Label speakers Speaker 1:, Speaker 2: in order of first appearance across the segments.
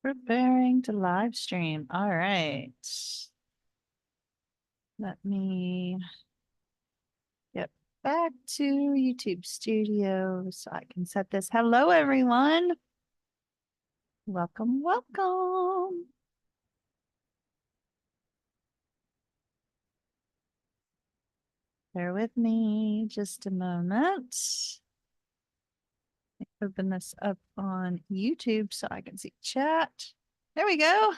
Speaker 1: Preparing to live stream. All right. Let me get back to YouTube Studio so I can set this. Hello, everyone. Welcome, welcome. Bear with me just a moment. Open this up on YouTube so I can see chat. There we go.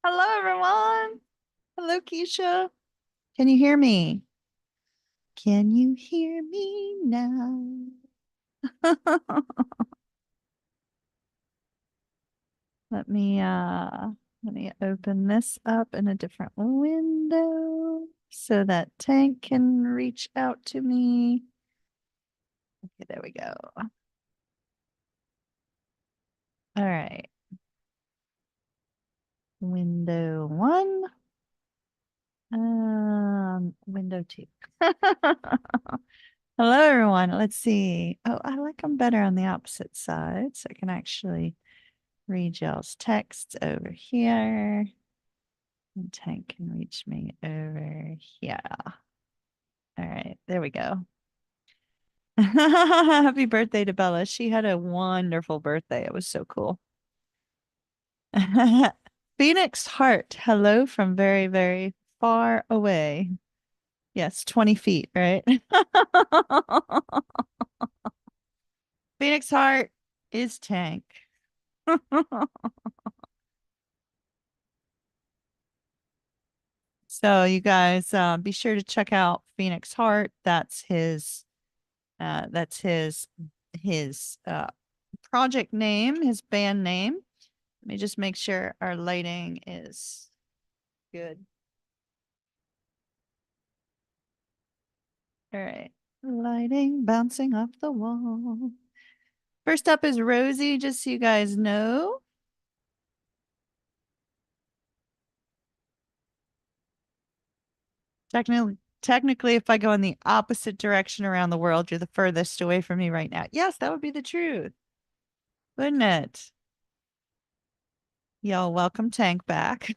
Speaker 1: Hello, everyone. Hello, Keisha. Can you hear me? Can you hear me now? Let me open this up in a different window so that Tank can reach out to me. Okay, there we go. All right. Window 1. Window 2. Hello, everyone. Let's see. Oh, I like them better on the opposite side, so I can actually read y'all's texts over here. And Tank can reach me over here. All right, there we go. Happy birthday to Bella. She had a wonderful birthday. It was so cool. Phoenix Heart. Hello from very, very far away. Yes, 20 feet, right? Phoenix Heart is Tank. So you guys be sure to check out Phoenix Heart. That's his project name, his band name. Let me just make sure our lighting is good. All right. Lighting bouncing off the wall. First up is Rosie, just so you guys know. Technically, if I go in the opposite direction around the world, you're the furthest away from me right now. Yes, that would be the truth. Wouldn't it? Y'all welcome Tank back.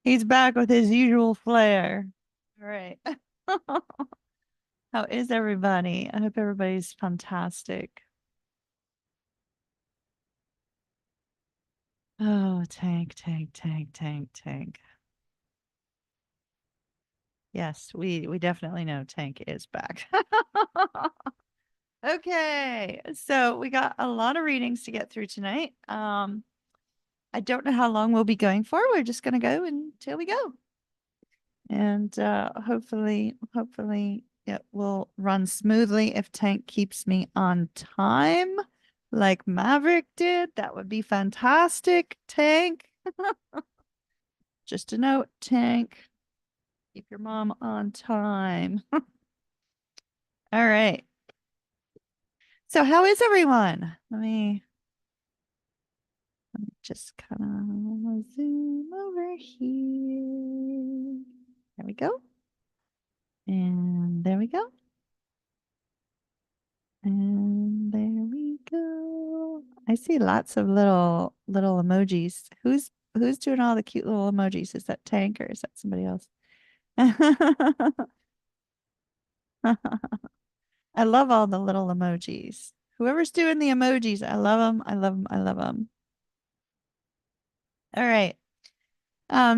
Speaker 1: He's back with his usual flair. All right. How is everybody? I hope everybody's fantastic. Oh, Tank, Tank, Tank, Tank, Tank. Yes, we definitely know Tank is back. Okay, so we got a lot of readings to get through tonight. I don't know how long we'll be going for. We're just gonna go until we go. And hopefully it will run smoothly if Tank keeps me on time like Maverick did. That would be fantastic, Tank. Just a note, Tank. Keep your mom on time. All right. So how is everyone? Let me just kind of zoom over here. There we go. And there we go. And there we go. I see lots of little emojis. Who's doing all the cute little emojis? Is that Tank or is that somebody else? I love all the little emojis. Whoever's doing the emojis, I love them. I love them. I love them. All right.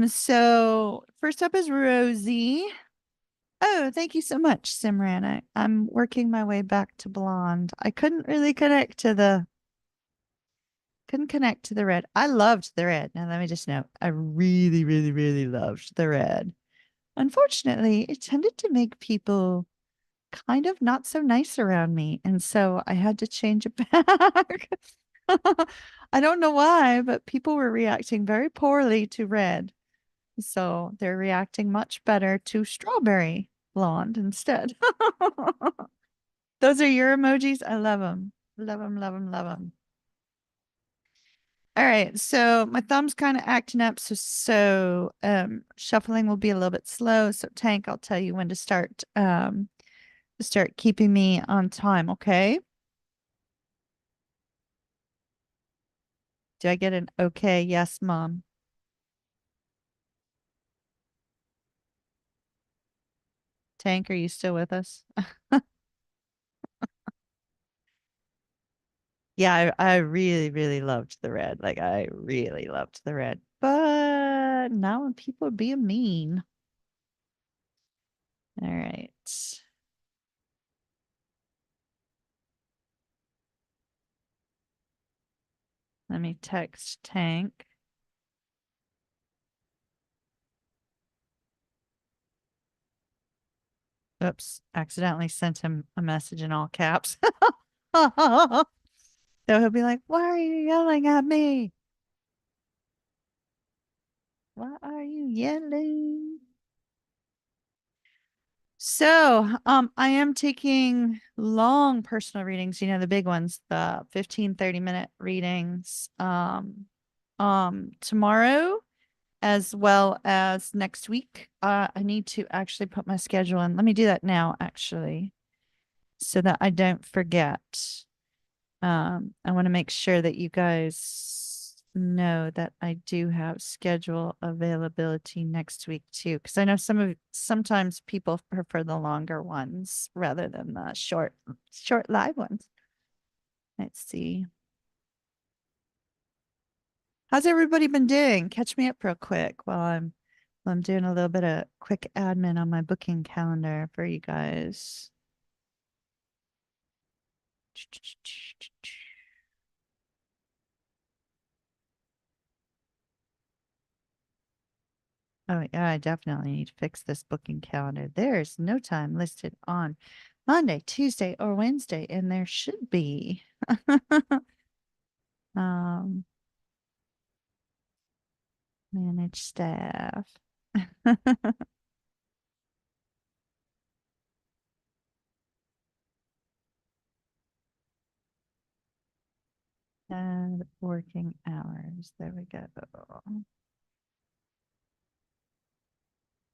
Speaker 1: So first up is Rosie. Oh, thank you so much, Simran. I'm working my way back to blonde. I couldn't connect to the red. I loved the red. Now let me just note, I really, really, really loved the red. Unfortunately, it tended to make people kind of not so nice around me, and so I had to change it back. I don't know why, but people were reacting very poorly to red. So they're reacting much better to strawberry blonde instead. Those are your emojis. I love them. Love them, love them, love them. All right, so my thumb's kind of acting up, so shuffling will be a little bit slow. So Tank, I'll tell you when to start keeping me on time, okay? Do I get an okay? Yes, Mom. Tank, are you still with us? Yeah, I really, really loved the red. Like I really loved the red. But now when people are being mean. All right. Let me text Tank. Oops, accidentally sent him a message in all caps. So he'll be like, "Why are you yelling at me? Why are you yelling?" So, I am taking long personal readings, you know, the big ones, the 15, 30-minute readings, tomorrow as well as next week. I need to actually put my schedule in. Let me do that now, actually, so that I don't forget. I want to make sure that you guys know that I do have schedule availability next week too, because I know sometimes people prefer the longer ones rather than the short live ones. Let's see. How's everybody been doing? Catch me up real quick while I'm doing a little bit of quick admin on my booking calendar for you guys. Oh, yeah, I definitely need to fix this booking calendar. There's no time listed on Monday, Tuesday, or Wednesday, and there should be. Um, manage staff. And working hours. There we go.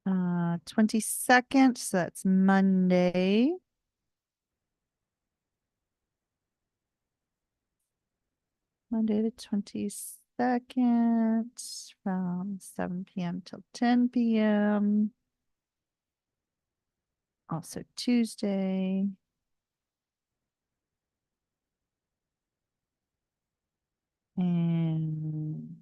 Speaker 1: 22nd, so that's Monday. Monday the 22nd from 7 p.m. till 10 p.m. Also Tuesday. And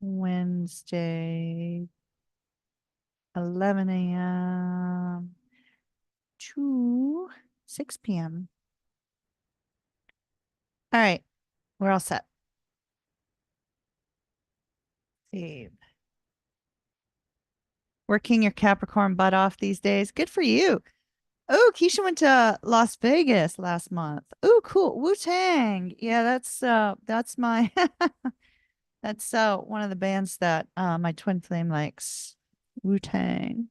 Speaker 1: Wednesday, 11 a.m. to 6 p.m. All right, we're all set. Save. Working your Capricorn butt off these days. Good for you. Oh, Keisha went to Las Vegas last month. Oh, cool. Wu-Tang. Yeah, that's my that's one of the bands that my twin flame likes. Wu-Tang.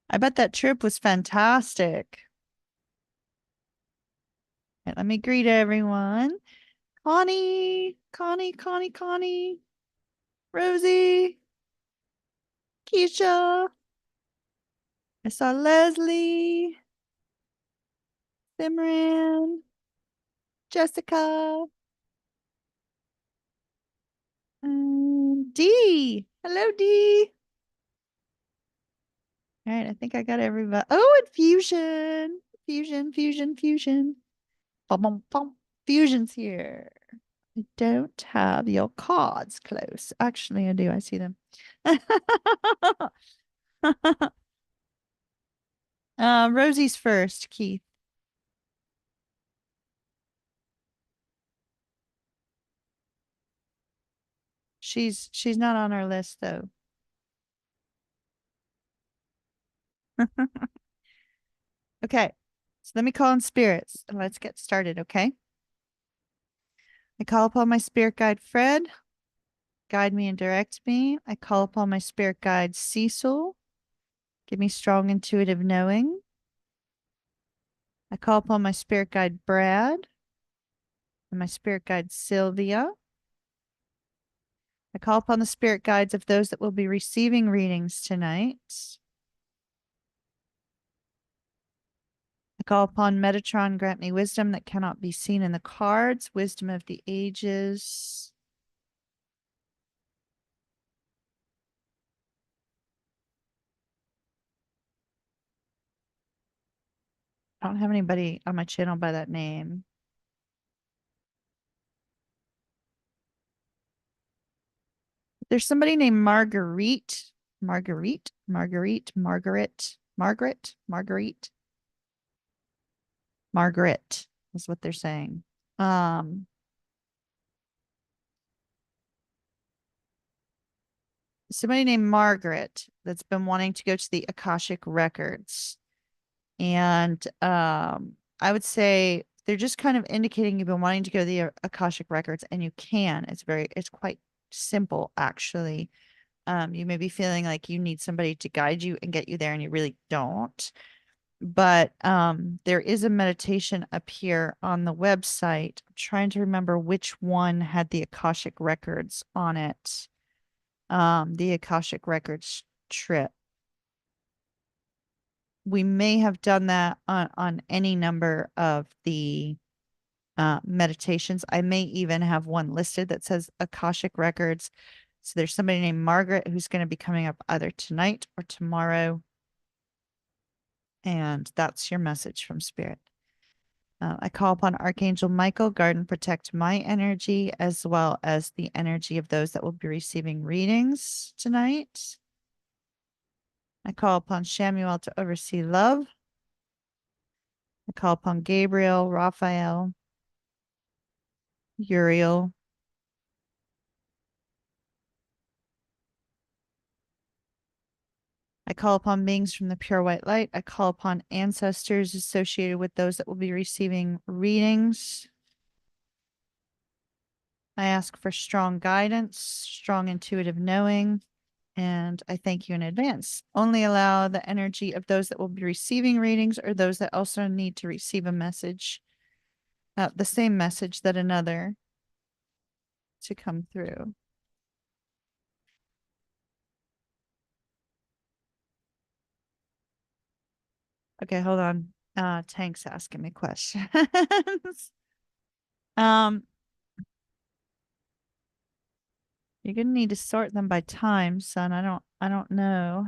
Speaker 1: I bet that trip was fantastic. Right, let me greet everyone. Connie, Rosie, Keisha. I saw Leslie, Simran, Jessica, Dee. Hello, Dee. All right, I think I got everybody. Oh, and Fusion. Bum, bum, bum. Fusion's here. I don't have your cards close. Actually, I do. I see them. Rosie's first, Keith. She's not on our list though. Okay. So let me call on spirits and let's get started, okay? I call upon my spirit guide Fred, guide me and direct me. I call upon my spirit guide Cecil, give me strong intuitive knowing. I call upon my spirit guide Brad and my spirit guide Sylvia. I call upon the spirit guides of those that will be receiving readings tonight. I call upon Metatron, grant me wisdom that cannot be seen in the cards, wisdom of the ages. I don't have anybody on my channel by that name. There's somebody named Marguerite. Margaret is what they're saying. Um, Somebody named Margaret that's been wanting to go to the Akashic Records. And I would say they're just kind of indicating you've been wanting to go to the Akashic Records, and you can. It's quite simple, actually. You may be feeling like you need somebody to guide you and get you there, and you really don't. But there is a meditation up here on the website. I'm trying to remember which one had the Akashic Records on it. The Akashic Records trip. We may have done that on any number of the meditations. I may even have one listed that says Akashic Records. So there's somebody named Margaret who's going to be coming up either tonight or tomorrow. And that's your message from Spirit. I call upon Archangel Michael, guard and protect my energy as well as the energy of those that will be receiving readings tonight. I call upon Shamuel to oversee love. I call upon Gabriel, Raphael, Uriel. I call upon beings from the pure white light. I call upon ancestors associated with those that will be receiving readings. I ask for strong guidance, strong intuitive knowing, and I thank you in advance. Only allow the energy of those that will be receiving readings or those that also need to receive a message, the same message that another, to come through. Okay, hold on. Tank's asking me questions. um, you're gonna need to sort them by time, son. I don't know.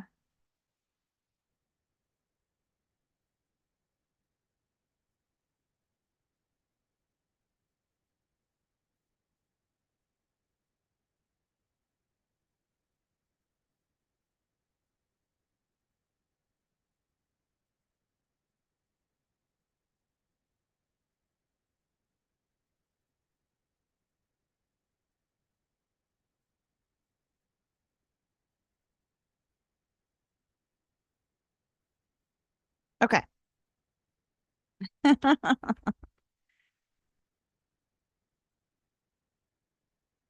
Speaker 1: Okay.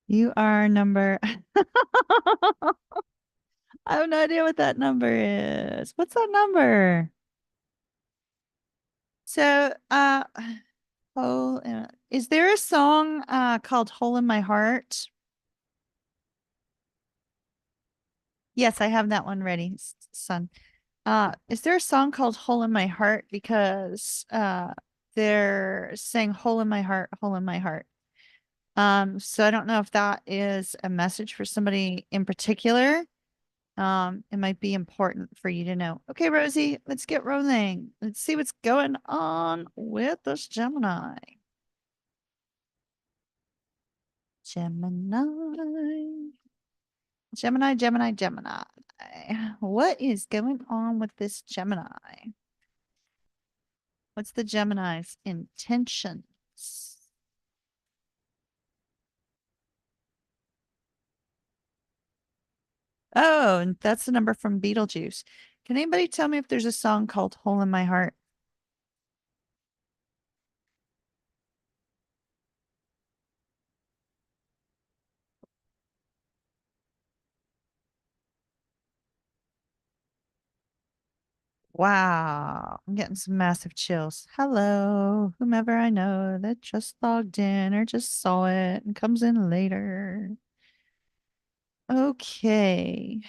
Speaker 1: You are number. I have no idea what that number is. What's that number? So, is there a song called Hole in My Heart? Yes, I have that one ready, son. Is there a song called Hole in My Heart? Because they're saying hole in my heart, hole in my heart. So I don't know if that is a message for somebody in particular. It might be important for you to know. Okay, Rosie, let's get rolling. Let's see what's going on with this Gemini. Gemini. Gemini, Gemini, Gemini. What is going on with this Gemini? What's the Gemini's intentions? Oh, and that's the number from Beetlejuice. Can anybody tell me if there's a song called Hole in My Heart? Wow, I'm getting some massive chills. Hello, whomever I know that just logged in or just saw it and comes in later. Okay.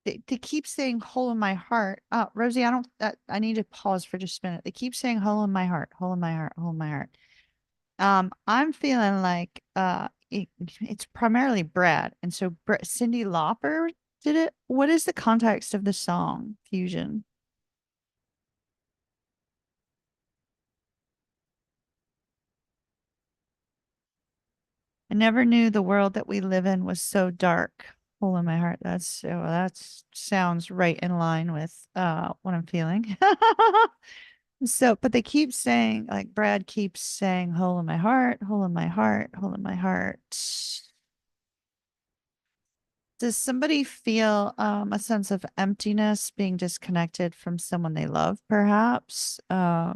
Speaker 1: They keep saying hole in my heart. Rosie, I don't, I need to pause for just a minute. They keep saying hole in my heart, hole in my heart, hole in my heart. I'm feeling like, it's primarily Brad. And so Cyndi Lauper did it. What is the context of the song Fusion? I never knew the world that we live in was so dark. Hole in my heart. That sounds right in line with what I'm feeling. So, but they keep saying, like Brad keeps saying, hole in my heart, hole in my heart, hole in my heart. Does somebody feel a sense of emptiness being disconnected from someone they love, perhaps? I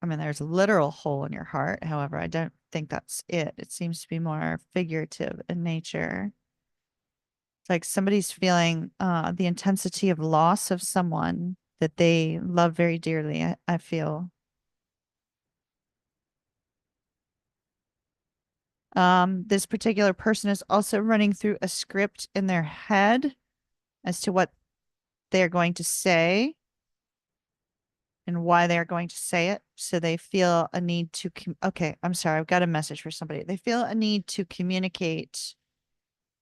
Speaker 1: mean, there's a literal hole in your heart. However, I don't think that's it. It seems to be more figurative in nature. It's like somebody's feeling the intensity of loss of someone that they love very dearly. I feel. This particular person is also running through a script in their head as to what they're going to say and why they're going to say it. So they feel a need to, okay, I'm sorry, I've got a message for somebody. They feel a need to communicate.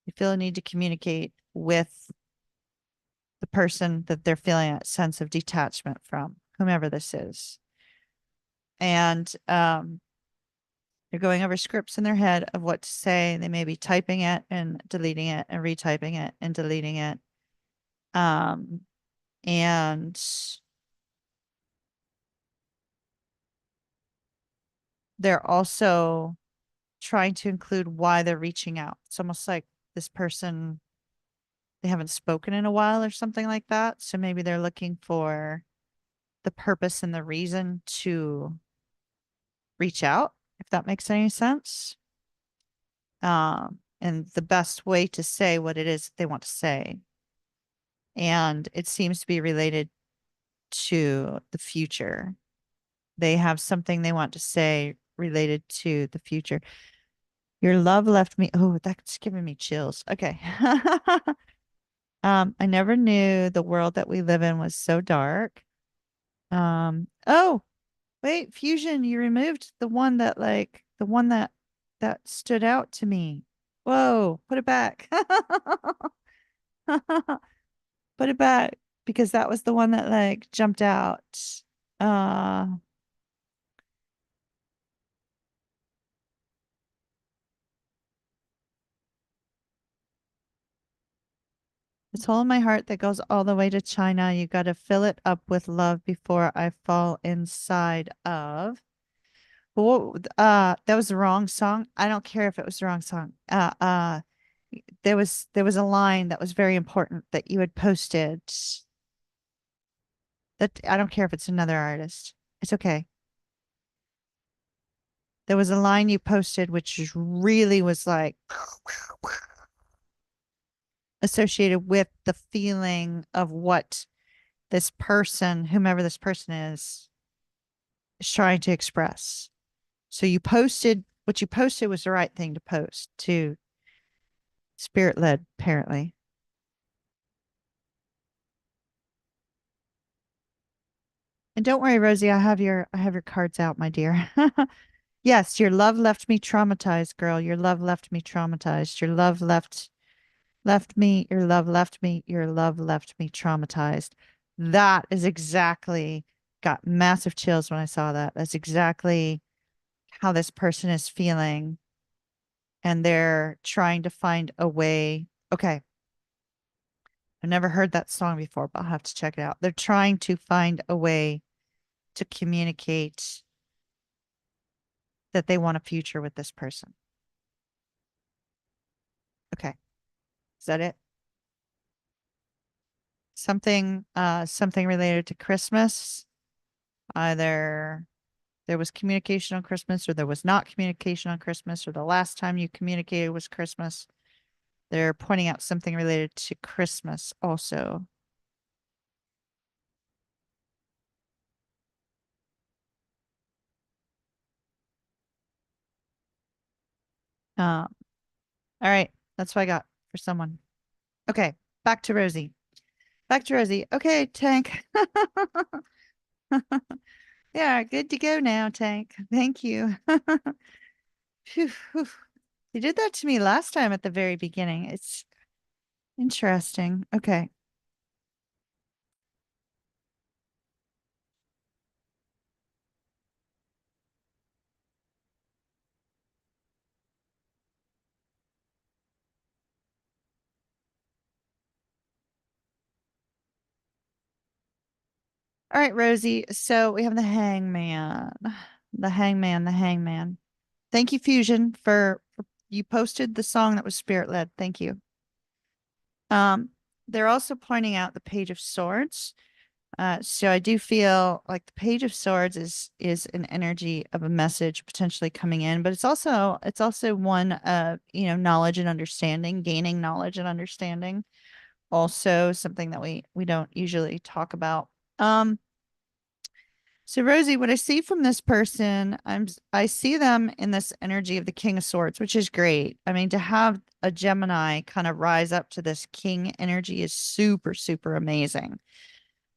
Speaker 1: They feel a need to communicate with the person that they're feeling a sense of detachment from, whomever this is. And they're going over scripts in their head of what to say. They may be typing it and deleting it and retyping it and deleting it. Um, and they're also trying to include why they're reaching out. It's almost like this person, they haven't spoken in a while or something like that. So maybe they're looking for the purpose and the reason to reach out, if that makes any sense. And the best way to say what it is they want to say. And it seems to be related to the future. They have something they want to say related to the future. Your love left me. Oh, that's giving me chills. Okay. I never knew the world that we live in was so dark. Oh, wait, Fusion, you removed the one that that stood out to me. Whoa, put it back. Put it back because that was the one that jumped out. Uh, It's hole in my heart that goes all the way to China. You got to fill it up with love before I fall inside of. That was the wrong song. I don't care if it was the wrong song. There was a line that was very important that you had posted. That I don't care if it's another artist. It's okay. There was a line you posted which really was like associated with the feeling of what this person, whomever this person is trying to express. So you posted what you posted was the right thing to post to spirit led, apparently. And don't worry, Rosie, I have your cards out, my dear. Yes, your love left me traumatized, girl. Your love left me traumatized. Your love left me, your love left me, your love left me traumatized. That is exactly got massive chills when I saw that. That's exactly how this person is feeling. And they're trying to find a way. Okay. I've never heard that song before, but I'll have to check it out. They're trying to find a way to communicate that they want a future with this person. Okay. Is that it? Something related to Christmas. Either there was communication on Christmas or there was not communication on Christmas, or the last time you communicated was Christmas. They're pointing out something related to Christmas also. All right. That's what I got for someone. Okay. Back to Rosie. Back to Rosie. Okay, Tank. Yeah, good to go now, Tank. Thank you. Phew, phew. You did that to me last time at the very beginning. It's interesting. Okay. All right, Rosie. So we have the hangman. The hangman, the hangman. Thank you, Fusion, for you posted the song that was spirit led. Thank you. Um, they're also pointing out the Page of Swords. So I do feel like the Page of Swords is an energy of a message potentially coming in, but it's also one of, knowledge and understanding, gaining knowledge and understanding. Also something that we don't usually talk about. Um, so Rosie, what I see from this person, I see them in this energy of the King of Swords, which is great. I mean, to have a Gemini kind of rise up to this king energy is super, super amazing.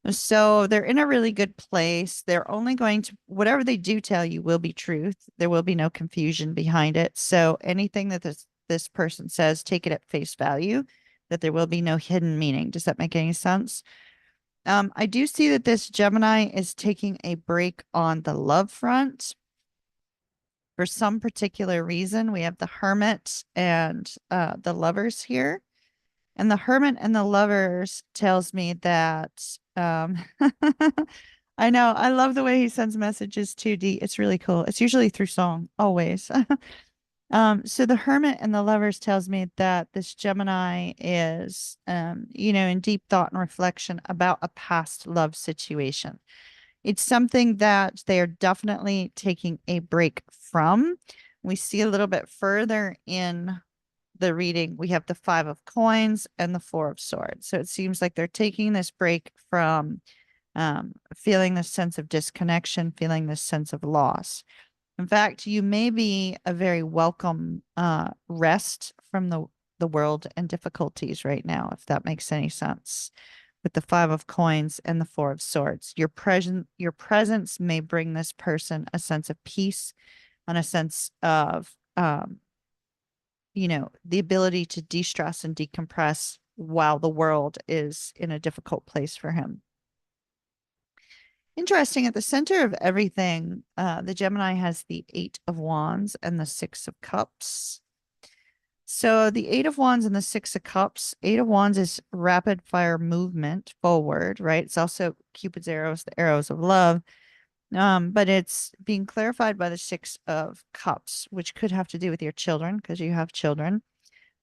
Speaker 1: So they're in a really good place. They're only going to, whatever they do tell you will be truth. There will be no confusion behind it. So anything that this person says, take it at face value, that there will be no hidden meaning. Does that make any sense? I do see that this Gemini is taking a break on the love front for some particular reason. We have the Hermit and the Lovers here. And the Hermit and the Lovers tells me that I know I love the way he sends messages to D. It's really cool. It's usually through song, always. So the Hermit and the Lovers tells me that this Gemini is in deep thought and reflection about a past love situation. It's something that they are definitely taking a break from. We see a little bit further in the reading, we have the Five of Coins and the Four of Swords. So it seems like they're taking this break from feeling this sense of disconnection, feeling this sense of loss. In fact, you may be a very welcome rest from the world and difficulties right now, if that makes any sense. With the Five of Coins and the Four of Swords, your presence may bring this person a sense of peace and a sense of the ability to de-stress and decompress while the world is in a difficult place for him. Interesting, at the center of everything, the Gemini has the Eight of Wands and the Six of Cups. So the Eight of Wands and the Six of Cups, Eight of Wands is rapid fire movement forward, right? It's also Cupid's arrows, the arrows of love. But it's being clarified by the Six of Cups, which could have to do with your children because you have children.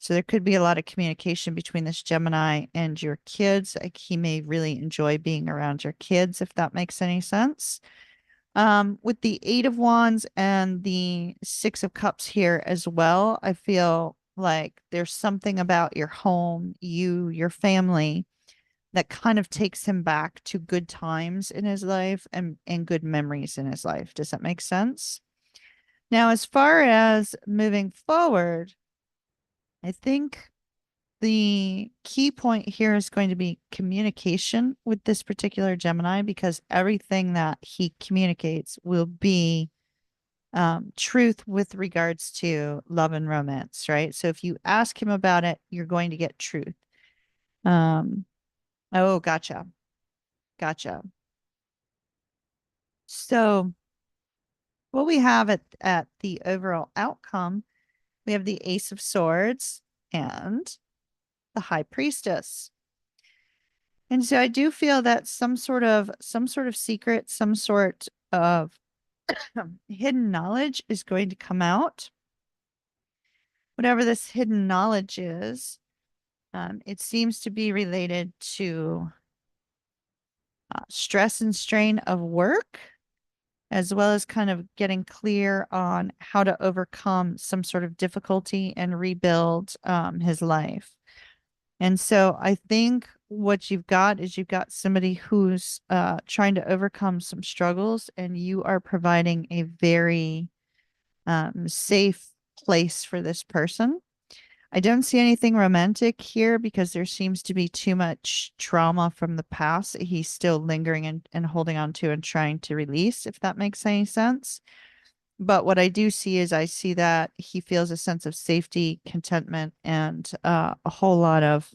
Speaker 1: So there could be a lot of communication between this Gemini and your kids. Like he may really enjoy being around your kids, if that makes any sense. With the Eight of Wands and the Six of Cups here as well, I feel like there's something about your home, your family that kind of takes him back to good times in his life and good memories in his life. Does that make sense? Now, as far as moving forward, I think the key point here is going to be communication with this particular Gemini because everything that he communicates will be truth with regards to love and romance, right? So if you ask him about it, you're going to get truth. Oh, gotcha. Gotcha. So what we have at the overall outcome, we have the Ace of Swords and the High Priestess. And so I do feel that some sort of secret, some sort of hidden knowledge is going to come out. Whatever this hidden knowledge is, it seems to be related to stress and strain of work, as well as kind of getting clear on how to overcome some sort of difficulty and rebuild his life. And so I think what you've got is you've got somebody who's trying to overcome some struggles, and you are providing a very safe place for this person. I don't see anything romantic here because there seems to be too much trauma from the past that he's still lingering and holding on to and trying to release, if that makes any sense. But what I do see is I see that he feels a sense of safety, contentment, and a whole lot of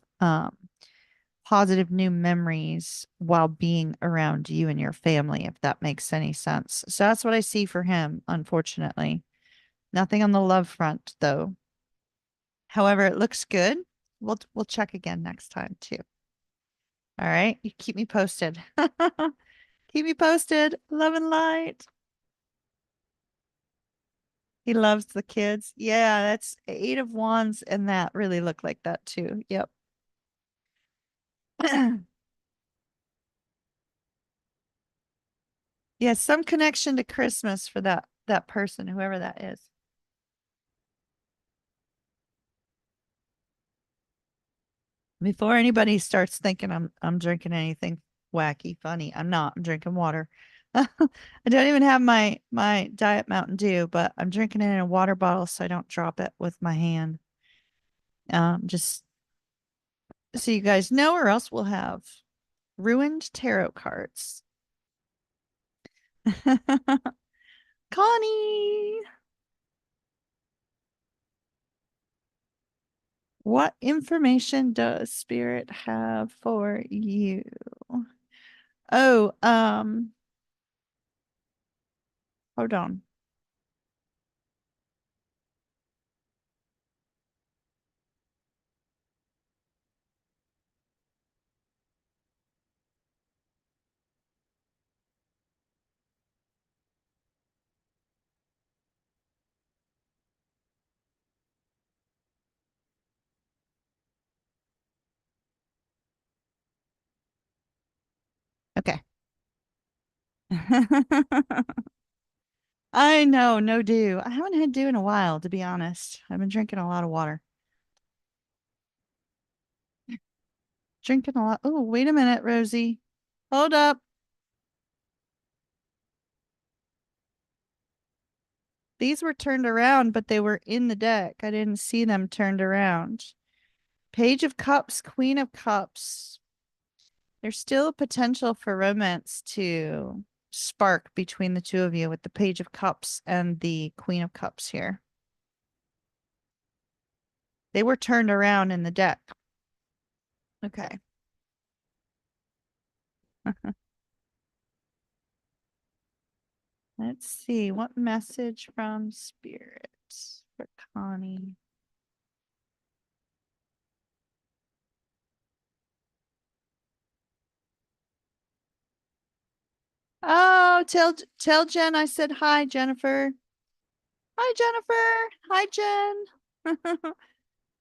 Speaker 1: positive new memories while being around you and your family, if that makes any sense. So that's what I see for him, unfortunately. Nothing on the love front, though. However, it looks good. We'll check again next time too. All right. You keep me posted. Keep me posted. Love and light. He loves the kids. Yeah, that's Eight of Wands, and that really looked like that too. Yep. Yeah, some connection to Christmas for that person, whoever that is. Before anybody starts thinking I'm drinking anything wacky, funny, I'm not. I'm drinking water. I don't even have my Diet Mountain Dew, but I'm drinking it in a water bottle so I don't drop it with my hand. Just so you guys know, or else we'll have ruined tarot cards. Connie, what information does Spirit have for you? Oh, hold on. Okay. I know, no dew. I haven't had dew in a while, to be honest. I've been drinking a lot of water. Drinking a lot. Oh, wait a minute, Rosie. Hold up. These were turned around, but they were in the deck. I didn't see them turned around. Page of Cups, Queen of Cups. There's still a potential for romance to spark between the two of you with the Page of Cups and the Queen of Cups here. They were turned around in the deck. Okay. Let's see. What message from Spirit for Connie? Oh, tell Jen I said hi, Jennifer. Hi, Jennifer. Hi, Jen.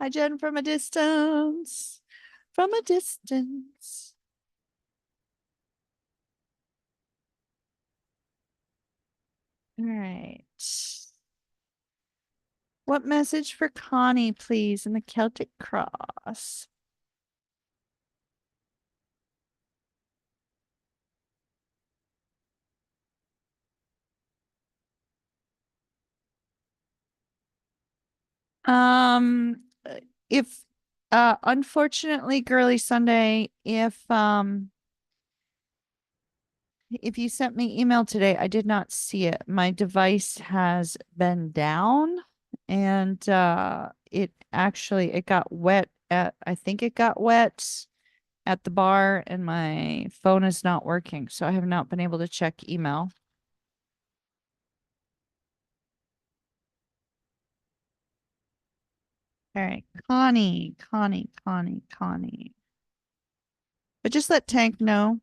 Speaker 1: Hi, Jen from a distance. From a distance. All right. What message for Connie, please, in the Celtic Cross? Um, if unfortunately, Girly Sunday, if you sent me email today, I did not see it. My device has been down and it got wet at I think it got wet at the bar and my phone is not working, so I have not been able to check email. All right, Connie. But just let Tank know.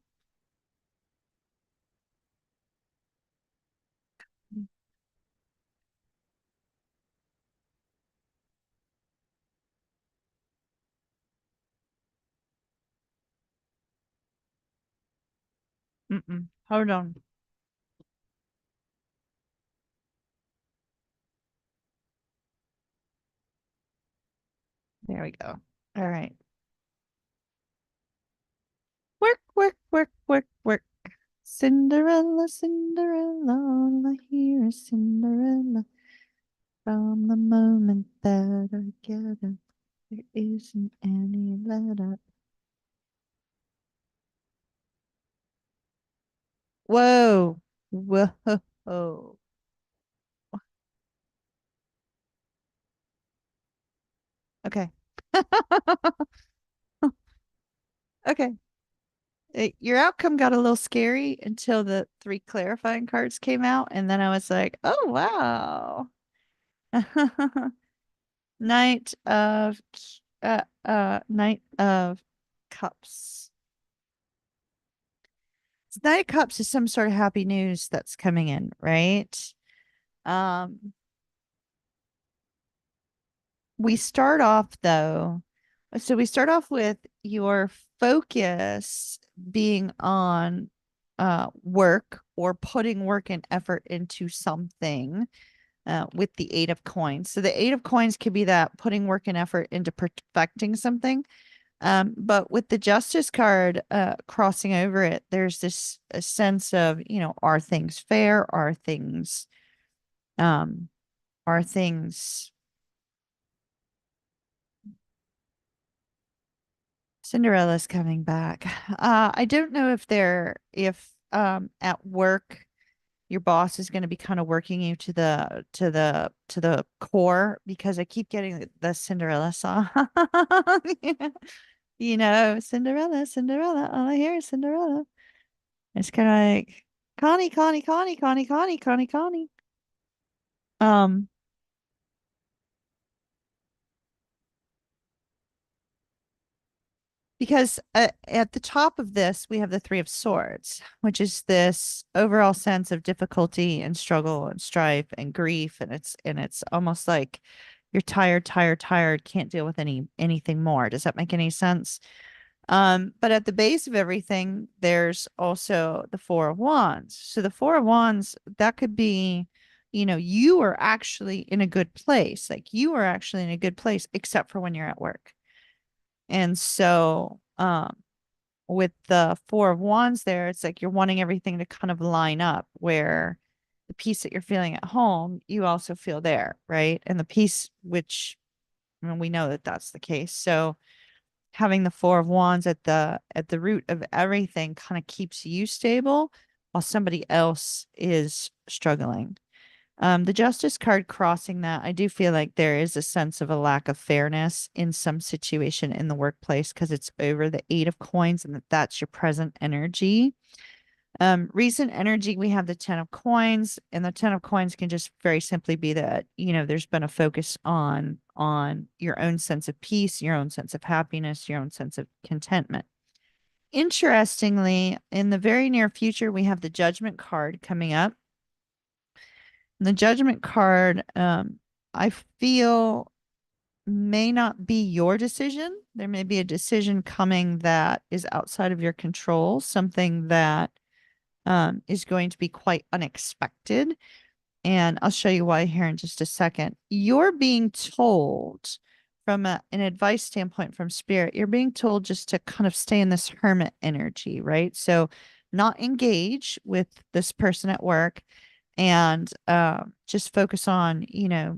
Speaker 1: Hold on. There we go. All right. Work. Cinderella, Cinderella, all I hear is Cinderella. From the moment that I get up, there isn't any let up. Whoa. Whoa. Okay. Okay. Your outcome got a little scary until the three clarifying cards came out, and then I was like, "Oh wow!" Knight of Knight of Cups. Knight of Cups is some sort of happy news that's coming in, right? Um, we start off though. So we start off with your focus being on work or putting work and effort into something with the Eight of Coins. So the Eight of Coins could be that putting work and effort into perfecting something. But with the Justice card crossing over it, there's this a sense of, are things fair? Um, are things Cinderella's coming back. I don't know if at work your boss is going to be kind of working you to the core because I keep getting the Cinderella song. Cinderella, Cinderella, all I hear is Cinderella. It's kind of like Connie, Connie, Connie, Connie, Connie, Connie, Connie. Um, because at the top of this, we have the Three of Swords, which is this overall sense of difficulty and struggle and strife and grief, and it's almost like you're tired, tired, tired, can't deal with anything more. Does that make any sense? But at the base of everything, there's also the Four of Wands. So the Four of Wands, that could be, you are actually in a good place. Like you are actually in a good place, except for when you're at work. And so, with the Four of Wands there, it's like you're wanting everything to kind of line up where the peace that you're feeling at home, you also feel there, right? And the peace, which, I mean, we know that that's the case. So, having the Four of Wands at the root of everything kind of keeps you stable while somebody else is struggling. The Justice card crossing that, I do feel like there is a sense of a lack of fairness in some situation in the workplace because it's over the Eight of Coins and that's your present energy. Recent energy, we have the Ten of Coins, and the Ten of Coins can just very simply be that, there's been a focus on your own sense of peace, your own sense of happiness, your own sense of contentment. Interestingly, in the very near future, we have the Judgment card coming up. And the Judgment card, I feel may not be your decision. There may be a decision coming that is outside of your control, something that is going to be quite unexpected. And I'll show you why here in just a second. You're being told from an advice standpoint from spirit, you're being told just to kind of stay in this hermit energy, right? So not engage with this person at work and just focus on,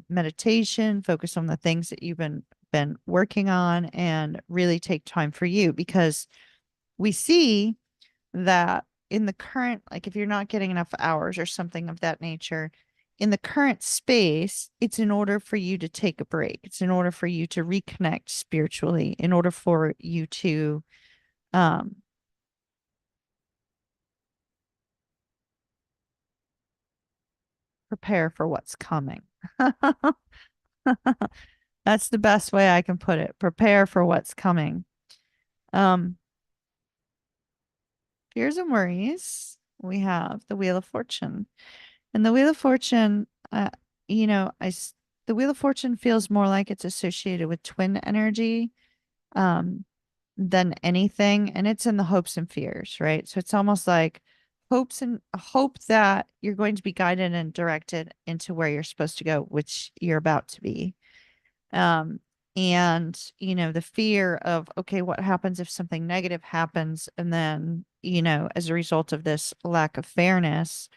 Speaker 1: meditation, focus on the things that you've been working on and really take time for you because we see that in the current, like if you're not getting enough hours or something of that nature, in the current space, it's in order for you to take a break. It's in order for you to reconnect spiritually, in order for you to um, prepare for what's coming. That's the best way I can put it. Prepare for what's coming. Um, Fears and worries. We have the Wheel of Fortune. And the Wheel of Fortune, you know, I s- the Wheel of Fortune feels more like it's associated with twin energy um, than anything, and it's in the hopes and fears, right? So it's almost like hopes and hope that you're going to be guided and directed into where you're supposed to go, which you're about to be. Um, and the fear of, okay, what happens if something negative happens, and then as a result of this lack of fairness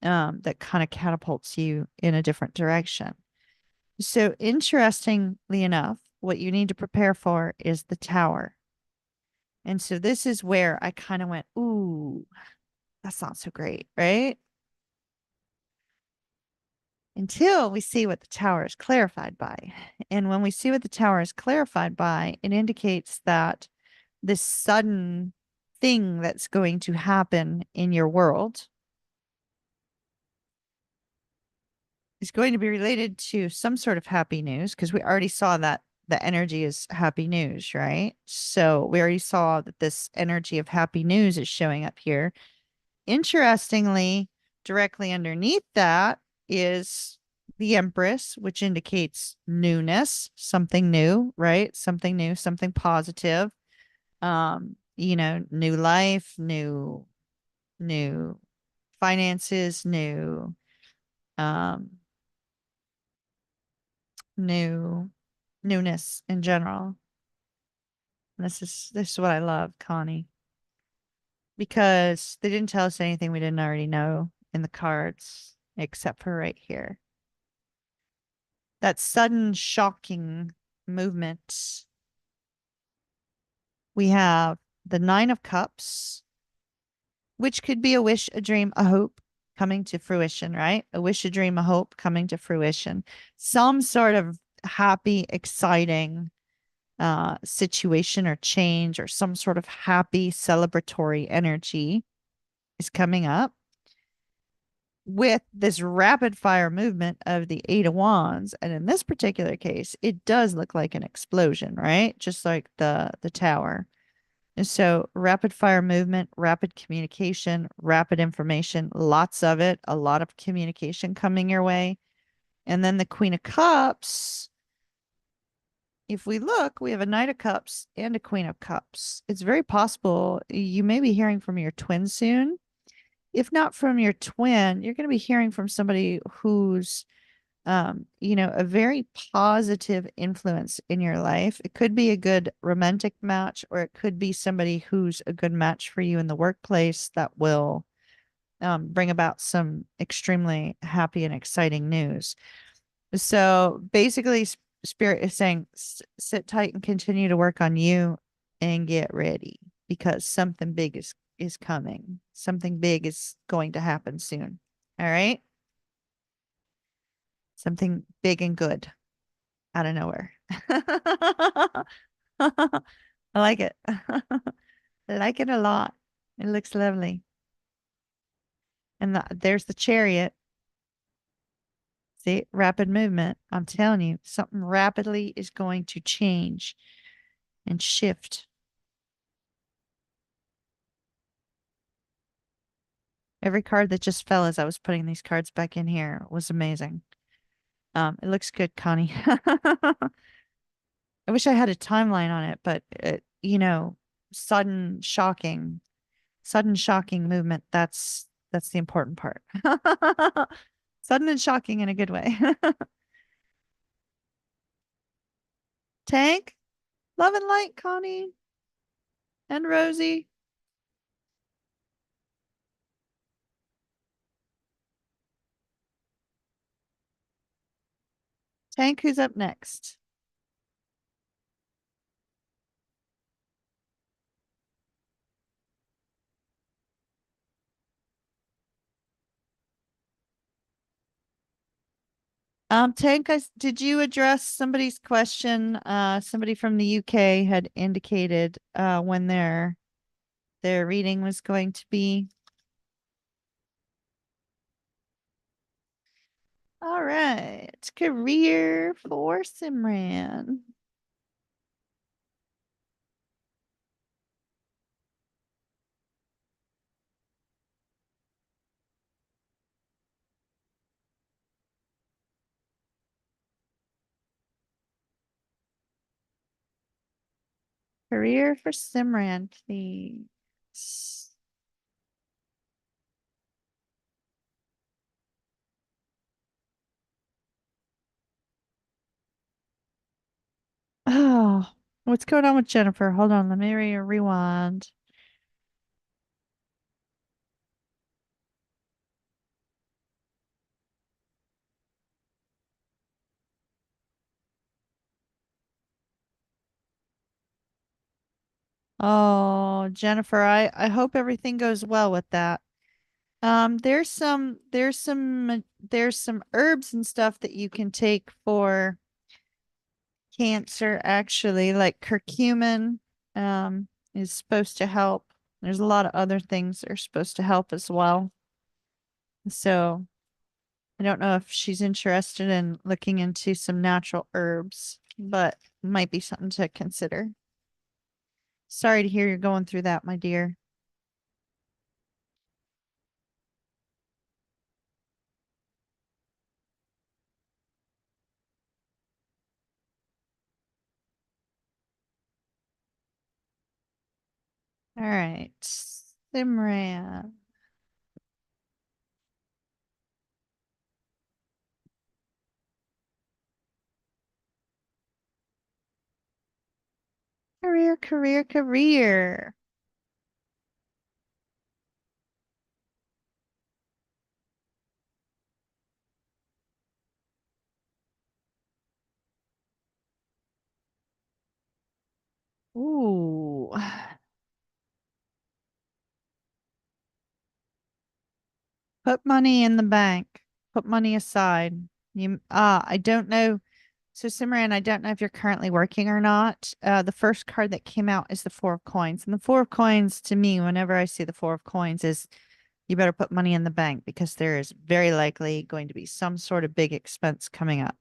Speaker 1: that kind of catapults you in a different direction. So, interestingly enough, what you need to prepare for is the tower. And so, this is where I kind of went, ooh, that's not so great, right? Until we see what the tower is clarified by. And when we see what the tower is clarified by, it indicates that this sudden thing that's going to happen in your world is going to be related to some sort of happy news because we already saw that the energy is happy news, right? So we already saw that this energy of happy news is showing up here. Interestingly, directly underneath that is the Empress, which indicates newness, something new, right? Something new, something positive. New life, new finances, um new newness in general. And this is what I love, Connie, because they didn't tell us anything we didn't already know in the cards, except for right here. That sudden shocking movement. We have the Nine of Cups, which could be a wish, a dream, a hope coming to fruition, right? A wish, a dream, a hope coming to fruition. Some sort of happy, exciting situation or change or some sort of happy celebratory energy is coming up with this rapid fire movement of the Eight of Wands. And in this particular case, it does look like an explosion, right? Just like the tower. And so rapid fire movement, rapid communication, rapid information, lots of it, a lot of communication coming your way. And then the Queen of Cups, if we look, we have a Knight of Cups and a Queen of Cups. It's very possible you may be hearing from your twin soon. If not from your twin, you're going to be hearing from somebody who's, a very positive influence in your life. It could be a good romantic match, or it could be somebody who's a good match for you in the workplace that will bring about some extremely happy and exciting news. So basically, Spirit is saying sit tight and continue to work on you and get ready because something big is coming. Something big is going to happen soon. All right? Something big and good out of nowhere. I like it. I like it a lot. It looks lovely. And there's the chariot. See, rapid movement. I'm telling you, something rapidly is going to change and shift. Every card that just fell as I was putting these cards back in here was amazing. It looks good, Connie. I wish I had a timeline on it, but sudden sudden shocking movement. That's the important part. Sudden and shocking in a good way. Tank, love and light, Connie and Rosie. Tank, who's up next? Tank, did you address somebody's question? Somebody from the UK had indicated when their reading was going to be. All right. Career for Simran. Career for Simran, please. Oh, what's going on with Jennifer? Hold on, let me rewind. Oh, Jennifer, I hope everything goes well with that. There's some herbs and stuff that you can take for cancer, actually, like curcumin, is supposed to help. There's a lot of other things that are supposed to help as well. So I don't know if she's interested in looking into some natural herbs, but might be something to consider. Sorry to hear you're going through that, my dear. All right. Simran. Career, career, career. Ooh. Put money in the bank. Put money aside. I don't know. So Simran, I don't know if you're currently working or not. The first card that came out is the Four of Coins. And the Four of Coins to me, whenever I see the Four of Coins, is you better put money in the bank because there is very likely going to be some sort of big expense coming up.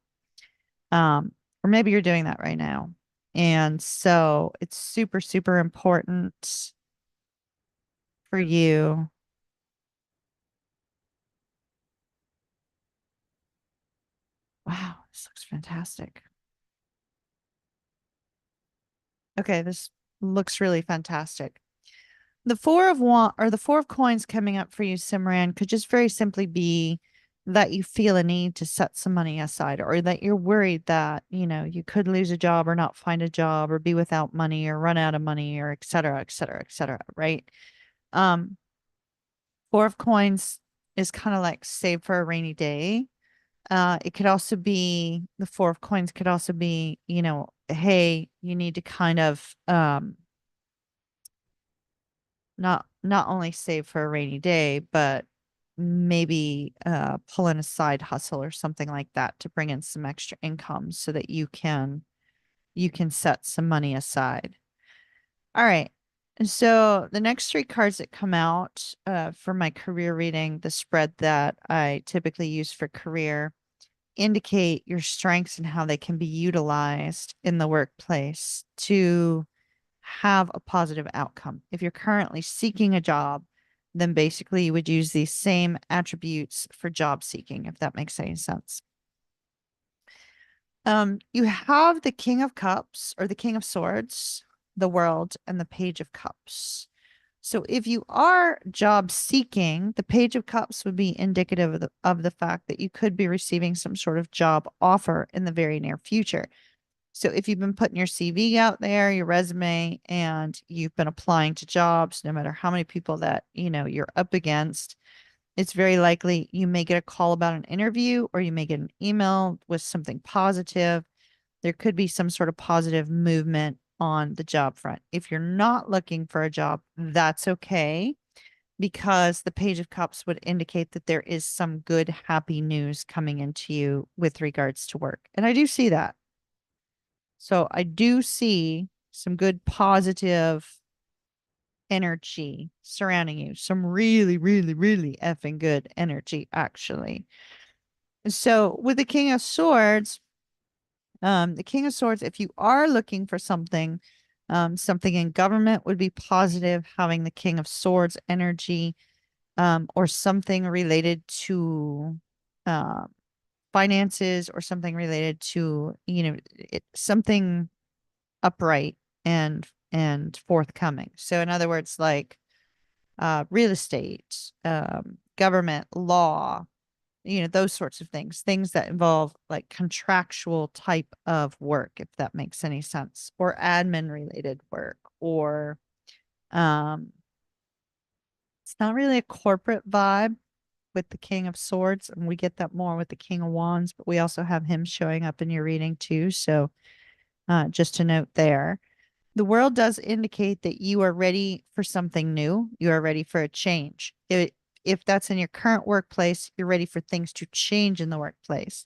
Speaker 1: Um, or maybe you're doing that right now. And so it's super, super important for you. Wow, this looks fantastic. Okay, this looks really fantastic. The four of one or the four of coins coming up for you, Simran, could just very simply be that you feel a need to set some money aside, or that you're worried that, you could lose a job or not find a job or be without money or run out of money or et cetera, et cetera, et cetera, right? Um, Four of coins is kind of like save for a rainy day. It could also be the four of coins could also be, hey, you need to kind of not only save for a rainy day, but maybe pull in a side hustle or something like that to bring in some extra income so that you can set some money aside. All right. And so the next three cards that come out for my career reading, the spread that I typically use for career, indicate your strengths and how they can be utilized in the workplace to have a positive outcome. If you're currently seeking a job, then basically you would use these same attributes for job seeking, if that makes any sense. You have the King of Cups or the King of Swords, the World, and the Page of Cups. So if you are job seeking, the Page of Cups would be indicative of the fact that you could be receiving some sort of job offer in the very near future. So if you've been putting your CV out there, your resume, and you've been applying to jobs, no matter how many people that, you're up against, it's very likely you may get a call about an interview or you may get an email with something positive. There could be some sort of positive movement on the job front. If you're not looking for a job, that's okay because the Page of Cups would indicate that there is some good, happy news coming into you with regards to work. And I do see that. So I do see some good positive energy surrounding you. Some really, really, really effing good energy, actually. So with the King of Swords, if you are looking for something, something in government would be positive, having the King of Swords energy, or something related to uh, finances or something related to, something upright and forthcoming. So in other words, like real estate, government, law, those sorts of things that involve like contractual type of work, if that makes any sense, or admin related work, or um, it's not really a corporate vibe with the King of Swords, and we get that more with the King of Wands, but we also have him showing up in your reading too. So just a note there. The world does indicate that you are ready for something new. You are ready for a change. If that's in your current workplace, you're ready for things to change in the workplace.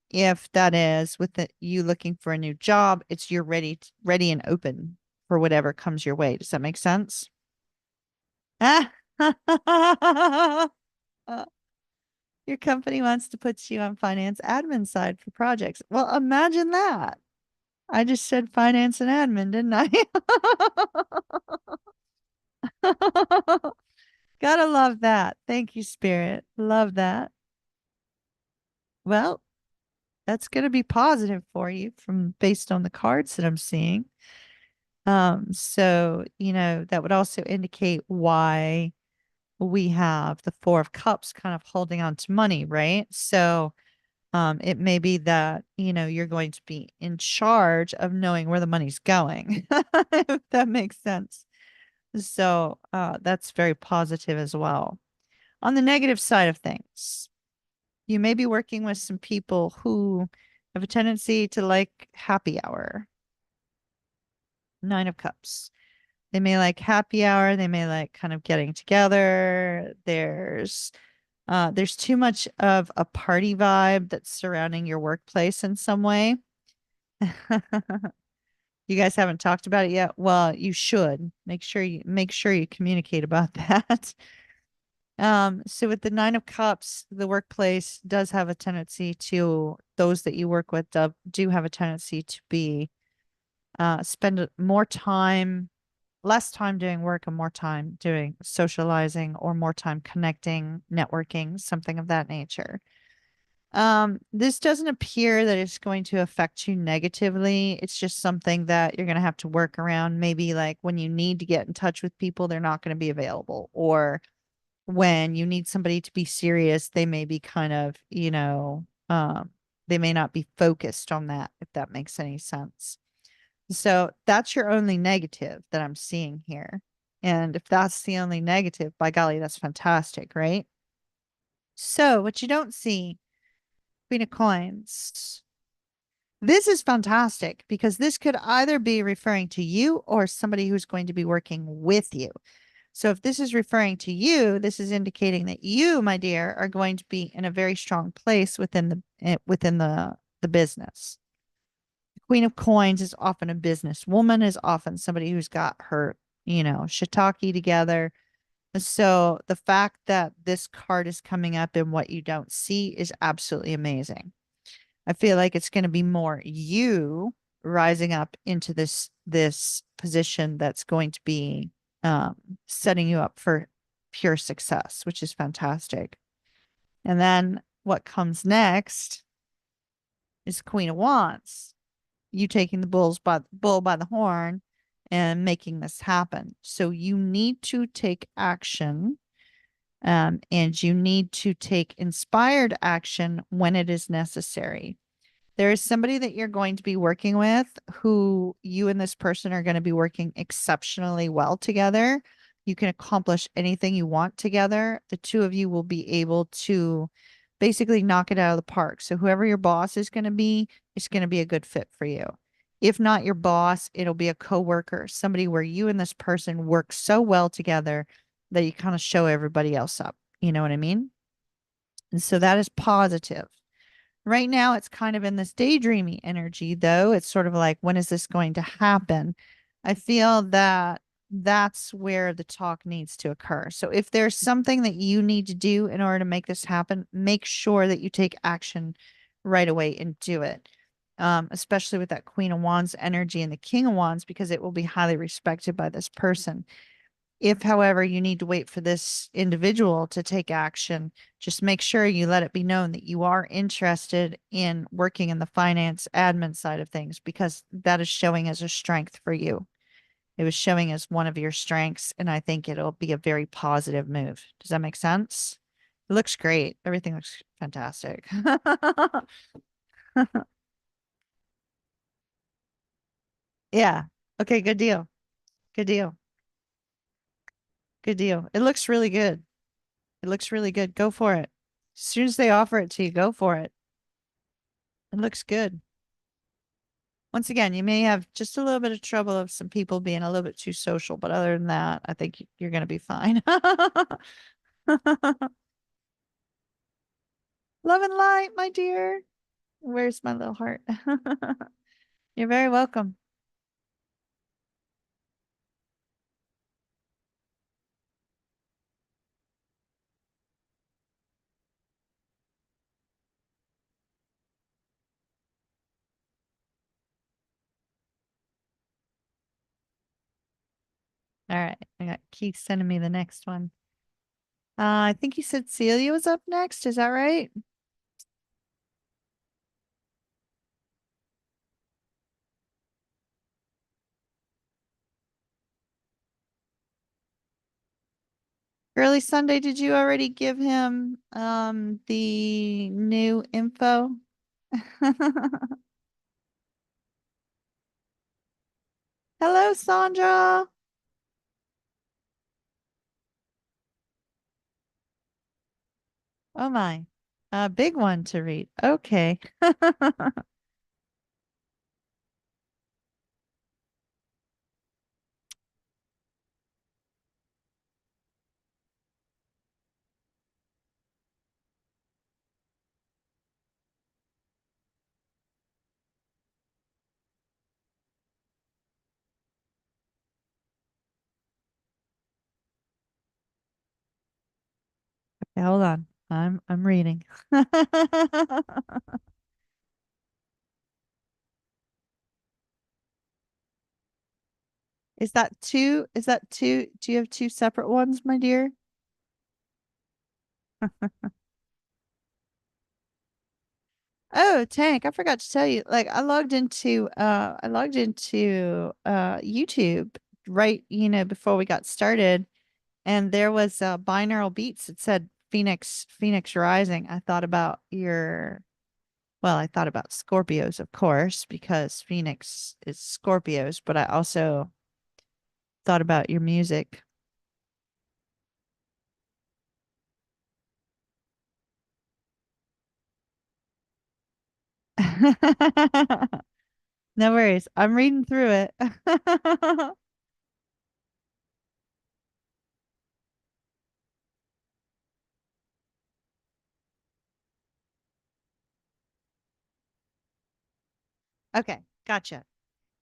Speaker 1: If that is with you looking for a new job, it's you're ready and open for whatever comes your way. Does that make sense? Ah, your company wants to put you on finance admin side for projects. Well, imagine that. I just said finance and admin, didn't I? Gotta love that. Thank you, Spirit. Love that. Well, that's going to be positive for you from based on the cards that I'm seeing. So, that would also indicate why we have the Four of Cups kind of holding on to money, right? So, it may be that, you're going to be in charge of knowing where the money's going, if that makes sense. So, that's very positive as well. On the negative side of things, you may be working with some people who have a tendency to like happy hour. Nine of Cups. They may like happy hour. They may like kind of getting together. There's too much of a party vibe that's surrounding your workplace in some way. You guys haven't talked about it yet. Well, you should make sure you communicate about that. So with the Nine of Cups, the workplace does have a tendency to those that you work with do have a tendency to be spend more time, less time doing work and more time doing socializing or more time connecting, networking, something of that nature. This doesn't appear that it's going to affect you negatively. It's just something that you're going to have to work around. Maybe like when you need to get in touch with people, they're not going to be available, or when you need somebody to be serious, they may be kind of, they may not be focused on that, if that makes any sense. So that's your only negative that I'm seeing here. And if that's the only negative, by golly, that's fantastic, right? So what you don't see, Queen of Coins. This is fantastic because this could either be referring to you or somebody who's going to be working with you. So if this is referring to you, this is indicating that you, my dear, are going to be in a very strong place within the business. The Queen of Coins is often a businesswoman, is often somebody who's got her, shiitake together. So the fact that this card is coming up in what you don't see is absolutely amazing. I feel like it's going to be more you rising up into this position that's going to be um, setting you up for pure success, which is fantastic. And then what comes next is Queen of Wands. You taking the bull by the horn and making this happen. So you need to take action, and you need to take inspired action when it is necessary. There is somebody that you're going to be working with who you and this person are going to be working exceptionally well together. You can accomplish anything you want together. The two of you will be able to basically knock it out of the park. So whoever your boss is going to be, it's going to be a good fit for you. If not your boss, it'll be a coworker, somebody where you and this person work so well together that you kind of show everybody else up. You know what I mean? And so that is positive. Right now, it's kind of in this daydreamy energy, though. It's sort of like, when is this going to happen? I feel that that's where the talk needs to occur. So if there's something that you need to do in order to make this happen, make sure that you take action right away and do it. Especially with that Queen of Wands energy and the King of Wands, because it will be highly respected by this person. If, however, you need to wait for this individual to take action, just make sure you let it be known that you are interested in working in the finance admin side of things, because that is showing as a strength for you. It was showing as one of your strengths, and I think it'll be a very positive move. Does that make sense? It looks great. Everything looks fantastic. Yeah. Okay, good deal. Good deal. Good deal. It looks really good. It looks really good. Go for it. As soon as they offer it to you, go for it. It looks good. Once again, you may have just a little bit of trouble of some people being a little bit too social, but other than that, I think you're going to be fine. Love and light, my dear. Where's my little heart? You're very welcome. All right. I got Keith sending me the next one. I think you said Celia was up next. Is that right? Early Sunday, did you already give him the new info? Hello, Sandra. Oh my. A big one to read. Okay. Okay, hold on. I'm reading. Is that two? Do you have two separate ones, my dear? Oh, Tank, I forgot to tell you. Like I logged into YouTube right, before we got started, and there was binaural beats that said Phoenix Rising. I thought about Scorpios, of course, because Phoenix is Scorpios, but I also thought about your music. No worries. I'm reading through it. Okay, gotcha.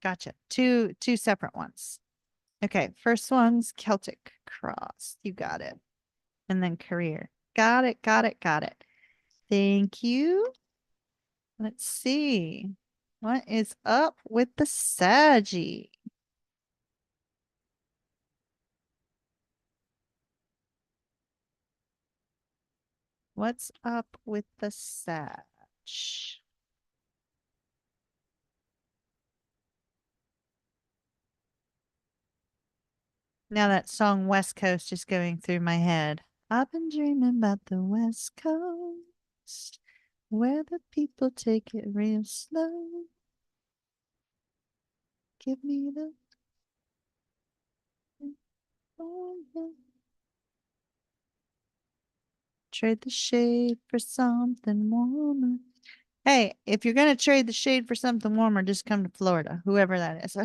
Speaker 1: Gotcha. Two separate ones. Okay, first one's Celtic Cross. You got it. And then career. Got it, got it, got it. Thank you. Let's see. What is up with the Saggy? What's up with the Sag? Now that song West Coast is going through my head. I've been dreaming about the West Coast, where the people take it real slow. Give me the trade the shade for something warmer. Hey, if you're gonna trade the shade for something warmer, just come to Florida, whoever that is.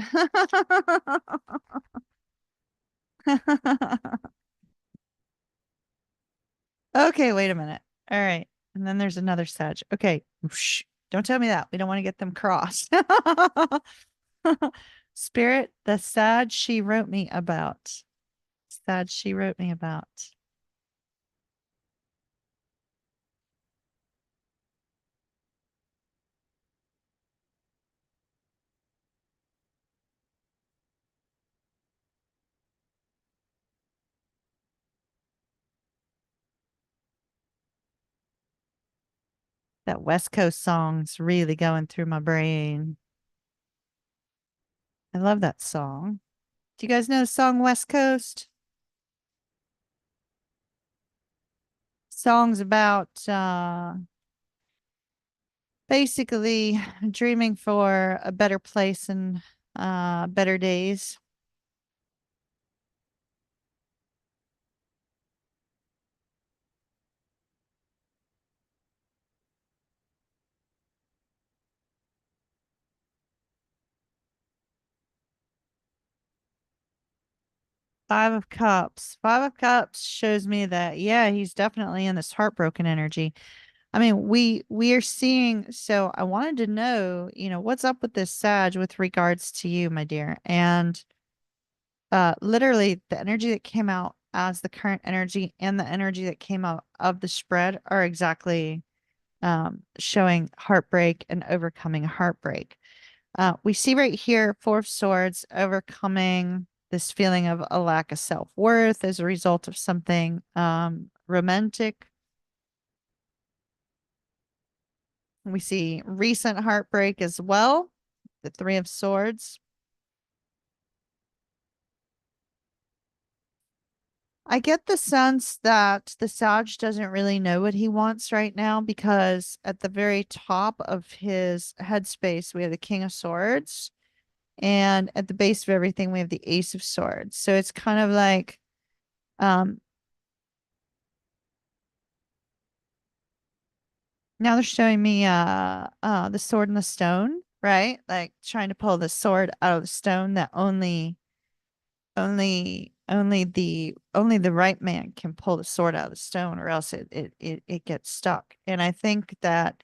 Speaker 1: Okay, wait a minute. All right. And then there's another Sag. Okay. Whoosh. Don't tell me that. We don't want to get them crossed. Spirit, the Sag she wrote me about. Sag she wrote me about. That West Coast song's really going through my brain. I love that song. Do you guys know the song West Coast? Songs about basically dreaming for a better place and better days. Five of Cups. Five of Cups shows me that, yeah, he's definitely in this heartbroken energy. I mean, we are seeing, so I wanted to know, what's up with this Sag with regards to you, my dear. And literally the energy that came out as the current energy and the energy that came out of the spread are exactly showing heartbreak and overcoming heartbreak. We see right here, Four of Swords overcoming this feeling of a lack of self-worth as a result of something romantic. We see recent heartbreak as well, the Three of Swords. I get the sense that the Sag doesn't really know what he wants right now because at the very top of his headspace, we have the King of Swords. And at the base of everything, we have the Ace of Swords. So it's kind of like, um, now they're showing me the sword and the stone, right? Like trying to pull the sword out of the stone that only the right man can pull the sword out of the stone, or else it gets stuck. And I think that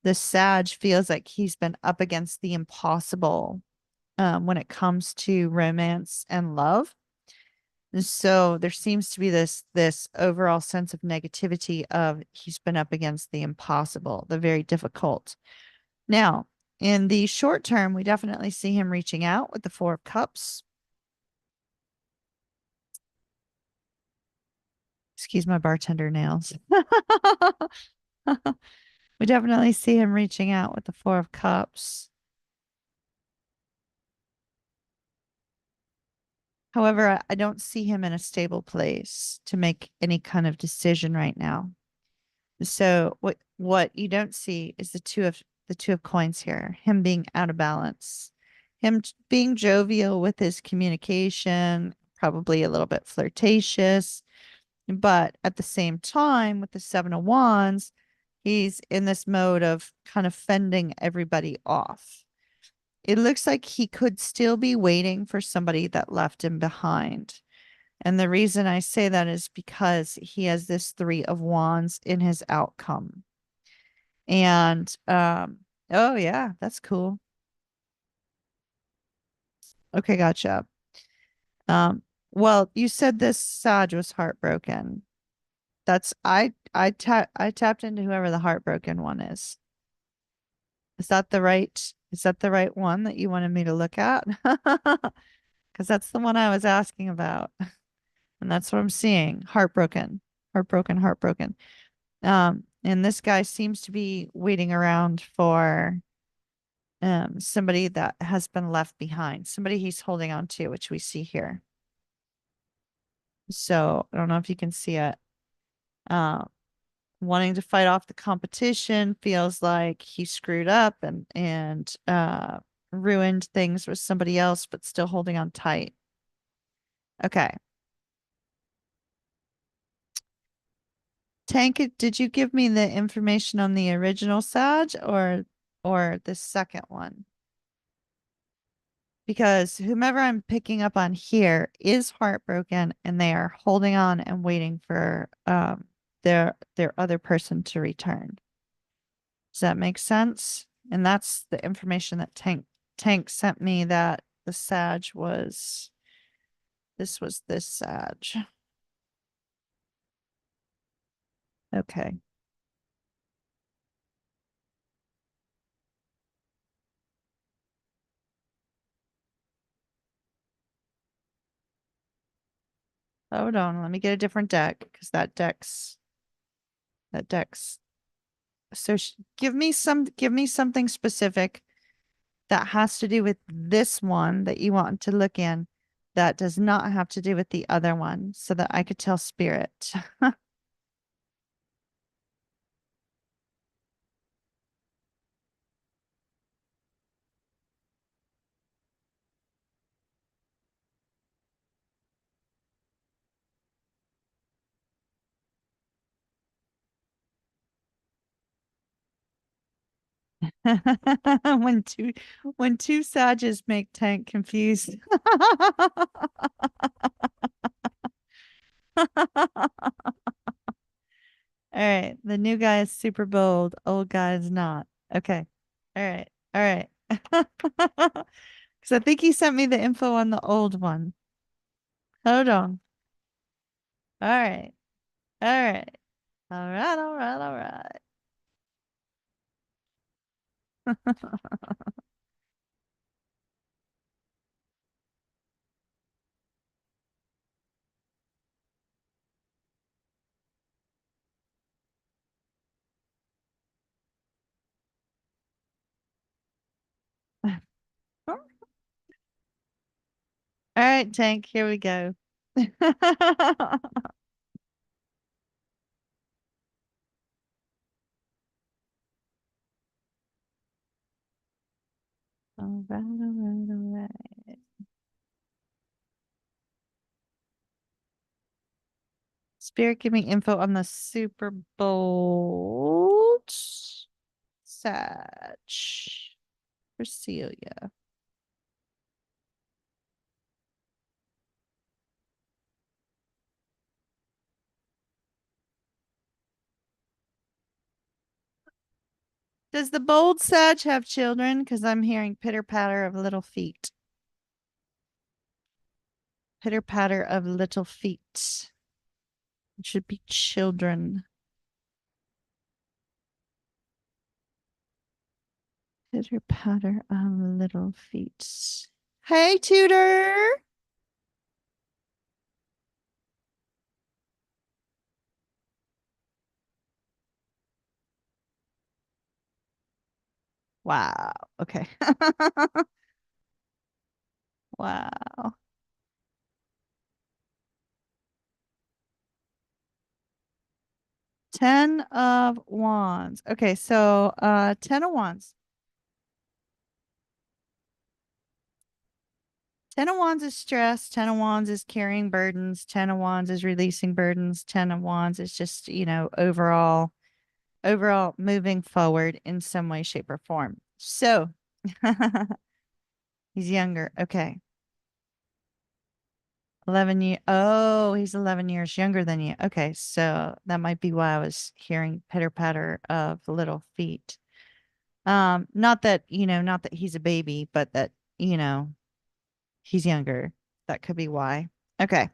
Speaker 1: the Sag feels like he's been up against the impossible when it comes to romance and love. And so there seems to be this overall sense of negativity of he's been up against the impossible, the very difficult. Now, in the short term, we definitely see him reaching out with the Four of Cups. Excuse my bartender nails. We definitely see him reaching out with the Four of Cups. However, I don't see him in a stable place to make any kind of decision right now. So what you don't see is the two of coins here, him being out of balance, him being jovial with his communication, probably a little bit flirtatious, but at the same time, with the Seven of Wands, he's in this mode of kind of fending everybody off. It looks like he could still be waiting for somebody that left him behind. And the reason I say that is because he has this Three of Wands in his outcome. And oh yeah, that's cool. Okay, gotcha. Um, well, you said this Sag was heartbroken. That's I tapped into whoever the heartbroken one is. Is that the right one that you wanted me to look at? Because that's the one I was asking about. And that's what I'm seeing. Heartbroken. Heartbroken, heartbroken. And this guy seems to be waiting around for somebody that has been left behind, somebody he's holding on to, which we see here. So I don't know if you can see it. Uh, Wanting to fight off the competition, feels like he screwed up and ruined things with somebody else, but still holding on tight. Okay. Tank, did you give me the information on the original Sag or the second one? Because whomever I'm picking up on here is heartbroken and they are holding on and waiting for their other person to return. Does that make sense? And that's the information that Tank sent me, that the Sag was this Sag. Okay. Hold on, let me get a different deck because that deck's so give me something specific that has to do with this one that you want to look in that does not have to do with the other one so that I could tell spirit. when two Sages make Tank confused. All right. The new guy is super bold. Old guy is not. Okay. All right. All right. Because I think he sent me the info on the old one. Hold on. All right. All right. All right. All right. All right. All right, Tank. Here we go. All right. All right. All right. Spirit, give me info on the Super Bowl. Sag. For Celia. Does the bold Sag have children? Because I'm hearing pitter patter of little feet. Pitter patter of little feet. It should be children. Pitter patter of little feet. Hey, Tutor. Wow. Okay. Wow. 10 of Wands. Okay, so 10 of Wands. 10 of Wands is stress. 10 of Wands is carrying burdens. 10 of Wands is releasing burdens. 10 of Wands is just, overall moving forward in some way, shape, or form. So he's younger. Okay. 11 years. Oh, he's 11 years younger than you. Okay. So that might be why I was hearing pitter patter of little feet. Not that he's a baby, but that, you know, he's younger. That could be why. Okay.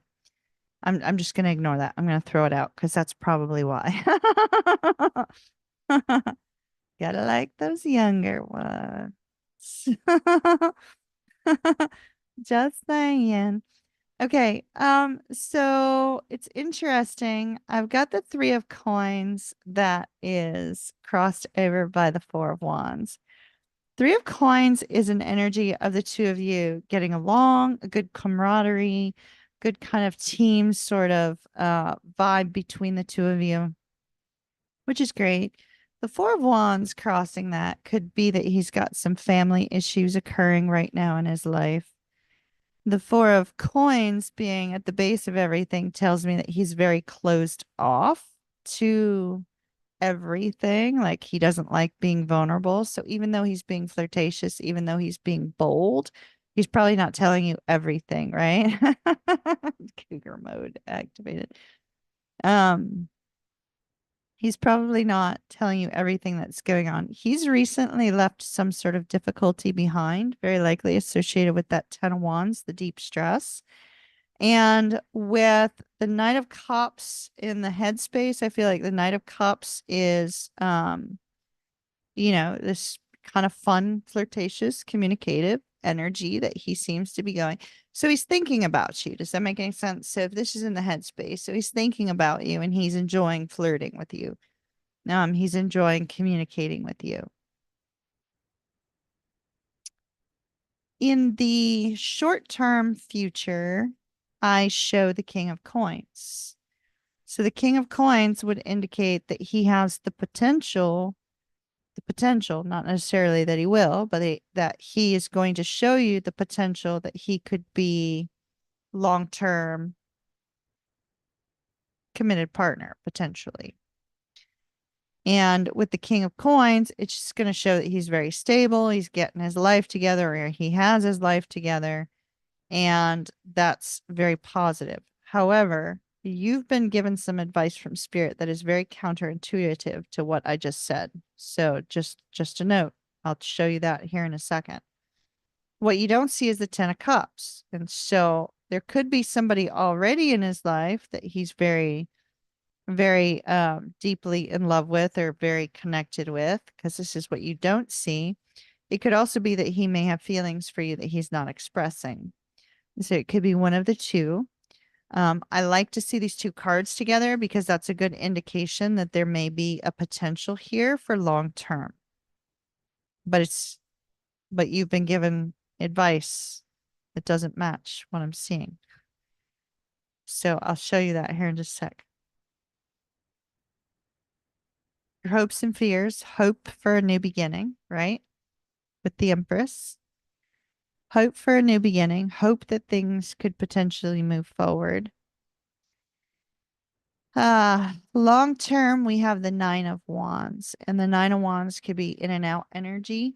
Speaker 1: I'm just gonna ignore that. I'm gonna throw it out because that's probably why. Gotta like those younger ones. Just saying. Okay, so it's interesting. I've got the three of coins that is crossed over by the four of wands. Three of coins is an energy of the two of you getting along, a good camaraderie, good kind of team sort of vibe between the two of you, which is great. The four of wands crossing that could be that he's got some family issues occurring right now in his life. The four of coins being at the base of everything tells me that he's very closed off to everything. Like he doesn't like being vulnerable. So even though he's being flirtatious, even though he's being bold, he's probably not telling you everything, right? Cougar mode activated. Um, he's probably not telling you everything that's going on. He's recently left some sort of difficulty behind, very likely associated with that 10 of wands, the deep stress. And with the Knight of Cups in the headspace, I feel like the Knight of Cups is this kind of fun, flirtatious, communicative energy that he seems to be going. So he's thinking about you. Does that make any sense? So if this is in the headspace, so he's thinking about you and he's enjoying flirting with you. He's enjoying communicating with you. In the short-term future, I show the King of Coins. So the King of Coins would indicate that he has the potential, not necessarily that he will, but that he is going to show you the potential that he could be long-term committed partner, potentially. And with the King of Coins, it's just going to show that he's very stable. He's getting his life together, or he has his life together. And that's very positive. However, you've been given some advice from spirit that is very counterintuitive to what I just said. So just a note. I'll show you that here in a second. What you don't see is the 10 of cups. And so there could be somebody already in his life that he's very deeply in love with or very connected with, because this is what you don't see. It could also be that he may have feelings for you that he's not expressing. So it could be one of the two. I like to see these two cards together because that's a good indication that there may be a potential here for long term. But you've been given advice that doesn't match what I'm seeing. So I'll show you that here in just a sec. Your hopes and fears, hope for a new beginning, right? With the Empress. Hope for a new beginning, hope that things could potentially move forward. Long term, we have the Nine of Wands, and the Nine of Wands could be in and out energy.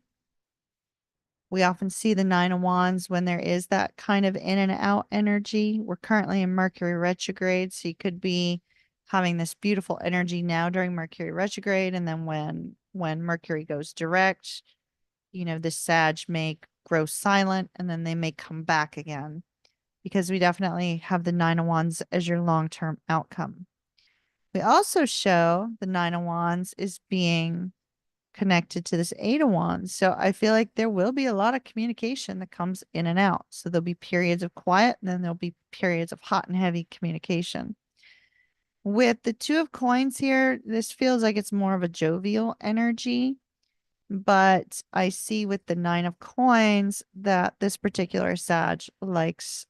Speaker 1: We often see the Nine of Wands when there is that kind of in and out energy. We're currently in Mercury retrograde, so you could be having this beautiful energy now during Mercury retrograde, and then when Mercury goes direct, this Sag may grow silent, and then they may come back again, because we definitely have the Nine of Wands as your long-term outcome. We also show the Nine of Wands is being connected to this Eight of Wands. So I feel like there will be a lot of communication that comes in and out. So there'll be periods of quiet, and then there'll be periods of hot and heavy communication. With the Two of Coins here, this feels like it's more of a jovial energy. But I see with the Nine of Coins that this particular Sag likes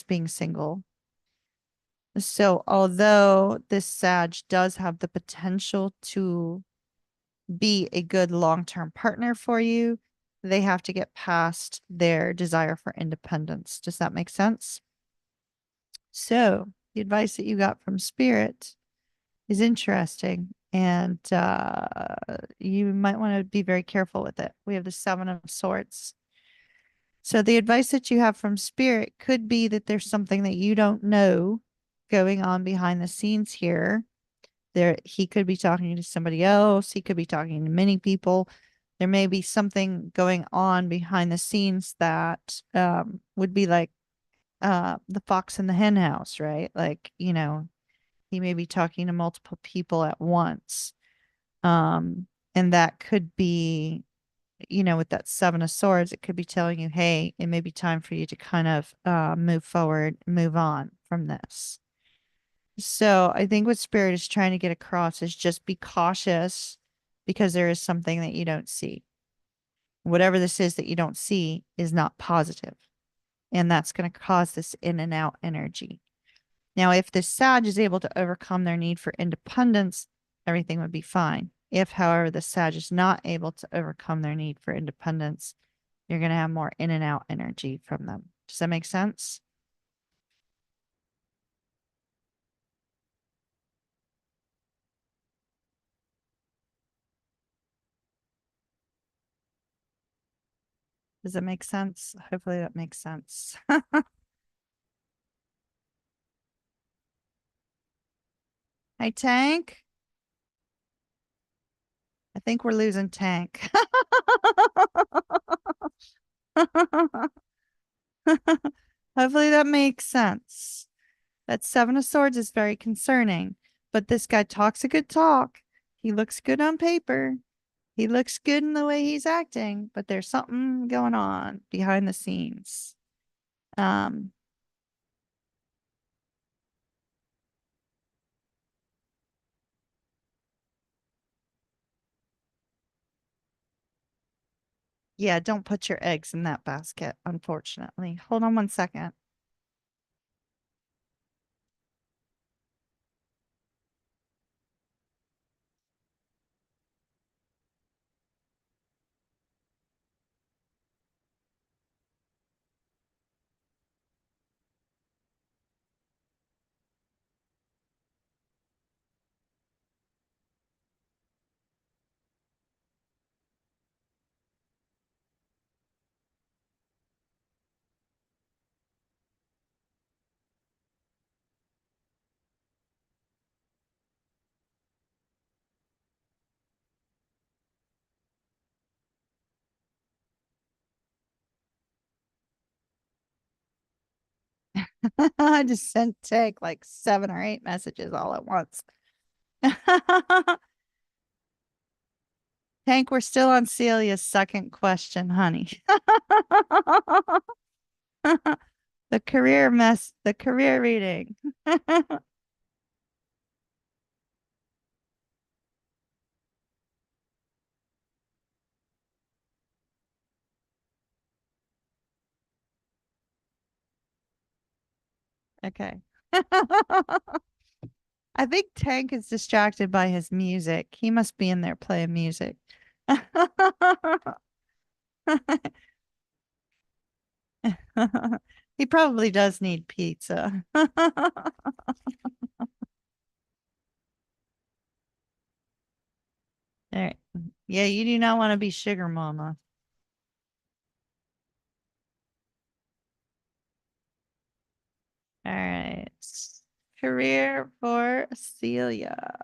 Speaker 1: being single. So although this Sag does have the potential to be a good long-term partner for you, they have to get past their desire for independence. Does that make sense? So the advice that you got from Spirit is interesting, and you might want to be very careful with it. We have the Seven of Swords. So the advice that you have from Spirit could be that there's something that you don't know going on behind the scenes here. He could be talking to somebody else. He could be talking to many people. There may be something going on behind the scenes that would be like the fox in the hen house, right? Like, he may be talking to multiple people at once. And that could be, with that Seven of Swords, it could be telling you, hey, it may be time for you to kind of move forward, move on from this. So I think what Spirit is trying to get across is just be cautious, because there is something that you don't see. Whatever this is that you don't see is not positive, and that's going to cause this in and out energy. Now, if this Sag is able to overcome their need for independence, everything would be fine. If, however, the Sag is not able to overcome their need for independence, you're going to have more in and out energy from them. Does that make sense? Does that make sense? Hopefully that makes sense. Hey, Tank. I think we're losing Tank. Hopefully that makes sense. That Seven of Swords is very concerning, but this guy talks a good talk. He looks good on paper. He looks good in the way he's acting, but there's something going on behind the scenes. Um, yeah, don't put your eggs in that basket, unfortunately. Hold on one second. I just sent Tank like 7 or 8 messages all at once. Tank, we're still on Celia's second question, honey. The career reading. Okay. I think Tank is distracted by his music. He must be in there playing music. He probably does need pizza. All right. Yeah, you do not want to be sugar mama. All right. Career for Celia.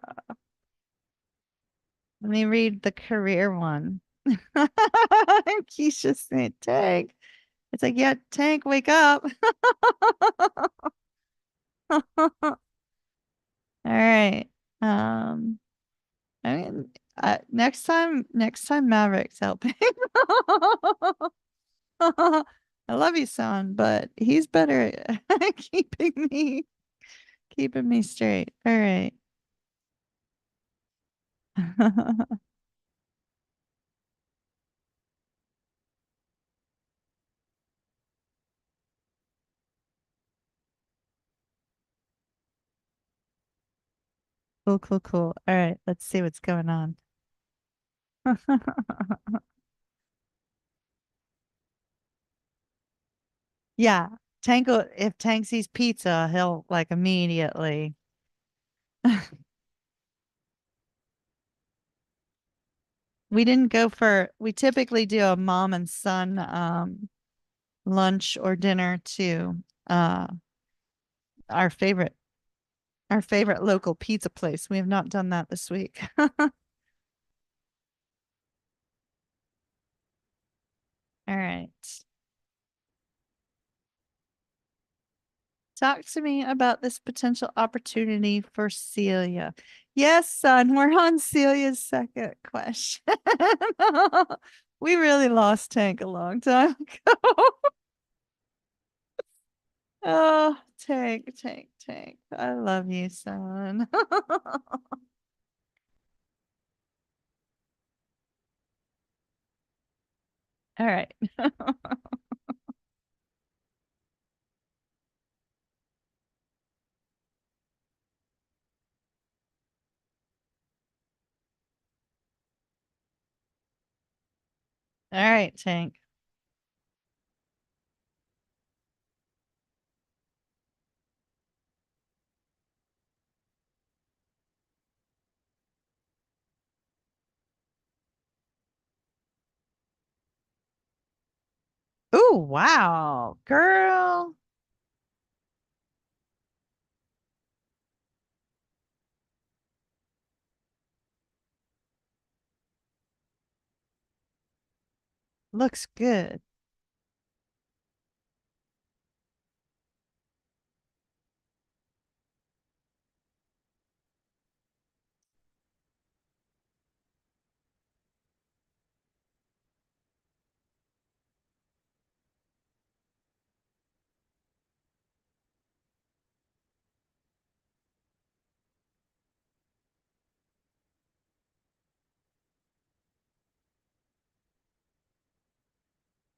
Speaker 1: Let me read the career one. Keisha saying, Tank. It's like, yeah, Tank, wake up. All right. Um, I mean, next time Maverick's helping. I love you, son, but he's better at keeping me straight. All right. Cool, cool, cool. All right, let's see what's going on. Yeah, if Tank sees pizza, he'll like immediately. We typically do a mom and son lunch or dinner to uh our favorite our favorite local pizza place. We have not done that this week. All right. Talk to me about this potential opportunity for Celia. Yes, son, we're on Celia's second question. We really lost Tank a long time ago. Oh, Tank, Tank, Tank. I love you, son. All right. All right, Tank. Oh, wow. Girl. Looks good.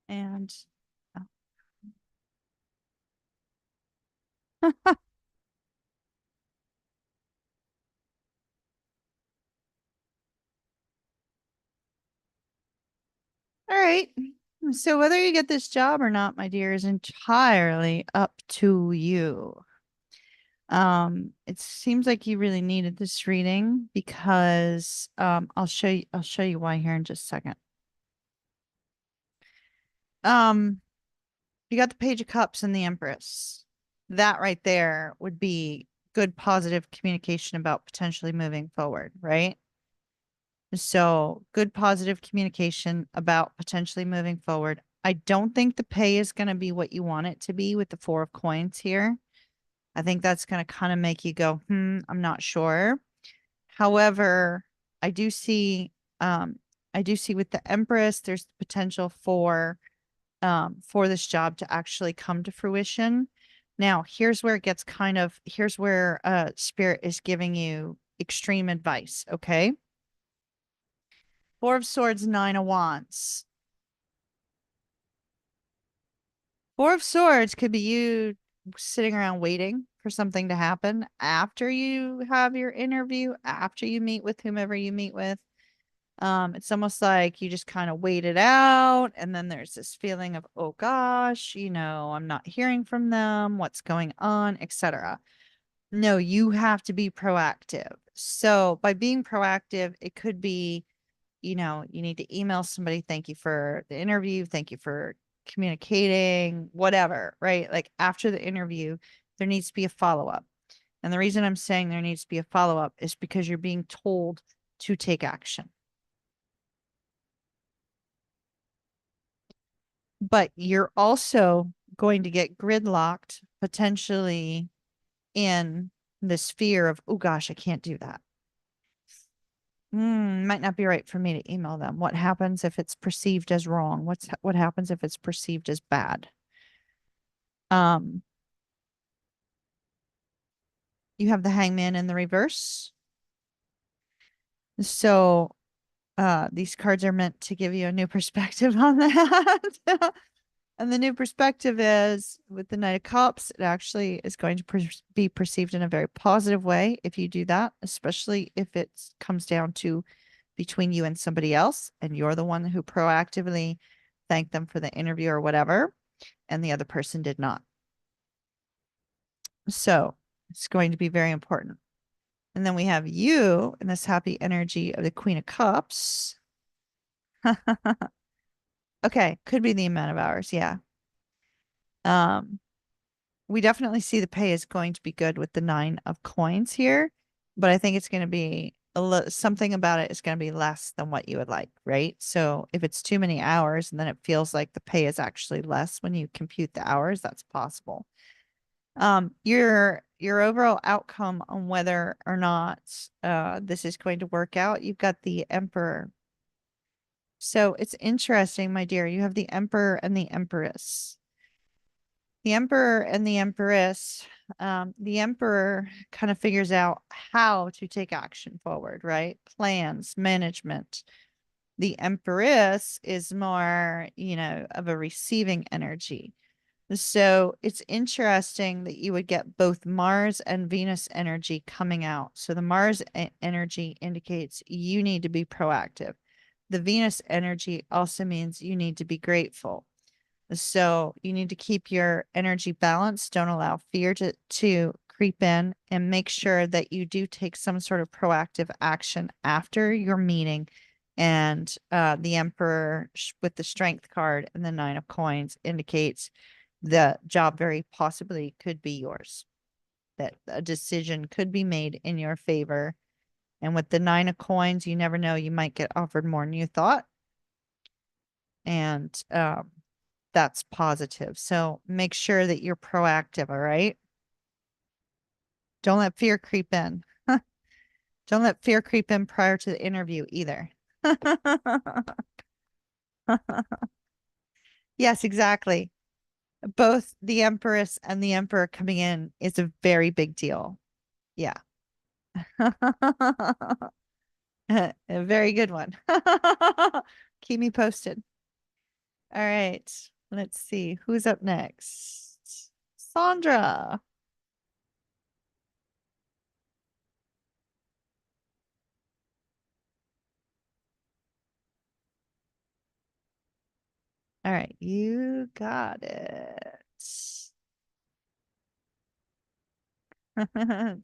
Speaker 1: And all right. So whether you get this job or not, my dear, is entirely up to you. It seems like you really needed this reading because I'll show you why here in just a second. Um, you got the Page of Cups and the Empress. That right there would be good positive communication about potentially moving forward, right? So good positive communication about potentially moving forward. I don't think the pay is going to be what you want it to be with the Four of Coins here. I think that's going to kind of make you go, I'm not sure. However, I do see, um, I do see with the Empress, there's the potential for this job to actually come to fruition. Now, here's where it gets here's where Spirit is giving you extreme advice, okay? Four of Swords, Nine of Wands. Four of Swords could be you sitting around waiting for something to happen after you have your interview, after you meet with whomever you meet with. It's almost like you just kind of wait it out, and then there's this feeling of, oh gosh, I'm not hearing from them, what's going on, etc. No, you have to be proactive. So by being proactive, it could be, you need to email somebody, thank you for the interview, thank you for communicating, whatever, right? Like after the interview, there needs to be a follow-up. And the reason I'm saying there needs to be a follow-up is because you're being told to take action. But you're also going to get gridlocked potentially in this fear of, oh gosh, I can't do that. Might not be right for me to email them. What happens if it's perceived as wrong? What happens if it's perceived as bad? Um, you have the Hangman in the reverse. So these cards are meant to give you a new perspective on that. And the new perspective is with the Knight of Cups, it actually is going to be perceived in a very positive way if you do that, especially if it comes down to between you and somebody else, and you're the one who proactively thanked them for the interview or whatever, and the other person did not. So it's going to be very important. And then we have you in this happy energy of the Queen of Cups. Okay, could be the amount of hours. Yeah. We definitely see the pay is going to be good with the Nine of Coins here, but I think it's going to be something about it is going to be less than what you would like, right? So if it's too many hours and then it feels like the pay is actually less when you compute the hours, that's possible. Your overall outcome on whether or not this is going to work out, you've got the Emperor. So it's interesting, my dear. You have the Emperor and the Empress. The Emperor and the Empress, the Emperor kind of figures out how to take action forward, right? Plans, management. The Empress is more, of a receiving energy. So it's interesting that you would get both Mars and Venus energy coming out. So the Mars energy indicates you need to be proactive. The Venus energy also means you need to be grateful. So you need to keep your energy balanced. Don't allow fear to creep in, and make sure that you do take some sort of proactive action after your meeting. And the Emperor with the Strength card and the Nine of Coins indicates the job very possibly could be yours, that a decision could be made in your favor. And with the Nine of Coins, you never know, you might get offered more than you thought. And that's positive. So make sure that you're proactive, all right? Don't let fear creep in. Don't let fear creep in prior to the interview either. Yes, exactly. Both the Empress and the Emperor coming in is a very big deal. Yeah. A very good one. Keep me posted. All right. Let's see who's up next. Sandra. All right, you got it.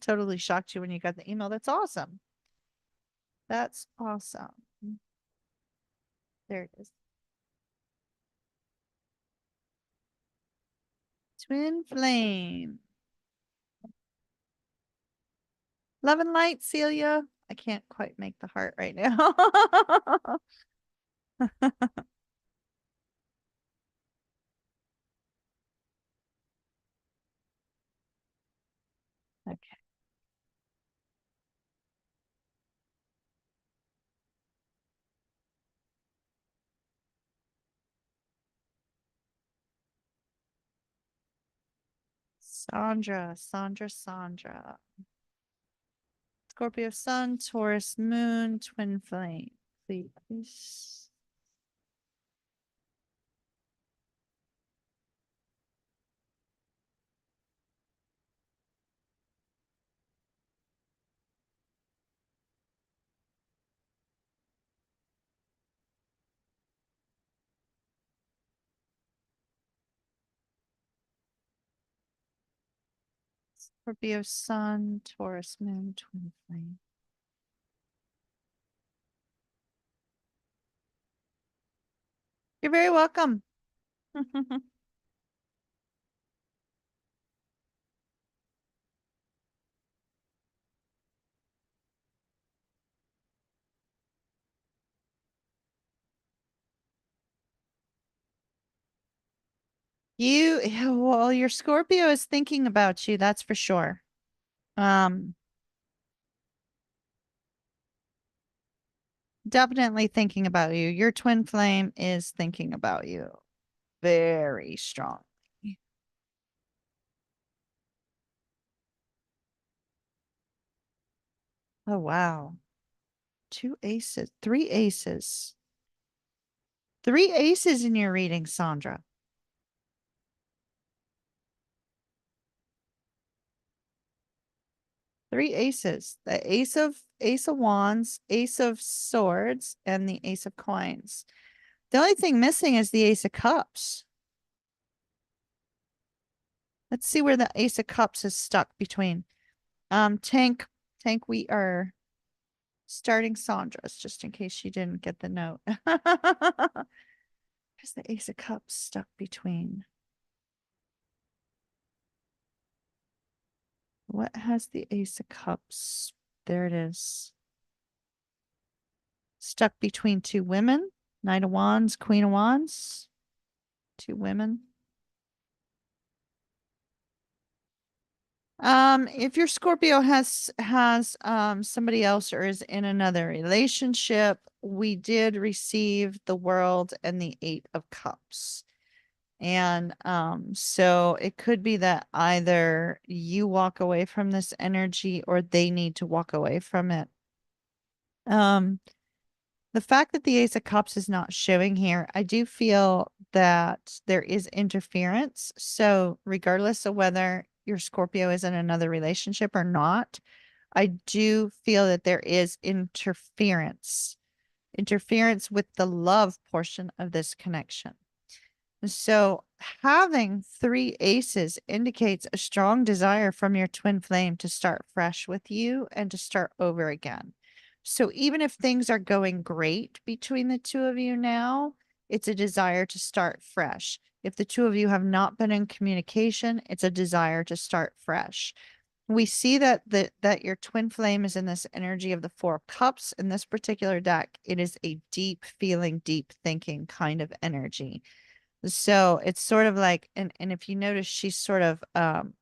Speaker 1: Totally shocked you when you got the email. That's awesome. That's awesome. There it is. Twin flame. Love and light, Celia. I can't quite make the heart right now. Sandra. Scorpio Sun, Taurus Moon, Twin Flame. Please. Scorpio Sun, Taurus Moon, Twin Flame. You're very welcome. Well, your Scorpio is thinking about you, that's for sure. Definitely thinking about you. Your twin flame is thinking about you very strongly. Oh, wow. Two aces, three aces. Three aces in your reading, Sandra. Three aces. The ace of wands, ace of swords, and the ace of coins. The only thing missing is the ace of cups. Let's see where the ace of cups is stuck between. Tank, we are starting Sandra's just in case she didn't get the note. Where's the ace of cups stuck between? What has the ace of cups? There it is. Stuck between two women. Knight of Wands, Queen of Wands. Two women. If your Scorpio has somebody else or is in another relationship, we did receive the World and the Eight of Cups. And so it could be that either you walk away from this energy or they need to walk away from it. The fact that the Ace of Cups is not showing here, I do feel that there is interference. So regardless of whether your Scorpio is in another relationship or not, I do feel that there is interference with the love portion of this connection. So having three aces indicates a strong desire from your twin flame to start fresh with you and to start over again. So even if things are going great between the two of you now, it's a desire to start fresh. If the two of you have not been in communication, it's a desire to start fresh. We see that that your twin flame is in this energy of the Four of Cups. In this particular deck, it is a deep feeling, deep thinking kind of energy. So it's sort of like, and if you notice, she's sort of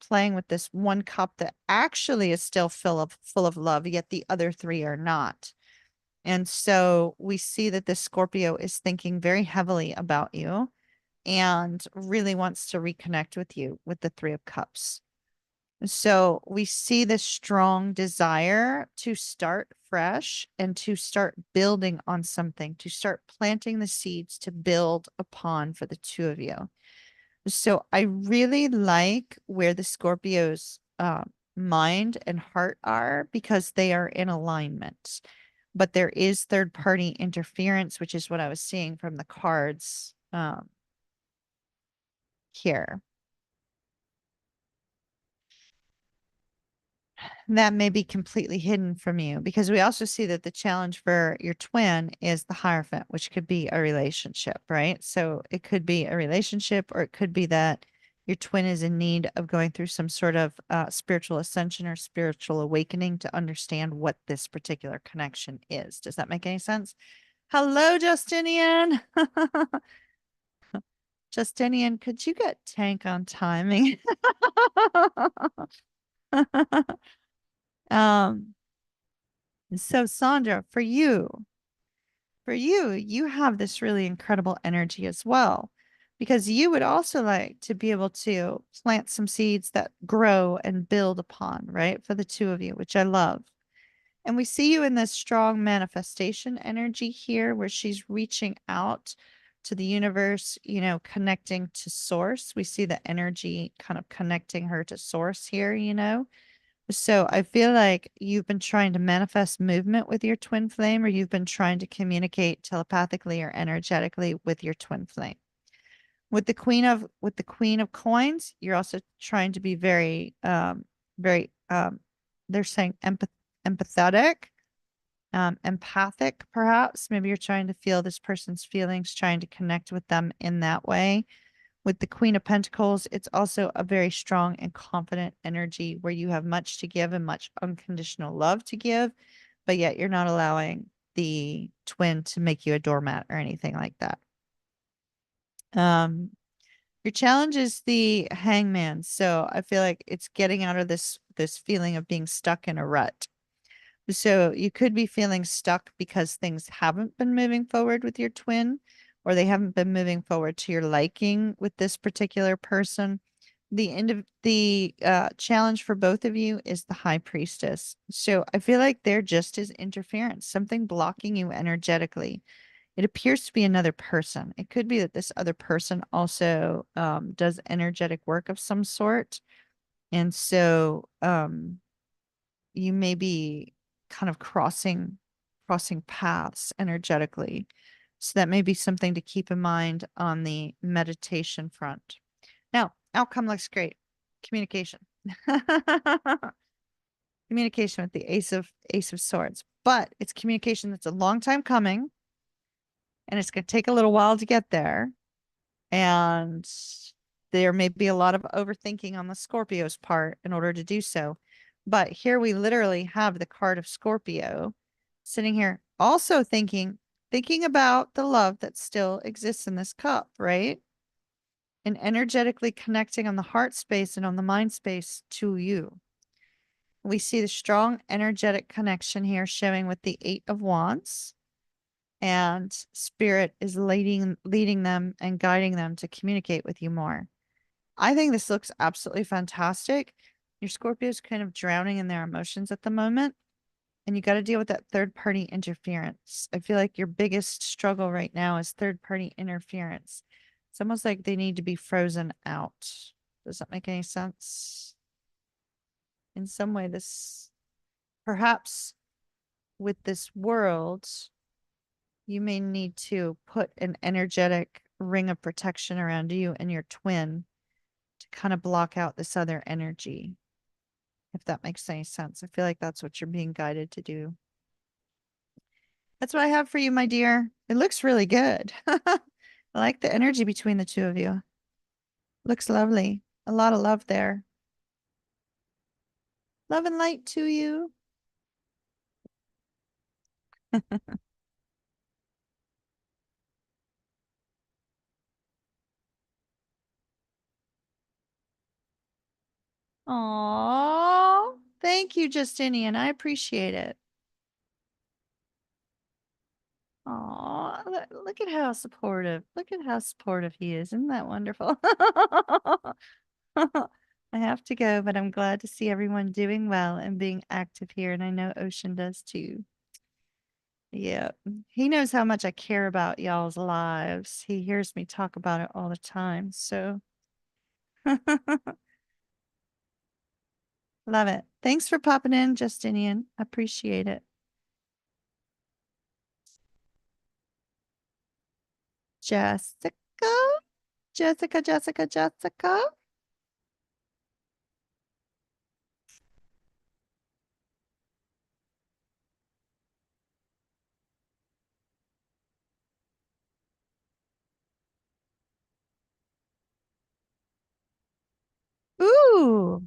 Speaker 1: playing with this one cup that actually is still full of love, yet the other three are not. And so we see that this Scorpio is thinking very heavily about you and really wants to reconnect with you with the Three of Cups. So we see this strong desire to start fresh and to start building on something, to start planting the seeds to build upon for the two of you. So I really like where the Scorpio's mind and heart are because they are in alignment. But there is third party interference, which is what I was seeing from the cards here. That may be completely hidden from you because we also see that the challenge for your twin is the Hierophant, which could be a relationship, right? So it could be a relationship, or it could be that your twin is in need of going through some sort of spiritual ascension or spiritual awakening to understand what this particular connection is. Does that make any sense? Hello, Justinian. Justinian, could you get Tank on timing? um So Sandra, for you have this really incredible energy as well. because you would also like to be able to plant some seeds that grow and build upon, right? For the two of you, which I love. And we see you in this strong manifestation energy here where she's reaching out to the universe, you know, connecting to source. We see the energy kind of connecting her to source here, you know. So I feel like you've been trying to manifest movement with your twin flame, or you've been trying to communicate telepathically or energetically with your twin flame. With the queen of coins, you're also trying to be very they're saying empathetic, empathic, perhaps. Maybe you're trying to feel this person's feelings, trying to connect with them in that way. With the Queen of Pentacles, it's also a very strong and confident energy where you have much to give and much unconditional love to give, but yet you're not allowing the twin to make you a doormat or anything like that. Your challenge is the Hangman. So I feel like it's getting out of this feeling of being stuck in a rut. So you could be feeling stuck because things haven't been moving forward with your twin, or they haven't been moving forward to your liking with this particular person. The challenge for both of you is the High Priestess. So I feel like there just is interference, something blocking you energetically. It appears to be another person. It could be that this other person also does energetic work of some sort. And so you may be kind of crossing paths energetically. So that may be something to keep in mind on the meditation front. Now, outcome looks great. Communication. Communication with the Ace of Swords. But it's communication that's a long time coming, and it's going to take a little while to get there. And there may be a lot of overthinking on the Scorpio's part in order to do so. But here we literally have the card of Scorpio sitting here also thinking about the love that still exists in this cup, right? And energetically connecting on the heart space and on the mind space to you. We see the strong energetic connection here showing with the 8 of Wands, and spirit is leading them and guiding them to communicate with you more. I think this looks absolutely fantastic. Your Scorpio is kind of drowning in their emotions at the moment, and you got to deal with that third party interference. I feel like your biggest struggle right now is third party interference. It's almost like they need to be frozen out. Does that make any sense? In some way, this perhaps with this world, you may need to put an energetic ring of protection around you and your twin to kind of block out this other energy, if that makes any sense. I feel like that's what you're being guided to do. That's what I have for you, my dear. It looks really good. I like the energy between the two of you. Looks lovely. A lot of love there. Love and light to you. Aww. Thank you, Justinian. I appreciate it. Aw, look at how supportive. Look at how supportive he is. Isn't that wonderful? I have to go, but I'm glad to see everyone doing well and being active here. And I know Ocean does too. Yeah. He knows how much I care about y'all's lives. He hears me talk about it all the time. So love it. Thanks for popping in, Justinian. Appreciate it. Jessica, Jessica. Ooh,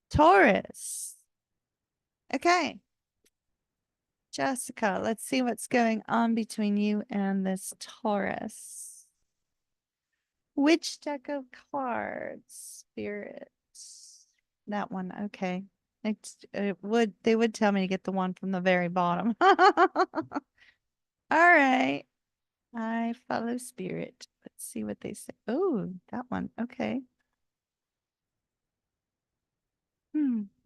Speaker 1: Taurus. Okay. Jessica, let's see what's going on between you and this Taurus. Which deck of cards? Spirits. That one. Okay. They would tell me to get the one from the very bottom. All right. I follow spirit. see what they say. Oh, that one. Okay.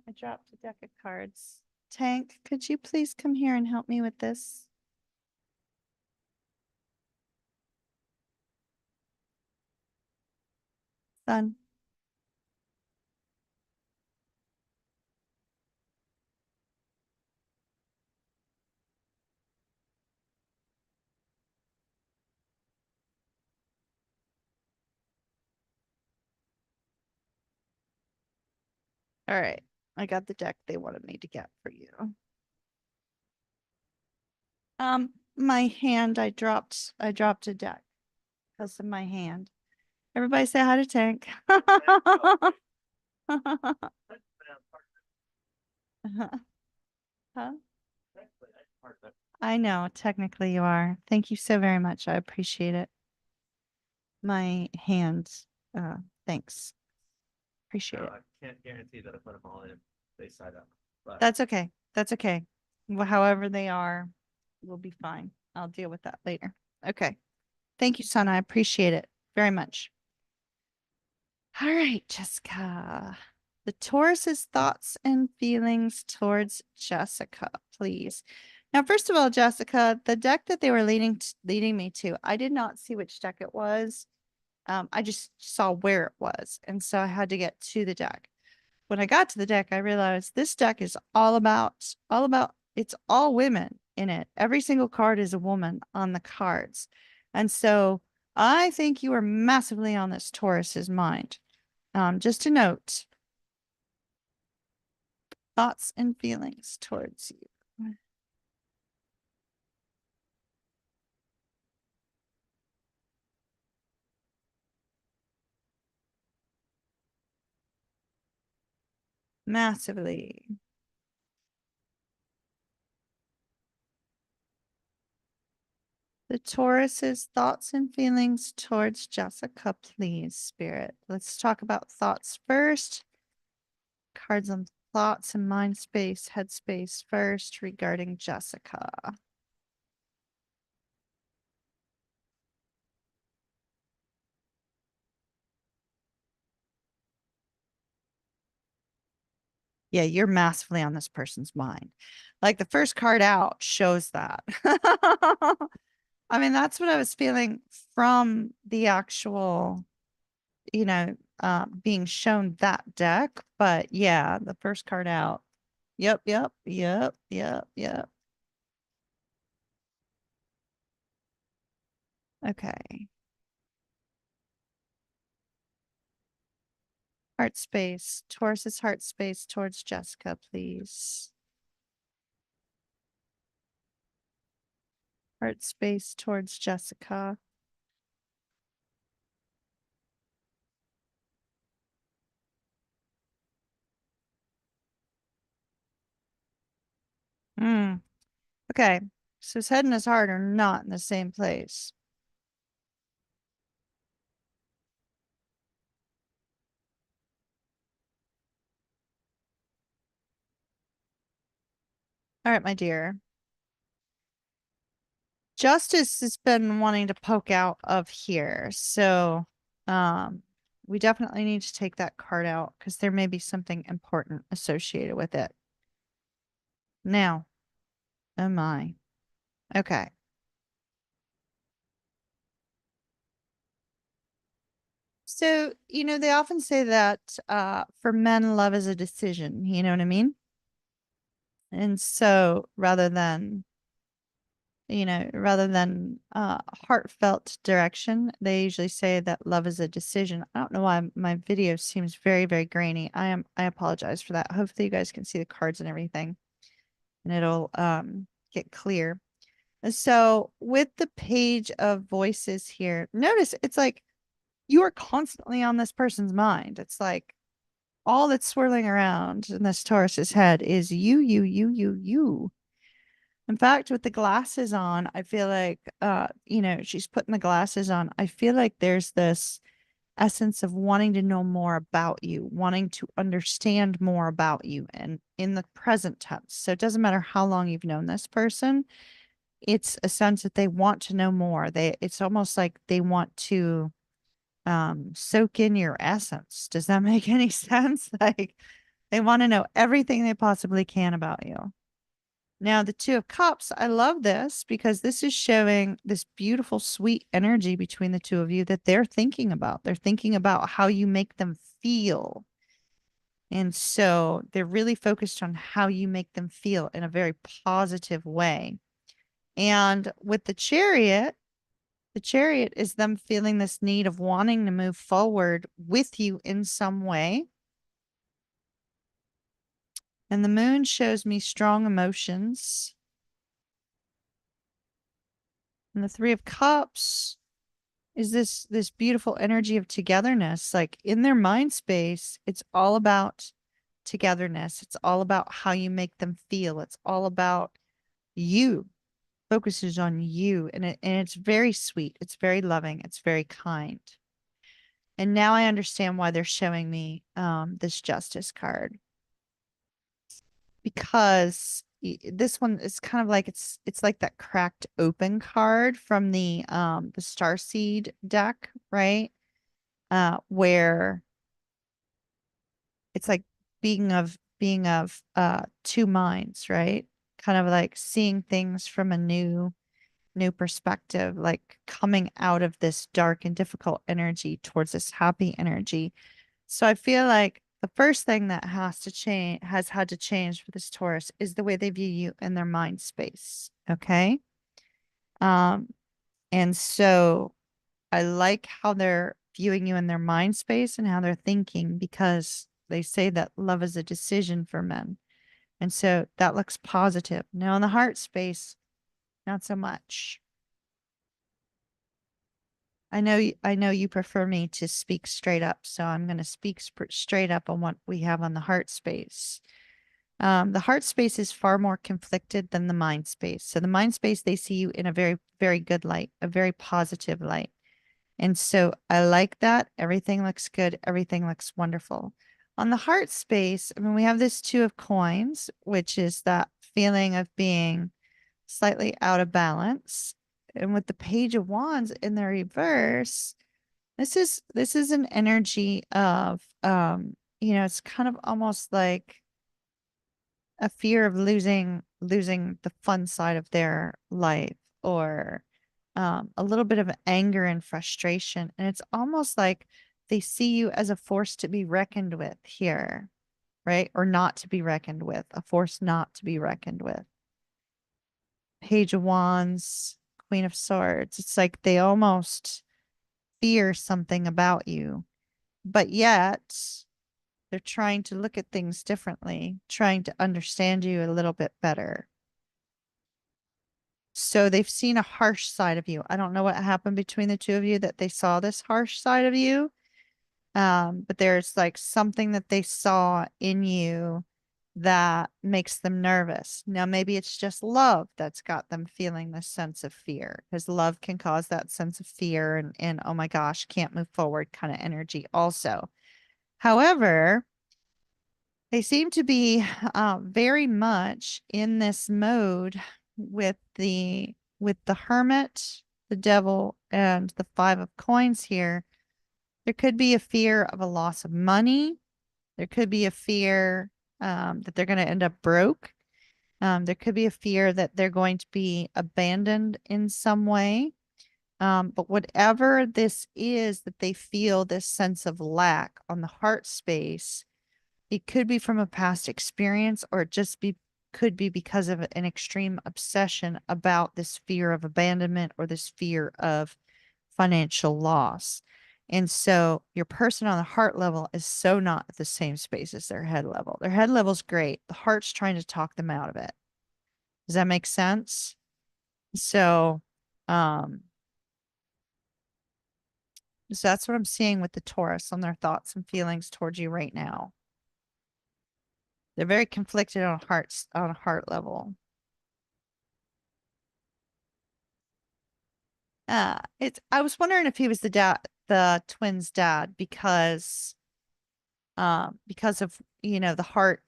Speaker 1: I dropped a deck of cards. Tank, could you please come here and help me with this? Son. All right. I got the deck they wanted me to get for you. My hand, I dropped a deck because of my hand. Everybody say hi to Tank. Huh? I know, technically you are. Thank you so very much. I appreciate it. My hand, thanks. Appreciate it.
Speaker 2: I can't guarantee that I put them all in face side up, but
Speaker 1: That's okay. That's okay. Well, however they are, we'll be fine. I'll deal with that later. Okay. Thank you, son. I appreciate it very much. All right, Jessica. The Taurus's thoughts and feelings towards Jessica, please. Now, first of all, Jessica, the deck that they were leading me to, I did not see which deck it was. I just saw where it was, and so I had to get to the deck. When I got to the deck, I realized this deck is all about it's all women in it. Every single card is a woman on the cards. And so I think you are massively on this Taurus's mind. Just a note, thoughts and feelings towards you. Massively. The Taurus's thoughts and feelings towards Jessica, please, Spirit. Let's talk about thoughts first. Cards on thoughts and mind space, headspace first regarding Jessica. Yeah, you're massively on this person's mind. Like the first card out shows that. I mean, that's what I was feeling from the actual, being shown that deck. But yeah, the first card out. Yep, yep, yep, yep, yep. Okay. Heart space. Taurus's heart space towards Jessica, please. Heart space towards Jessica. Okay. So his head and his heart are not in the same place. All right, my dear. Justice has been wanting to poke out of here. So, we definitely need to take that card out because there may be something important associated with it. Now, oh my. Okay. So, they often say that for men, love is a decision. You know what I mean? And so rather than heartfelt direction, they usually say that love is a decision. I don't know why my video seems very, very grainy. I apologize for that. Hopefully you guys can see the cards and everything and it'll get clear. So with the page of voices here, notice it's like you are constantly on this person's mind. It's like all that's swirling around in this Taurus's head is you, you, you, you, you. In fact, with the glasses on, I feel like, she's putting the glasses on. I feel like there's this essence of wanting to know more about you, wanting to understand more about you and in the present tense. So it doesn't matter how long you've known this person. it's a sense that they want to know more. It's almost like they want to soak in your essence. Does that make any sense? Like they want to know everything they possibly can about you. Now, the Two of Cups, I love this because this is showing this beautiful, sweet energy between the two of you that they're thinking about. They're thinking about how you make them feel. And so they're really focused on how you make them feel in a very positive way. And with the chariot is them feeling this need of wanting to move forward with you in some way. And the moon shows me strong emotions. And the Three of Cups is this beautiful energy of togetherness. Like in their mind space, it's all about togetherness. It's all about how you make them feel. It's all about you. Focuses on you, and it's very sweet. It's very loving. It's very kind. And now I understand why they're showing me this Justice card, because this one is kind of like it's like that cracked open card from the Starseed deck, right? Where it's like being of two minds, right? Kind of like seeing things from a new perspective, like coming out of this dark and difficult energy towards this happy energy. So I feel like the first thing that has had to change for this Taurus is the way they view you in their mind space. Okay. Um, and so I like how they're viewing you in their mind space and how they're thinking, because they say that love is a decision for men. And so that looks positive. Now in the heart space, not so much. I know you prefer me to speak straight up, so I'm going to speak straight up on what we have on the heart space. The heart space is far more conflicted than the mind space. So the mind space, they see you in a very, very good light, a very positive light. And so I like that. Everything looks good. Everything looks wonderful. On the heart space, I mean, we have this Two of Coins, which is that feeling of being slightly out of balance. And with the Page of Wands in the reverse, this is an energy of it's kind of almost like a fear of losing the fun side of their life, or a little bit of anger and frustration. And it's almost like they see you as a force to be reckoned with here, right? Or not to be reckoned with, a force not to be reckoned with. Page of Wands, Queen of Swords. It's like they almost fear something about you, but yet they're trying to look at things differently, trying to understand you a little bit better. So they've seen a harsh side of you. I don't know what happened between the two of you that they saw this harsh side of you. But there's like something that they saw in you that makes them nervous. Now, maybe it's just love that's got them feeling this sense of fear, because love can cause that sense of fear and oh my gosh, can't move forward kind of energy also. However, they seem to be very much in this mode with the Hermit, the Devil, and the Five of Coins here. There could be a fear of a loss of money. There could be a fear that they're going to end up broke. There could be a fear that they're going to be abandoned in some way. But whatever this is that they feel this sense of lack on the heart space, it could be from a past experience, or it just could be because of an extreme obsession about this fear of abandonment or this fear of financial loss. And so your person on the heart level is so not at the same space as their head level. Their head level's great. The heart's trying to talk them out of it. Does that make sense? So, um, so that's what I'm seeing with the Taurus on their thoughts and feelings towards you right now. They're very conflicted on a heart level. It's I was wondering if he was the twins' dad, because of the heart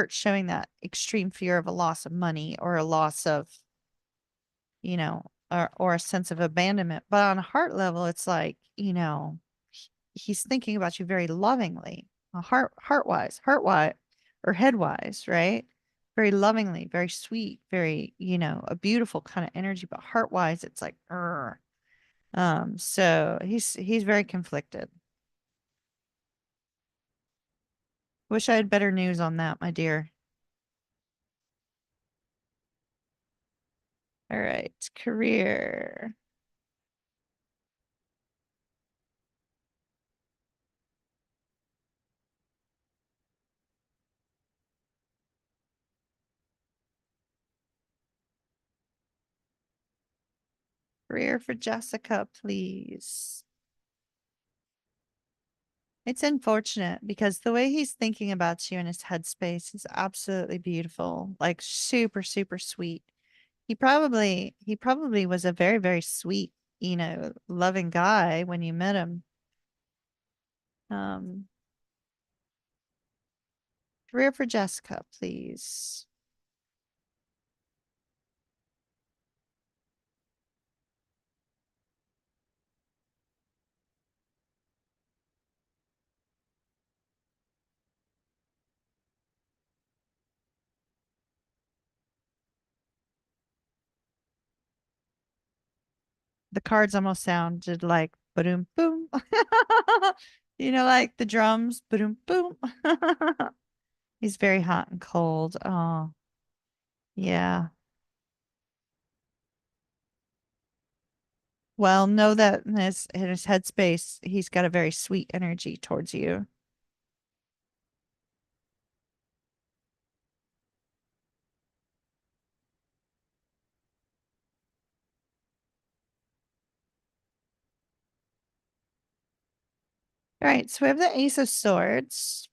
Speaker 1: showing that extreme fear of a loss of money or a loss of or a sense of abandonment. But on a heart level, it's like, he's thinking about you very lovingly, heart wise, or head wise, right? Very lovingly, very sweet, very, a beautiful kind of energy, but heart wise, it's like, so he's very conflicted. Wish I had better news on that, my dear. All right, career. Career for Jessica, please. It's unfortunate because the way he's thinking about you in his headspace is absolutely beautiful, like super, super sweet. He probably was a very, very sweet, loving guy when you met him. Um, Career for Jessica, please. The cards almost sounded like boom boom. Like the drums, boom boom. He's very hot and cold. Oh, yeah. Well, know that in his headspace, he's got a very sweet energy towards you. All right, so we have the Ace of Swords.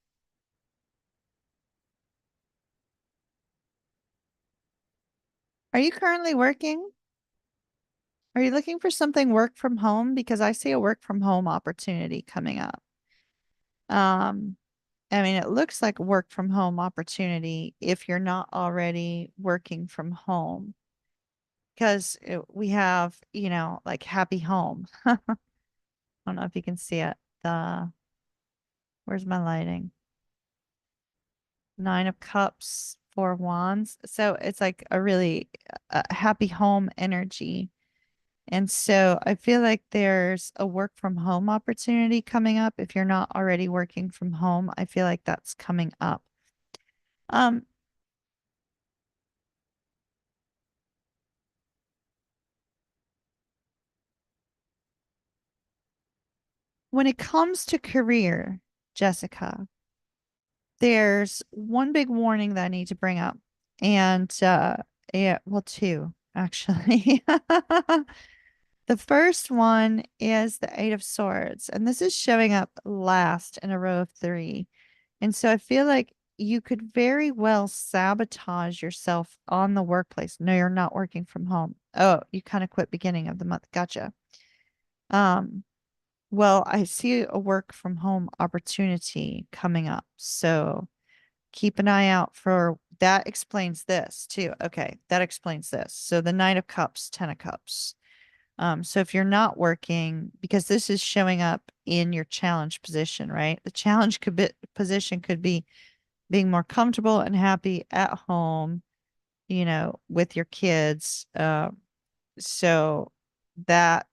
Speaker 1: Are you currently working? Are you looking for something work from home? Because I see a work from home opportunity coming up. Um, I mean, it looks like a work from home opportunity if you're not already working from home. Because we have, like happy home. I don't know if you can see it. Where's my lighting? Nine of Cups, Four of Wands. So it's like a really happy home energy. And so I feel like there's a work from home opportunity coming up. If you're not already working from home, I feel like that's coming up. Um, when it comes to career, Jessica, there's one big warning that I need to bring up. And yeah, well, two actually. The first one is the Eight of Swords, and this is showing up last in a row of three. And so I feel like you could very well sabotage yourself on the workplace. No, you're not working from home. Oh, you kind of quit beginning of the month. Gotcha. Um, well, I see a work from home opportunity coming up. So keep an eye out for that. Explains this too. Okay, that explains this. So the Knight of Cups, Ten of Cups. So if you're not working, because this is showing up in your challenge position, right? The challenge position could be being more comfortable and happy at home, with your kids. So that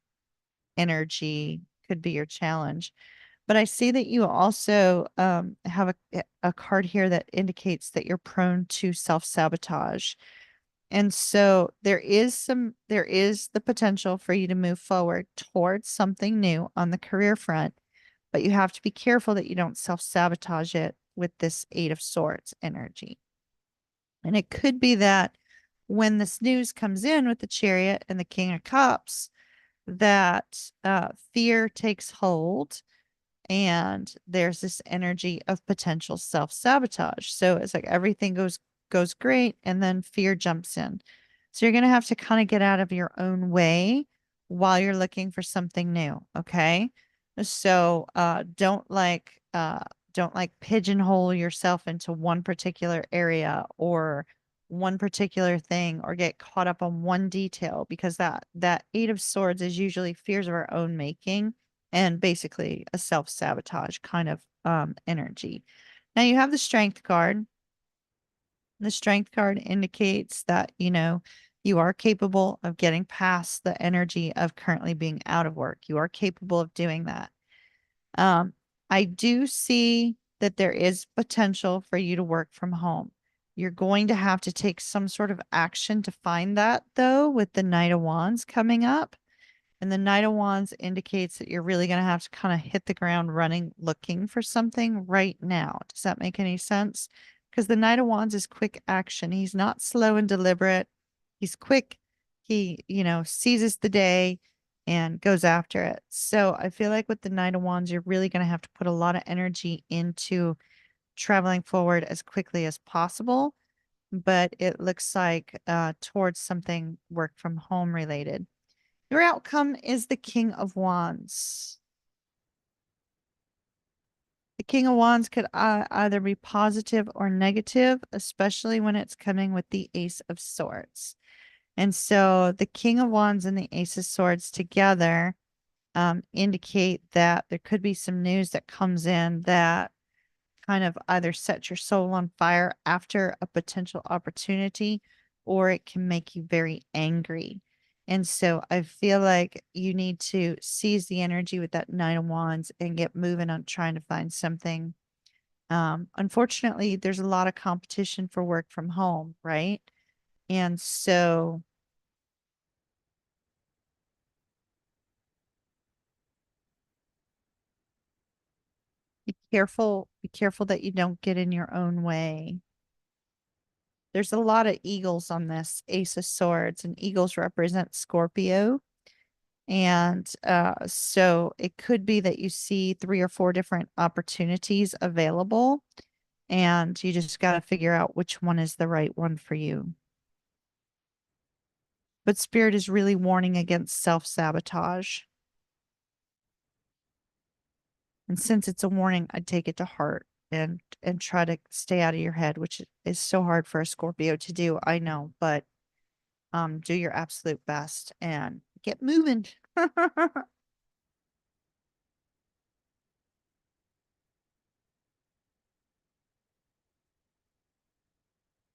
Speaker 1: energy could be your challenge. But I see that you also have a card here that indicates that you're prone to self-sabotage. And so there is the potential for you to move forward towards something new on the career front, but you have to be careful that you don't self-sabotage it with this Eight of Swords energy. And it could be that when this news comes in with the Chariot and the King of Cups, that fear takes hold and there's this energy of potential self-sabotage. So it's like everything goes great and then fear jumps in. So you're going to have to kind of get out of your own way while you're looking for something new, okay? So don't like pigeonhole yourself into one particular area or one particular thing or get caught up on one detail because that Eight of Swords is usually fears of our own making and basically a self-sabotage kind of energy. Now you have the Strength card. The Strength card indicates that, you are capable of getting past the energy of currently being out of work. You are capable of doing that. Um, I do see that there is potential for you to work from home. You're going to have to take some sort of action to find that, though, with the Knight of Wands coming up. And the Knight of Wands indicates that you're really going to have to kind of hit the ground running, looking for something right now. Does that make any sense? Because the Knight of Wands is quick action. He's not slow and deliberate. He's quick. He, seizes the day and goes after it. So I feel like with the Knight of Wands, you're really going to have to put a lot of energy into traveling forward as quickly as possible. But it looks like towards something work from home related. Your outcome is the King of Wands. The King of Wands could either be positive or negative, especially when it's coming with the Ace of Swords. And so the King of Wands and the Ace of Swords together indicate that there could be some news that comes in that kind of either set your soul on fire after a potential opportunity, or it can make you very angry. And so I feel like you need to seize the energy with that Nine of Wands and get moving on trying to find something. Unfortunately, there's a lot of competition for work from home, right? And so be careful that you don't get in your own way. There's a lot of eagles on this Ace of Swords, and eagles represent Scorpio. And so it could be that you see three or four different opportunities available, and you just got to figure out which one is the right one for you. But Spirit is really warning against self sabotage. And since it's a warning, I'd take it to heart and try to stay out of your head, which is so hard for a Scorpio to do. I know, but do your absolute best and get moving.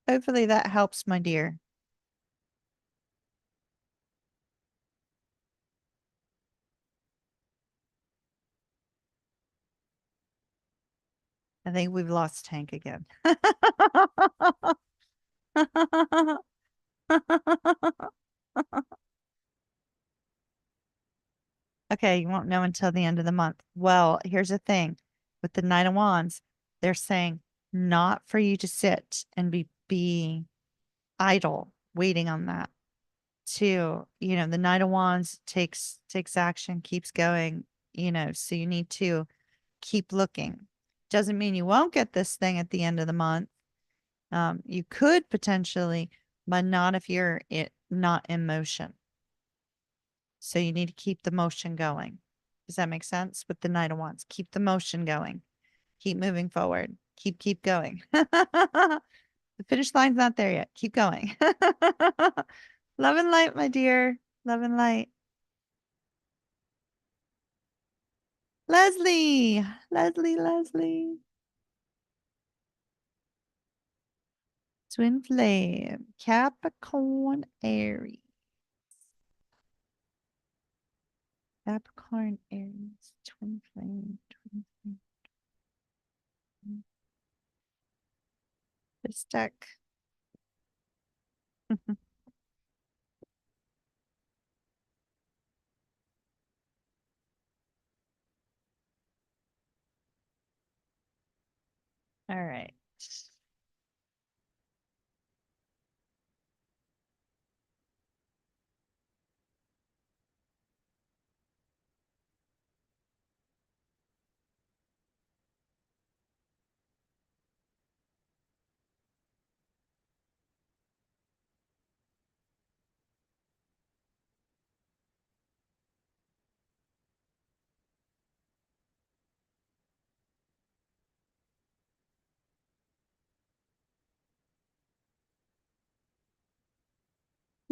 Speaker 1: Hopefully that helps, my dear. I think we've lost Tank again. Okay, you won't know until the end of the month. Well, here's the thing with the Knight of Wands, they're saying not for you to sit and be idle waiting on that. To, the Knight of Wands takes action, keeps going, so you need to keep looking. Doesn't mean you won't get this thing at the end of the month. You could potentially, but not if you're not in motion. So you need to keep the motion going. Does that make sense? With the Knight of Wands, keep the motion going. Keep moving forward. Keep going. The finish line's not there yet. Keep going. Love and light, my dear. Love and light. Leslie. Leslie. Twin flame. Capricorn Aries. Capricorn Aries. Twin flame. Twin flame. This deck. All right.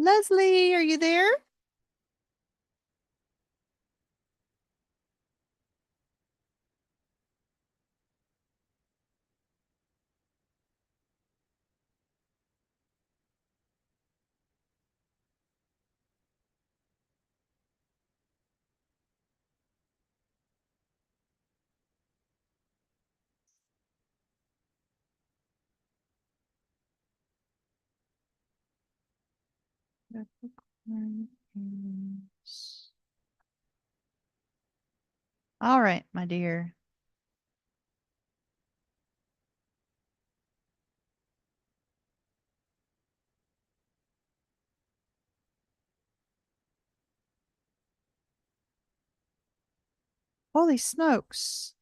Speaker 1: Leslie, are you there? All right, my dear. Holy smokes.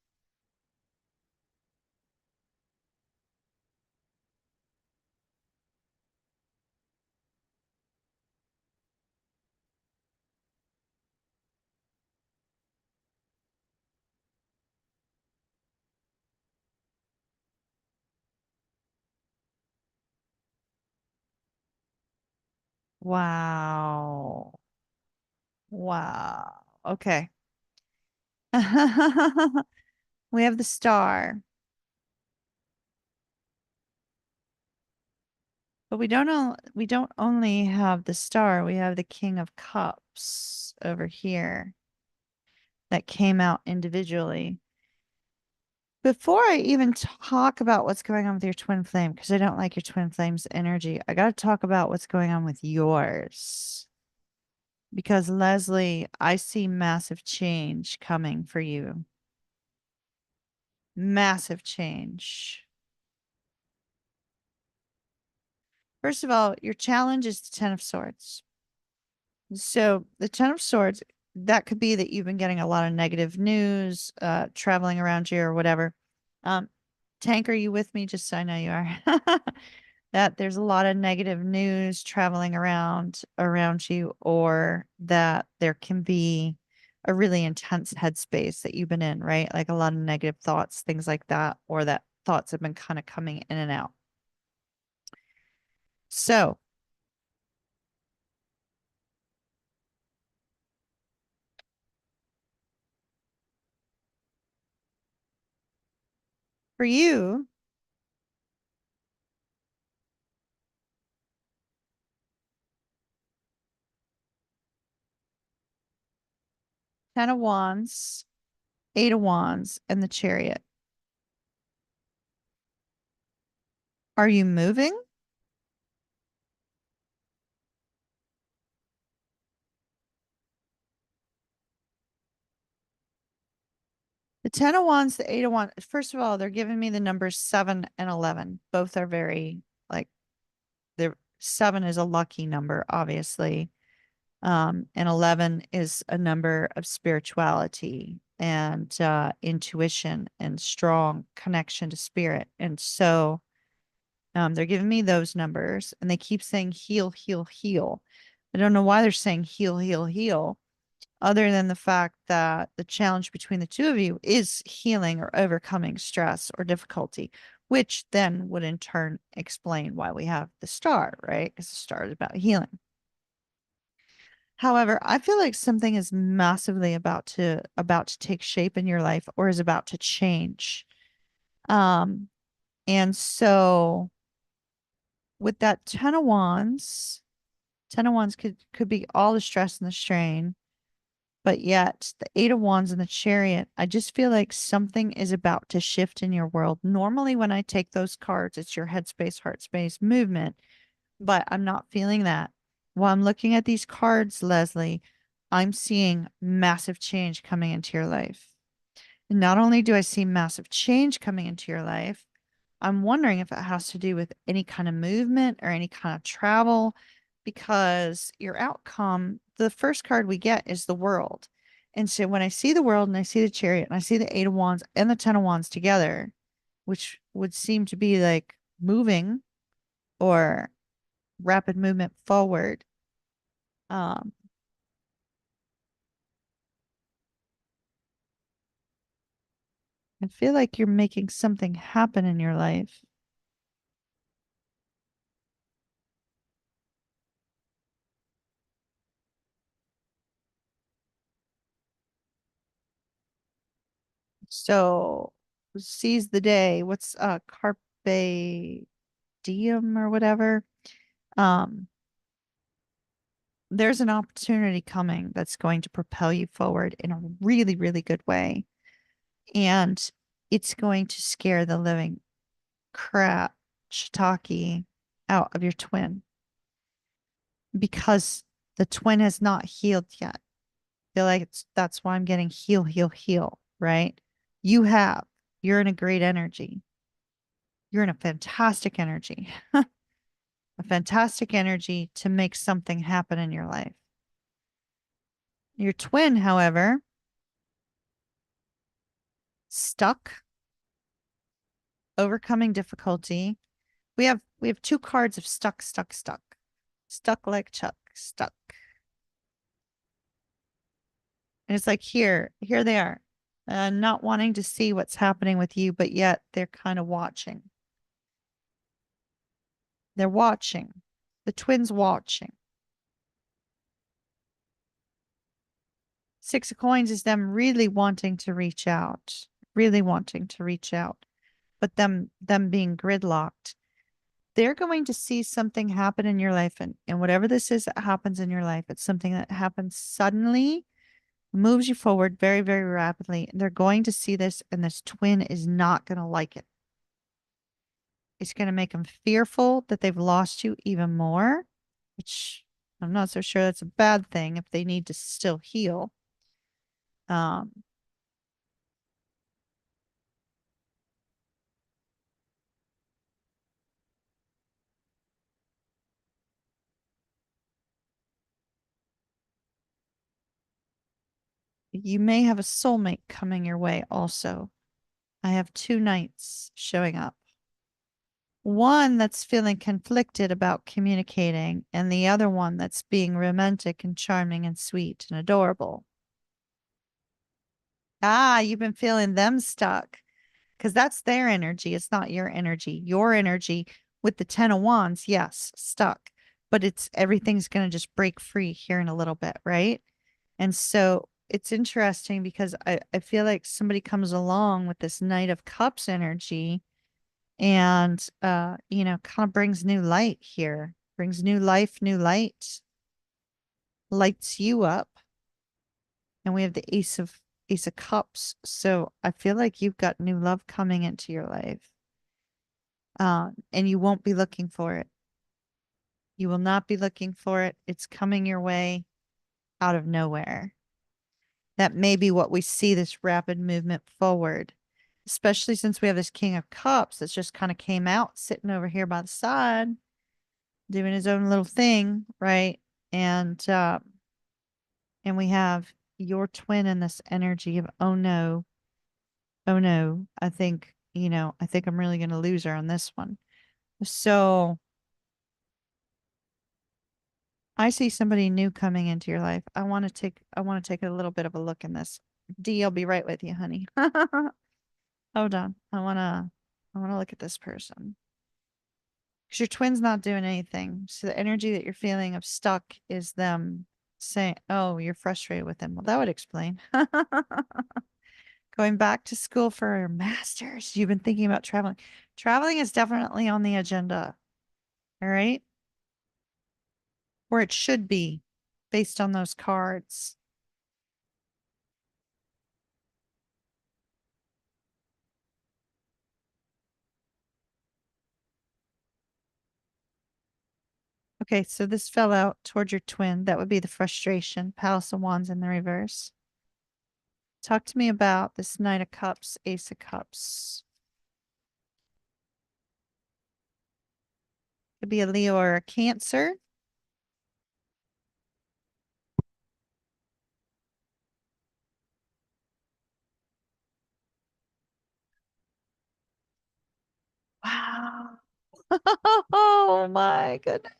Speaker 1: Wow. Wow. Okay. We have the star, but we don't only have the star, we have the King of Cups over here that came out individually. Before I even talk about what's going on with your twin flame, because I don't like your twin flame's energy, I got to talk about what's going on with yours. Because Leslie, I see massive change coming for you. Massive change. First of all, your challenge is the Ten of Swords. So the Ten of Swords, that could be that you've been getting a lot of negative news, traveling around you or whatever. Tank, are you with me? Just so I know you are. That there's a lot of negative news traveling around you, or that there can be a really intense headspace that you've been in, right? Like a lot of negative thoughts, things like that, or that thoughts have been kind of coming in and out. So for you, Ten of Wands, Eight of Wands, and the Chariot. Are you moving? The Ten of Wands, the Eight of Wands. First of all, they're giving me the numbers 7 and 11. Both are very, like, they're 7 is a lucky number, obviously. And 11 is a number of spirituality and intuition and strong connection to spirit. And so they're giving me those numbers, and they keep saying heal, heal, heal. I don't know why they're saying heal, heal, heal, other than the fact that the challenge between the two of you is healing or overcoming stress or difficulty, which then would in turn explain why we have the star, right? Because the star is about healing. However, I feel like something is massively about to take shape in your life, or is about to change. Um, and so with that Ten of Wands could be all the stress and the strain, but yet the Eight of Wands and the Chariot, I just feel like something is about to shift in your world. Normally, when I take those cards, it's your headspace, heart space, movement, but I'm not feeling that. While I'm looking at these cards, Leslie, I'm seeing massive change coming into your life. And not only do I see massive change coming into your life, I'm wondering if it has to do with any kind of movement or any kind of travel, because your outcome, the first card we get is the World. And so when I see the World and I see the Chariot and I see the Eight of Wands and the Ten of Wands together, which would seem to be like moving or rapid movement forward, um, I feel like you're making something happen in your life. So seize the day. What's carpe diem or whatever? Um, there's an opportunity coming that's going to propel you forward in a really, really good way. And it's going to scare the living crap shiitake out of your twin because the twin has not healed yet. I feel like that's why I'm getting heal, heal, heal, right? You have. You're in a great energy. You're in a fantastic energy. A fantastic energy to make something happen in your life. Your twin, however, stuck, overcoming difficulty. We have two cards of stuck, stuck, stuck. Stuck like Chuck, stuck. And it's like here they are. Not wanting to see what's happening with you, but yet they're kind of watching. They're watching. The twins watching. Six of Coins is them really wanting to reach out, really wanting to reach out, but them being gridlocked. They're going to see something happen in your life, and whatever this is that happens in your life, it's something that happens suddenly, moves you forward very, very rapidly. And they're going to see this, and this twin is not going to like it. It's going to make them fearful that they've lost you even more, which I'm not so sure that's a bad thing if they need to still heal. Um, you may have a soulmate coming your way also. I have two knights showing up. One that's feeling conflicted about communicating, and the other one that's being romantic and charming and sweet and adorable. Ah, you've been feeling them stuck because that's their energy. It's not your energy. Your energy with the 10 of Wands, yes, stuck, but it's everything's going to just break free here in a little bit, right? And so it's interesting because I feel like somebody comes along with this Knight of Cups energy and kind of brings new light here, brings new life, new light, lights you up. And we have the Ace of Cups. So I feel like you've got new love coming into your life. And you won't be looking for it. You will not be looking for it. It's coming your way out of nowhere. That may be what we see this rapid movement forward, especially since we have this King of Cups that's just kind of came out sitting over here by the side, doing his own little thing, right? And we have your twin in this energy of oh no, oh no, I think I'm really gonna lose her on this one. So I see somebody new coming into your life. I want to take a little bit of a look in this. D, I'll be right with you, honey. Hold on. I wanna look at this person. Because your twin's not doing anything. So the energy that you're feeling of stuck is them saying, oh, you're frustrated with them. Well, that would explain. Going back to school for your master's. You've been thinking about traveling. Traveling is definitely on the agenda. All right. Or it should be based on those cards. Okay, so this fell out toward your twin. That would be the frustration. Palace of Wands in the reverse. Talk to me about this Knight of Cups, Ace of Cups. Could be a Leo or a Cancer. Wow. Oh my goodness.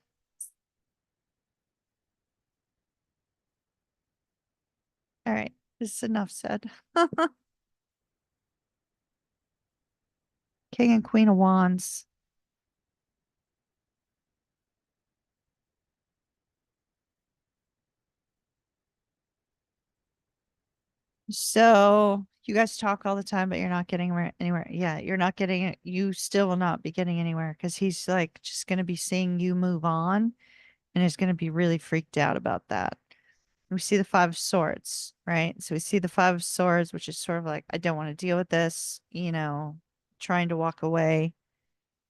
Speaker 1: All right, this is enough said. King and Queen of Wands. So You guys talk all the time, but you're not getting anywhere. Yeah, you're not getting it. You still will not be getting anywhere because he's like just going to be seeing you move on and is going to be really freaked out about that. We see the Five of Swords, right? So we see the Five of Swords, which is sort of like, I don't want to deal with this, trying to walk away.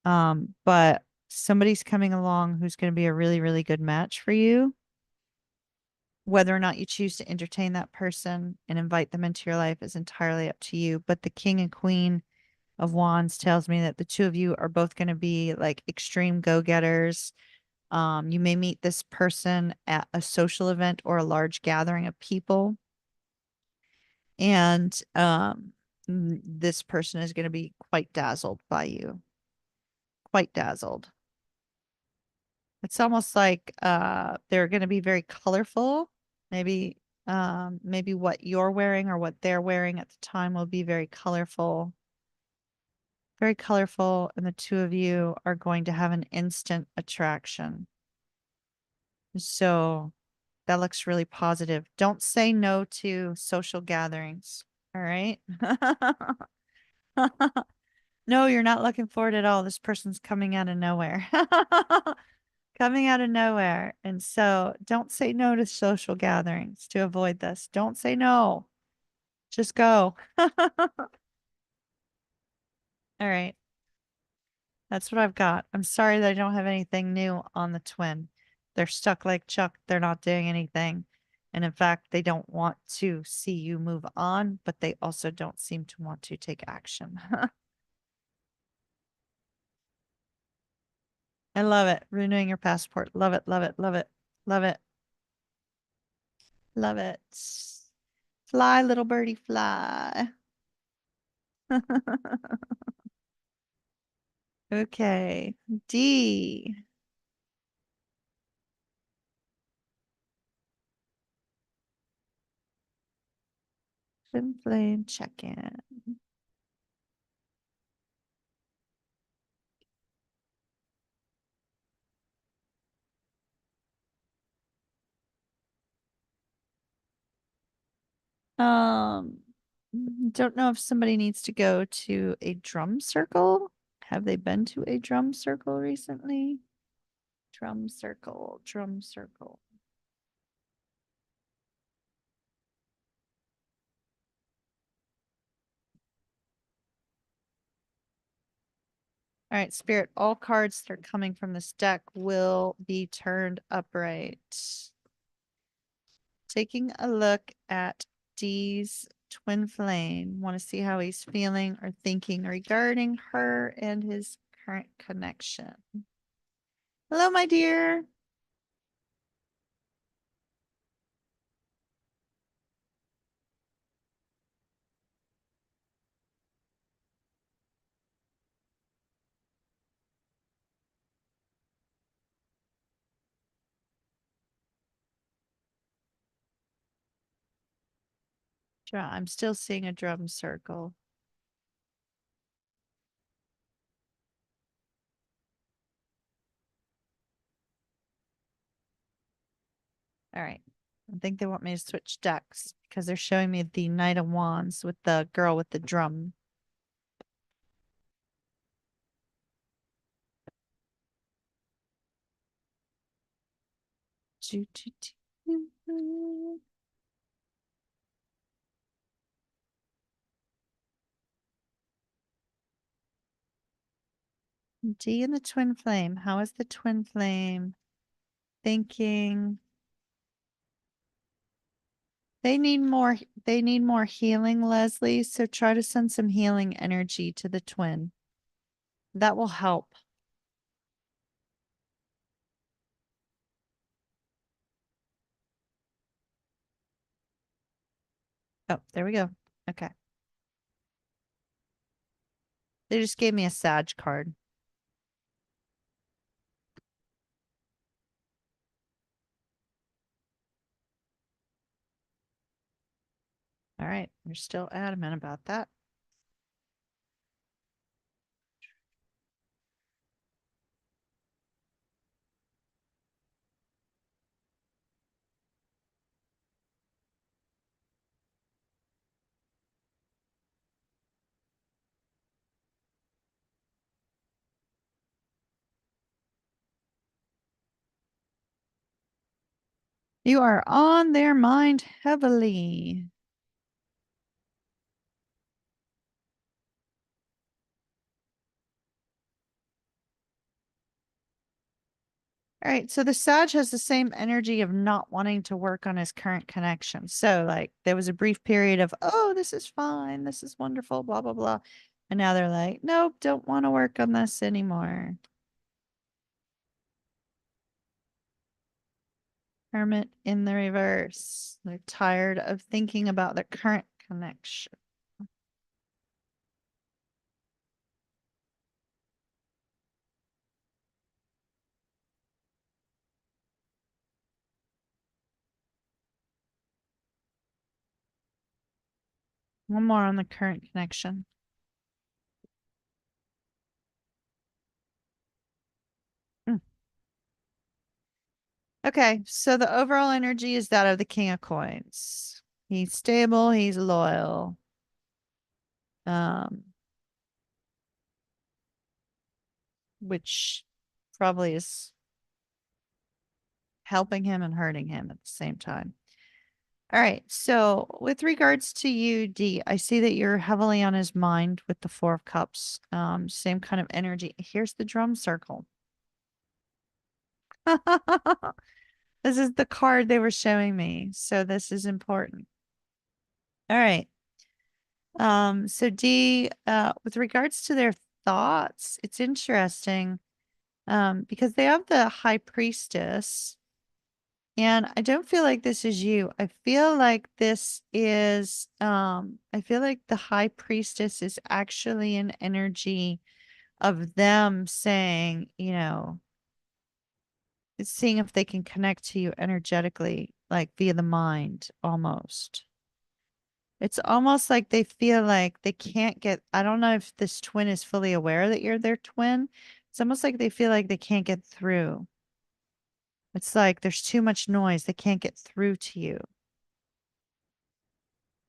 Speaker 1: But somebody's coming along who's going to be a really, really good match for you. Whether or not you choose to entertain that person and invite them into your life is entirely up to you. But the King and Queen of Wands tells me that the two of you are both going to be like extreme go-getters. You may meet this person at a social event or a large gathering of people. And this person is going to be quite dazzled by you. Quite dazzled. It's almost like they're going to be very colorful. Maybe what you're wearing or what they're wearing at the time will be very colorful. Very colorful, and the two of you are going to have an instant attraction. So that looks really positive. Don't say no to social gatherings. All right. No, you're not looking forward at all. This person's coming out of nowhere. Coming out of nowhere. And so don't say no to social gatherings to avoid this. Don't say no. Just go. All right. That's what I've got. I'm sorry that I don't have anything new on the twin. They're stuck like Chuck. They're not doing anything. And in fact, they don't want to see you move on, but they also don't seem to want to take action. I love it. Renewing your passport. Love it, love it, love it, love it, love it. Fly, little birdie, fly. Okay. D. Twin flame check in. Um, don't know if somebody needs to go to a drum circle. Have they been to a drum circle recently? Drum circle, drum circle. All right, Spirit, all cards that are coming from this deck will be turned upright. Taking a look at D's twin flame. Want to see how he's feeling or thinking regarding her and his current connection. Hello, my dear. I'm still seeing a drum circle. All right. I think they want me to switch decks because they're showing me the Knight of Wands with the girl with the drum. D and the twin flame. How is the twin flame thinking? They need more healing, Leslie. So try to send some healing energy to the twin. That will help. Oh, there we go. Okay. They just gave me a Sag card. All right. You're still adamant about that. You are on their mind heavily. All right, so the Sag has the same energy of not wanting to work on his current connection. So, like, there was a brief period of, oh, this is fine, this is wonderful, blah, blah, blah. And now they're like, nope, don't want to work on this anymore. Hermit in the reverse. They're tired of thinking about their current connection. One more on the current connection. Okay, so the overall energy is that of the King of Coins. He's stable, he's loyal. Um, which probably is helping him and hurting him at the same time. All right, so with regards to you, D, I see that you're heavily on his mind with the Four of Cups. Same kind of energy. Here's the drum circle. This is the card they were showing me, so this is important. All right. So D, with regards to their thoughts, it's interesting, because they have the High Priestess, and I don't feel like this is you. I feel like this is, I feel like the High Priestess is actually an energy of them saying, seeing if they can connect to you energetically, like via the mind almost. It's almost like they feel like they can't get, I don't know if this twin is fully aware that you're their twin. It's almost like they feel like they can't get through. It's like there's too much noise. They can't get through to you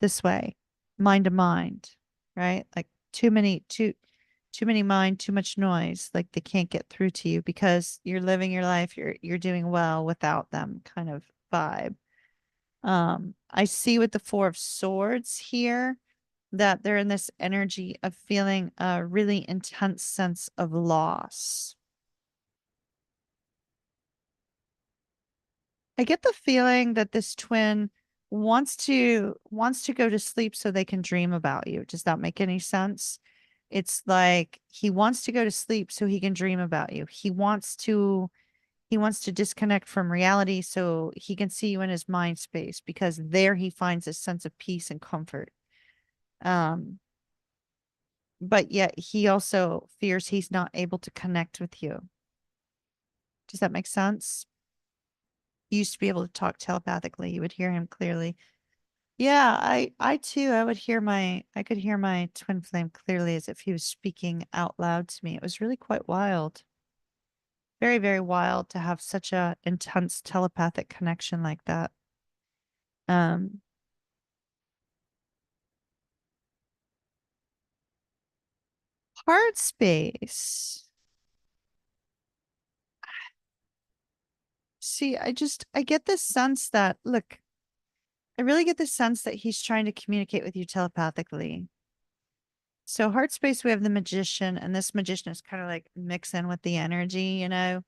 Speaker 1: this way, mind to mind, right? Like too many mind, too much noise. Like they can't get through to you because you're living your life, you're doing well without them kind of vibe. I see with the Four of Swords here that they're in this energy of feeling a really intense sense of loss. I get the feeling that this twin wants to go to sleep so they can dream about you. Does that make any sense? It's like he wants to go to sleep so he can dream about you. He wants to disconnect from reality so he can see you in his mind space because there he finds a sense of peace and comfort. Um, but yet he also fears he's not able to connect with you. Does that make sense? You used to be able to talk telepathically. You would hear him clearly. Yeah, I too, I could hear my twin flame clearly as if he was speaking out loud to me. It was really quite wild. Very, very wild to have such a intense telepathic connection like that. Um, Heart space. See, I get this sense that, look, I really get the sense that he's trying to communicate with you telepathically. So heart space, we have the magician, and this magician is kind of like mix in with the energy, and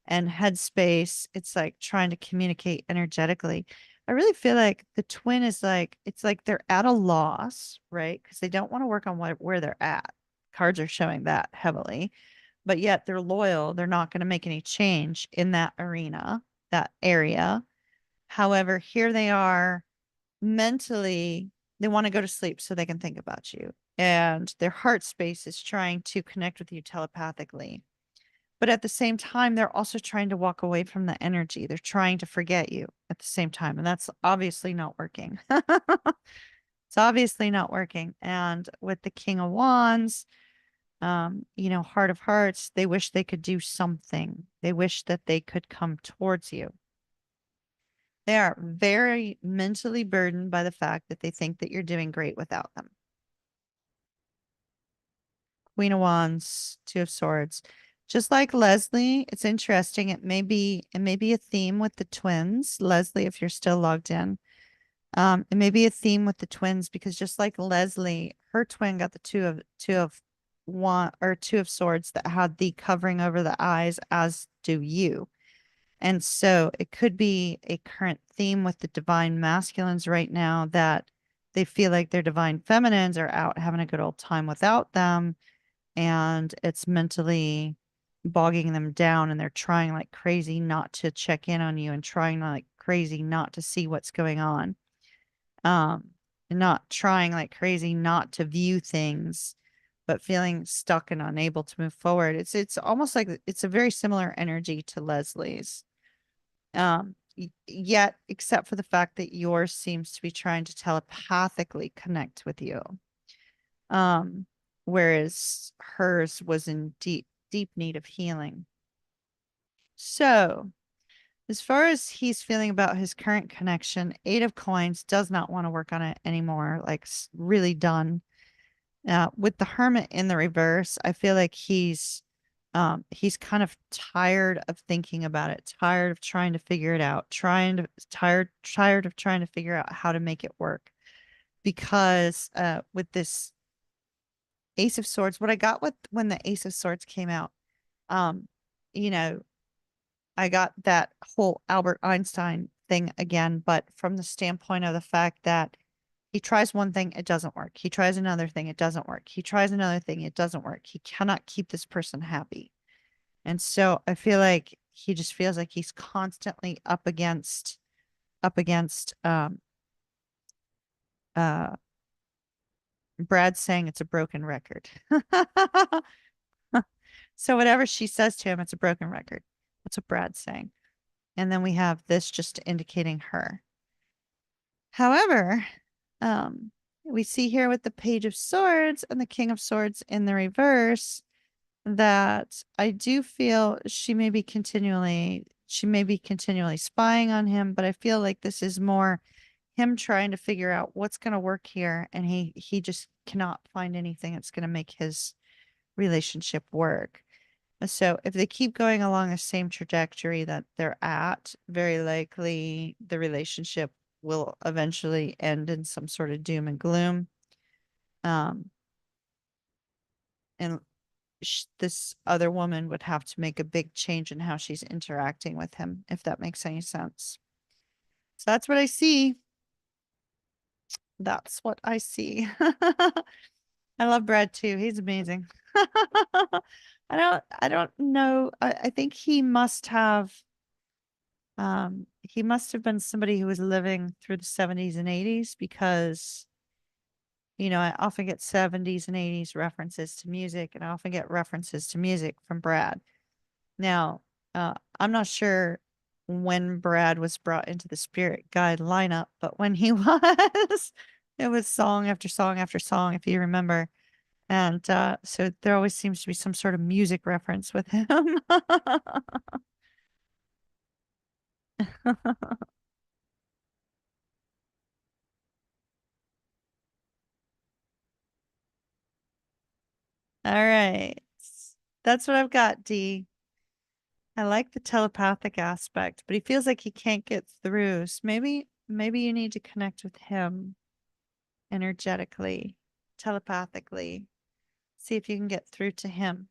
Speaker 1: headspace, it's like trying to communicate energetically. I really feel like the twin is like, it's like they're at a loss, right? Because they don't want to work on where they're at. Cards are showing that heavily, but yet they're loyal. They're not going to make any change in that arena, that area. However, here they are mentally, they want to go to sleep so they can think about you. And their heart space is trying to connect with you telepathically. But at the same time, they're also trying to walk away from the energy. They're trying to forget you at the same time. And that's obviously not working. It's obviously not working. And with the King of Wands, Heart of Hearts, they wish they could do something. They wish that they could come towards you. They are very mentally burdened by the fact that they think that you're doing great without them. Queen of Wands, Two of Swords. Just like Leslie, it's interesting. It may be a theme with the twins. Leslie, if you're still logged in. It may be a theme with the twins because just like Leslie, her twin got the two of swords that had the covering over the eyes, as do you. And so it could be a current theme with the divine masculines right now that they feel like their divine feminines are out having a good old time without them. And it's mentally bogging them down. And they're trying like crazy not to check in on you and trying like crazy not to see what's going on. Um, not trying like crazy not to view things, but feeling stuck and unable to move forward. It's almost like it's a very similar energy to Leslie's. Yet, except for the fact that yours seems to be trying to telepathically connect with you. Um, whereas hers was in deep need of healing. So, as far as he's feeling about his current connection, Eight of Coins does not want to work on it anymore, like really done. With the Hermit in the reverse, I feel like he's kind of tired of thinking about it, tired of trying to figure it out, tired of trying to figure out how to make it work. Because with this Ace of Swords, what I got with when the Ace of Swords came out, um, you know, I got that whole Albert Einstein thing again, but from the standpoint of the fact that he tries one thing, it doesn't work. He tries another thing, it doesn't work. He tries another thing, it doesn't work. He cannot keep this person happy. And so I feel like he just feels like he's constantly up against uh Brad saying it's a broken record. So whatever she says to him, it's a broken record. That's what Brad's saying. And then we have this just indicating her. However, um, we see here with the Page of Swords and the King of Swords in the reverse that I do feel she may be continually spying on him, but I feel like this is more him trying to figure out what's going to work here, and he just cannot find anything that's going to make his relationship work. So if they keep going along the same trajectory that they're at, very likely the relationship will eventually end in some sort of doom and gloom. Um, and this other woman would have to make a big change in how she's interacting with him, if that makes any sense. So that's what I see. That's what I see. I love Brad too. He's amazing. I don't know. I think he must have been somebody who was living through the 70s and 80s because, I often get 70s and 80s references to music, and I often get references to music from Brad. Now, I'm not sure when Brad was brought into the Spirit Guide lineup, but when he was, it was song after song after song, if you remember. And so there always seems to be some sort of music reference with him. All right. That's what I've got, D. I like the telepathic aspect, but he feels like he can't get through. So maybe you need to connect with him energetically, telepathically. See if you can get through to him.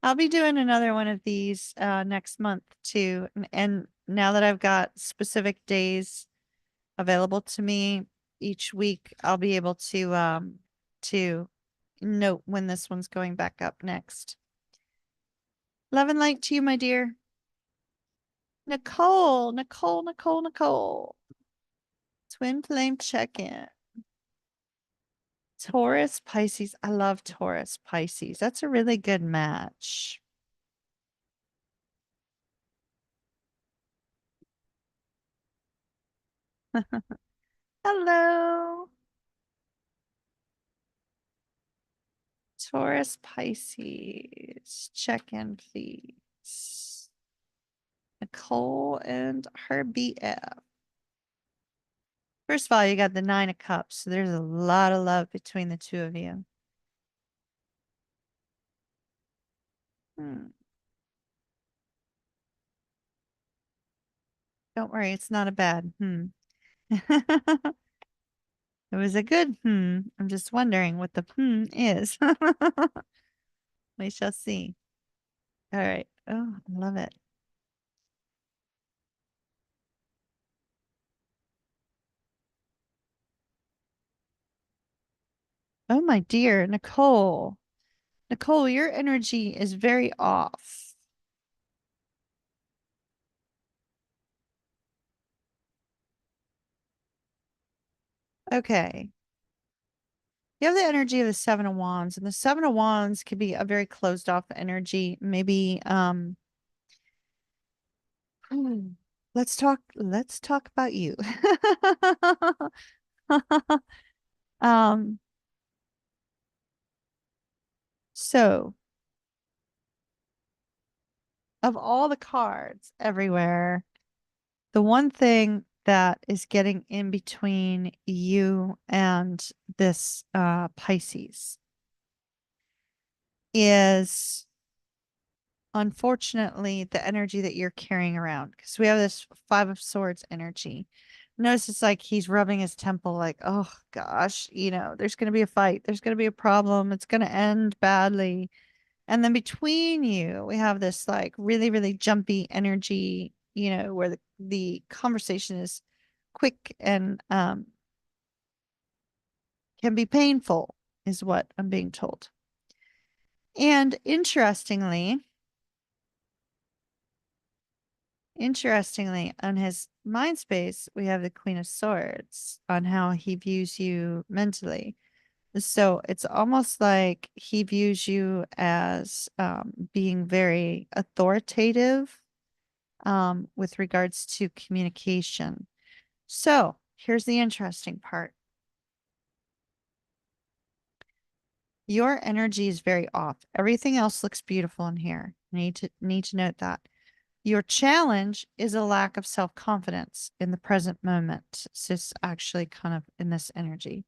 Speaker 1: I'll be doing another one of these next month too. And now that I've got specific days available to me each week, I'll be able to note when this one's going back up next. Love and light to you, my dear. Nicole. Twin flame check-in. Taurus, Pisces. I love Taurus, Pisces. That's a really good match. Hello. Taurus, Pisces. Check in, please. Nicole and her BF. First of all, you got the 9 of Cups, so there's a lot of love between the two of you. Hmm. Don't worry, it's not a bad It was a good I'm just wondering what the is. We shall see. All right. Oh, I love it. Oh, my dear, Nicole. Nicole, your energy is very off. Okay. You have the energy of the 7 of Wands, and the 7 of Wands could be a very closed off energy. Maybe let's talk about you. um so of all the cards everywhere, the one thing that is getting in between you and this Pisces is unfortunately the energy that you're carrying around, because we have this 5 of Swords energy. Notice it's like he's rubbing his temple like, oh gosh, there's going to be a fight, there's going to be a problem, it's going to end badly. And then between you, we have this like really, really jumpy energy, where the conversation is quick and can be painful, is what I'm being told. And interestingly, on his mind space, we have the Queen of Swords on how he views you mentally. So it's almost like he views you as being very authoritative with regards to communication. So here's the interesting part. Your energy is very off. Everything else looks beautiful in here. Need to note that. Your challenge is a lack of self-confidence in the present moment. So it's actually kind of in this energy.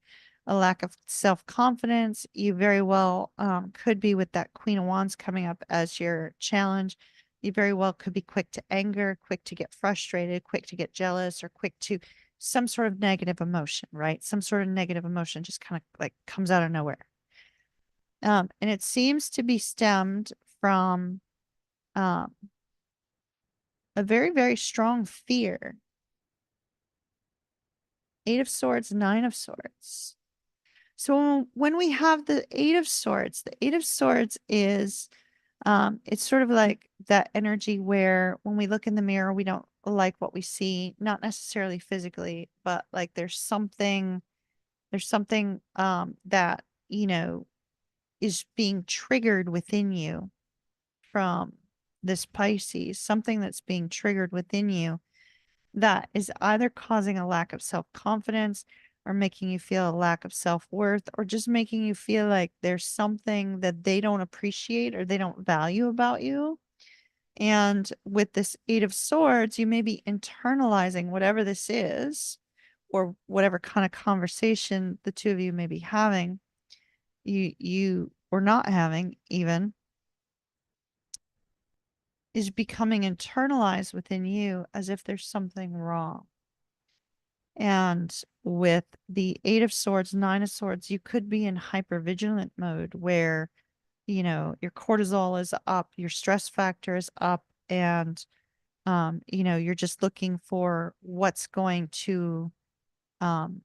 Speaker 1: A lack of self-confidence. You very well could be with that Queen of Wands coming up as your challenge. You very well could be quick to anger, quick to get frustrated, quick to get jealous, or quick to some sort of negative emotion, right? Some sort of negative emotion just kind of like comes out of nowhere. And it seems to be stemmed from um, a very, very strong fear. 8 of Swords, 9 of Swords. So when we have the 8 of Swords, the 8 of Swords is, it's sort of like that energy where when we look in the mirror, we don't like what we see, not necessarily physically, but like there's something that, is being triggered within you from this Pisces, something that's being triggered within you that is either causing a lack of self-confidence or making you feel a lack of self-worth or just making you feel like there's something that they don't appreciate or they don't value about you. And with this 8 of Swords, you may be internalizing whatever this is or whatever kind of conversation the two of you may be having, you or not having even, is becoming internalized within you as if there's something wrong. And with the 8 of Swords, 9 of Swords, you could be in hypervigilant mode where, your cortisol is up, your stress factor is up, and, you're just looking for um,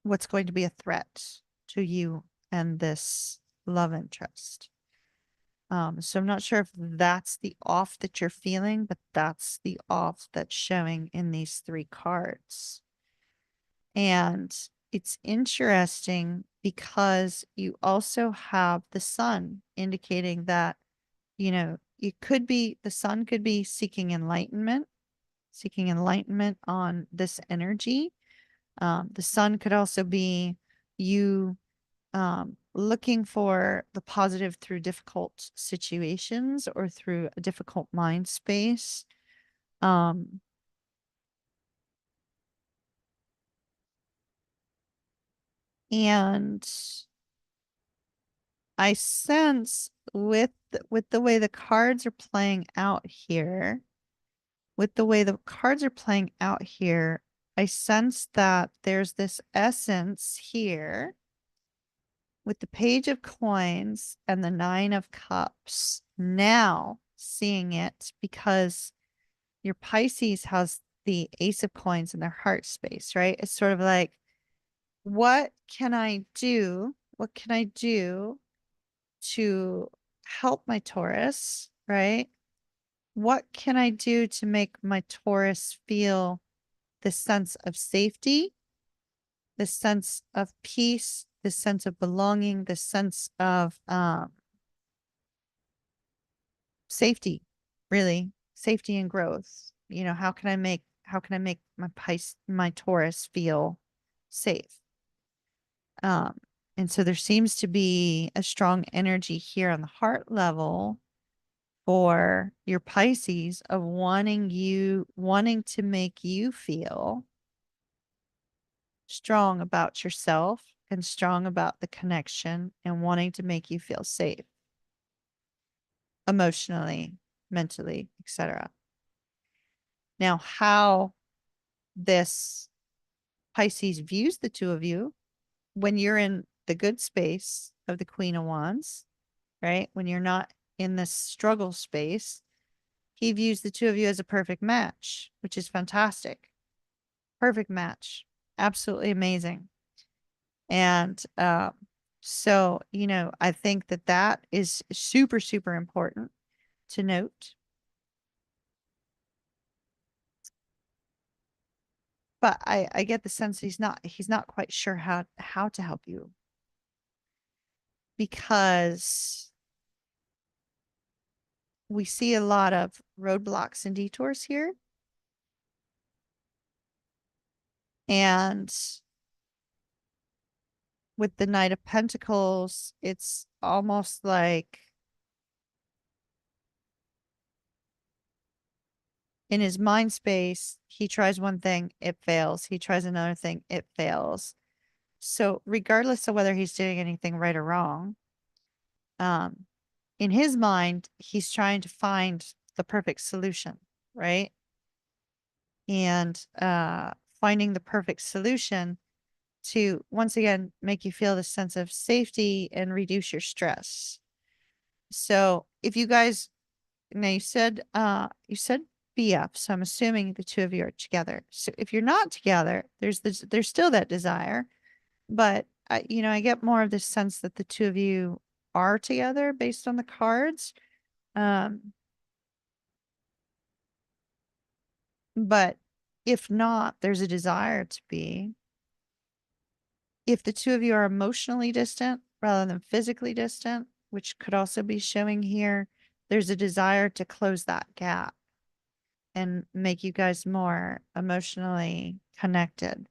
Speaker 1: what's going to be a threat to you and this love interest. So I'm not sure if that's the off that you're feeling, but that's the off that's showing in these 3 cards. And it's interesting because you also have the sun indicating that, the sun could be seeking enlightenment on this energy. The sun could also be you looking for the positive through difficult situations or through a difficult mind space. Um, And I sense with the way the cards are playing out here, I sense that there's this essence here with the Page of Coins and the Nine of Cups. Now seeing it because your Pisces has the Ace of Coins in their heart space, right? It's sort of like, what can I do? What can I do to help my Taurus, right? What can I do to make my Taurus feel the sense of safety, the sense of peace, the sense of belonging, the sense of safety, really, safety and growth. You know, how can I make my Taurus feel safe? Um, and so there seems to be a strong energy here on the heart level for your Pisces of wanting to make you feel strong about yourself and strong about the connection and wanting to make you feel safe emotionally, mentally, etc. Now, how this Pisces views the two of you when you're in the good space of the Queen of Wands, right? When you're not in this struggle space, he views the two of you as a perfect match, which is fantastic. Perfect match. Absolutely amazing. And so, you know, I think that that is super, super important to note. But I get the sense he's not quite sure how to help you because we see a lot of roadblocks and detours here. And with the Knight of Pentacles, it's almost like in his mind space, he tries one thing, it fails. He tries another thing, it fails. So regardless of whether he's doing anything right or wrong, um, in his mind, he's trying to find the perfect solution, right? And finding the perfect solution to once again make you feel this sense of safety and reduce your stress. So if you guys now you said BF, so I'm assuming the two of you are together. So if you're not together, there's still that desire, but you know, I get more of this sense that the two of you are together based on the cards. Um, but if not, there's a desire to be. If the two of you are emotionally distant rather than physically distant, which could also be showing here, there's a desire to close that gap and make you guys more emotionally connected.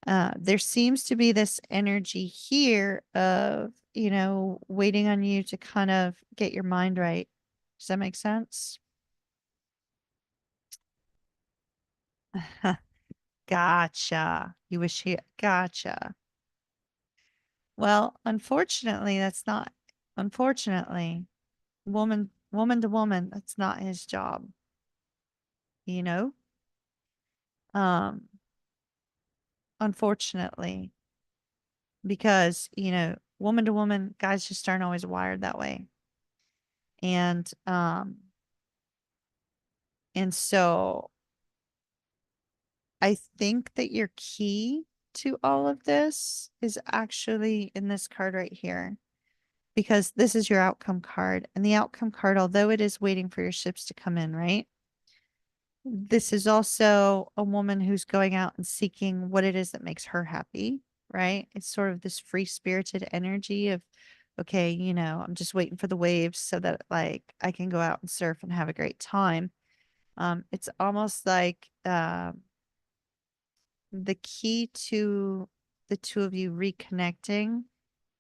Speaker 1: There seems to be this energy here of, you know, waiting on you to kind of get your mind right. Does that make sense? Gotcha. You wish he gotcha. Well, unfortunately, unfortunately, woman to woman, that's not his job, you know? Um, unfortunately, because, you know, woman to woman, guys just aren't always wired that way. And and so I think that your key to all of this is actually in this card right here. Because this is your outcome card. And the outcome card, although it is waiting for your ships to come in, right? This is also a woman who's going out and seeking what it is that makes her happy, right? It's sort of this free spirited energy of, okay, you know, I'm just waiting for the waves so that like I can go out and surf and have a great time. It's almost like the key to the two of you reconnecting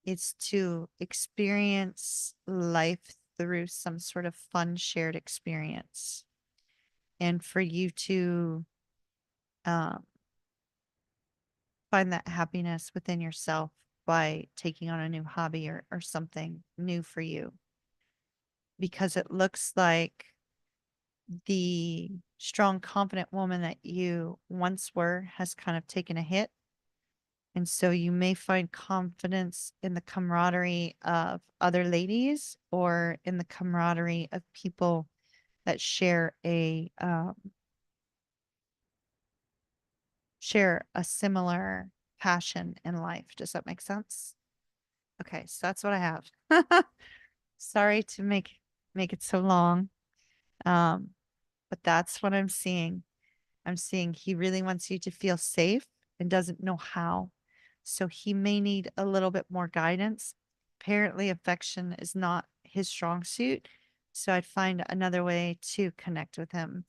Speaker 1: is to experience life through some sort of fun shared experience and for you to um, find that happiness within yourself by taking on a new hobby or something new for you. Because it looks like the strong, confident woman that you once were has kind of taken a hit. And so you may find confidence in the camaraderie of other ladies or in the camaraderie of people that share a similar passion in life. Does that make sense? Okay, so that's what I have. Sorry to make it so long. Um, but that's what I'm seeing. I'm seeing he really wants you to feel safe and doesn't know how. So he may need a little bit more guidance. Apparently, affection is not his strong suit. So I'd find another way to connect with him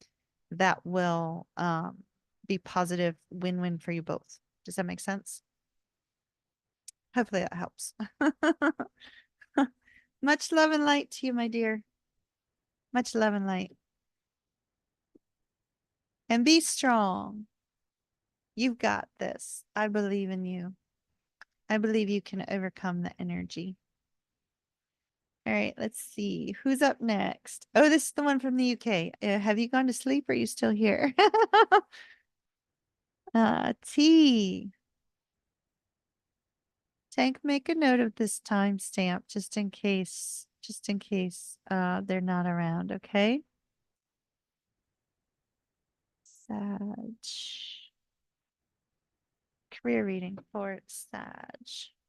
Speaker 1: that will be positive win-win for you both. Does that make sense? Hopefully that helps. Much love and light to you, my dear. Much love and light. And be strong. You've got this. I believe in you. I believe you can overcome the energy. All right, let's see. Who's up next? Oh, this is the one from the UK. Have you gone to sleep or are you still here? T. Tank, make a note of this timestamp just in case they're not around, okay? Sag. Career reading for Sag.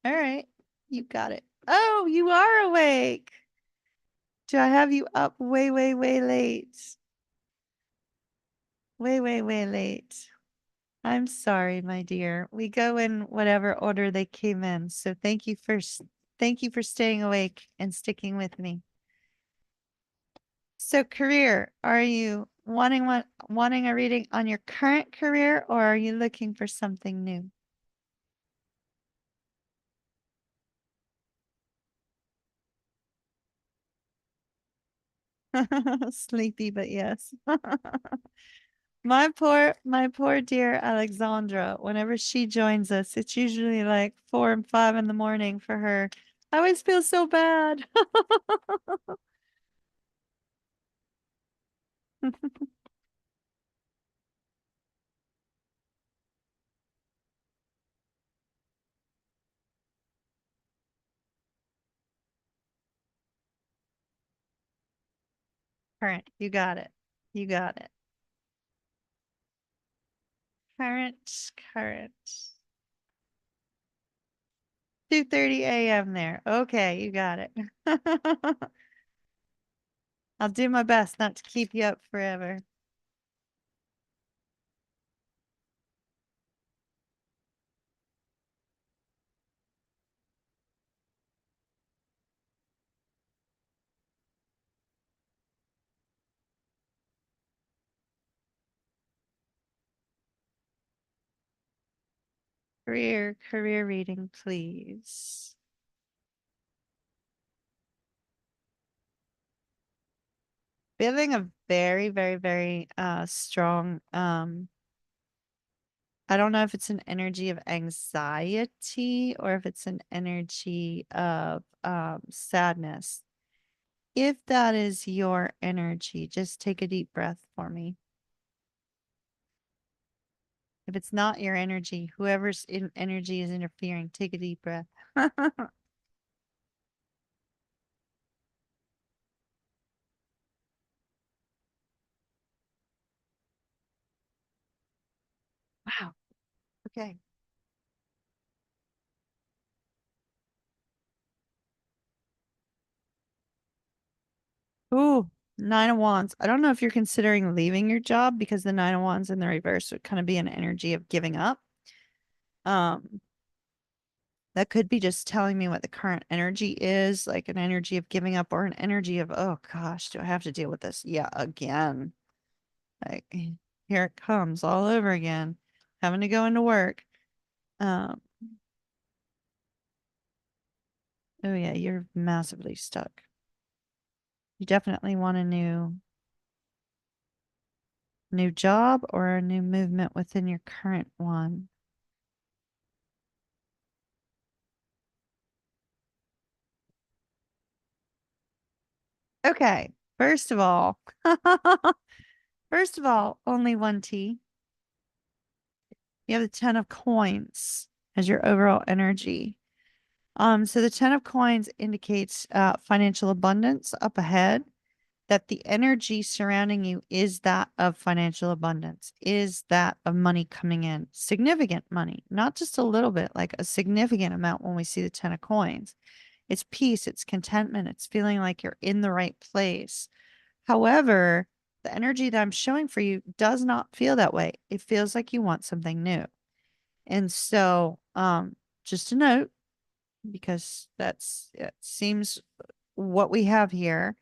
Speaker 1: All right, you got it. Oh, you are awake. Do I have you up way, way, way late? Way, way, way late. I'm sorry, my dear. We go in whatever order they came in. So thank you for staying awake and sticking with me. So career, are you wanting a reading on your current career or are you looking for something new? Sleepy, but yes. My poor dear Alexandra, whenever she joins us, it's usually like 4 and 5 in the morning for her. I always feel so bad. Current, you got it. You got it. Current. 2:30 a.m. there. Okay, you got it. I'll do my best not to keep you up forever. Career reading, please. Feeling a very, very, very strong I don't know if it's an energy of anxiety or if it's an energy of sadness. If that is your energy, just take a deep breath for me. If it's not your energy, whoever's in energy is interfering, take a deep breath. Wow. Okay. Ooh, Nine of Wands. I don't know if you're considering leaving your job because the Nine of Wands in the reverse would kind of be an energy of giving up. Um, that could be just telling me what the current energy is, like an energy of giving up or an energy of, oh gosh, do I have to deal with this? Yeah, again. Like here it comes all over again, having to go into work. Um, oh yeah, you're massively stuck. You definitely want a new job or a new movement within your current one. Okay. First of all, only one T. You have the 10 of coins as your overall energy. So the 10 of coins indicates financial abundance up ahead, that the energy surrounding you is that of financial abundance, is that of money coming in, significant money, not just a little bit, like a significant amount when we see the 10 of coins. It's peace, it's contentment, it's feeling like you're in the right place. However, the energy that I'm showing for you does not feel that way. It feels like you want something new. And so, just a note, because it seems what we have here.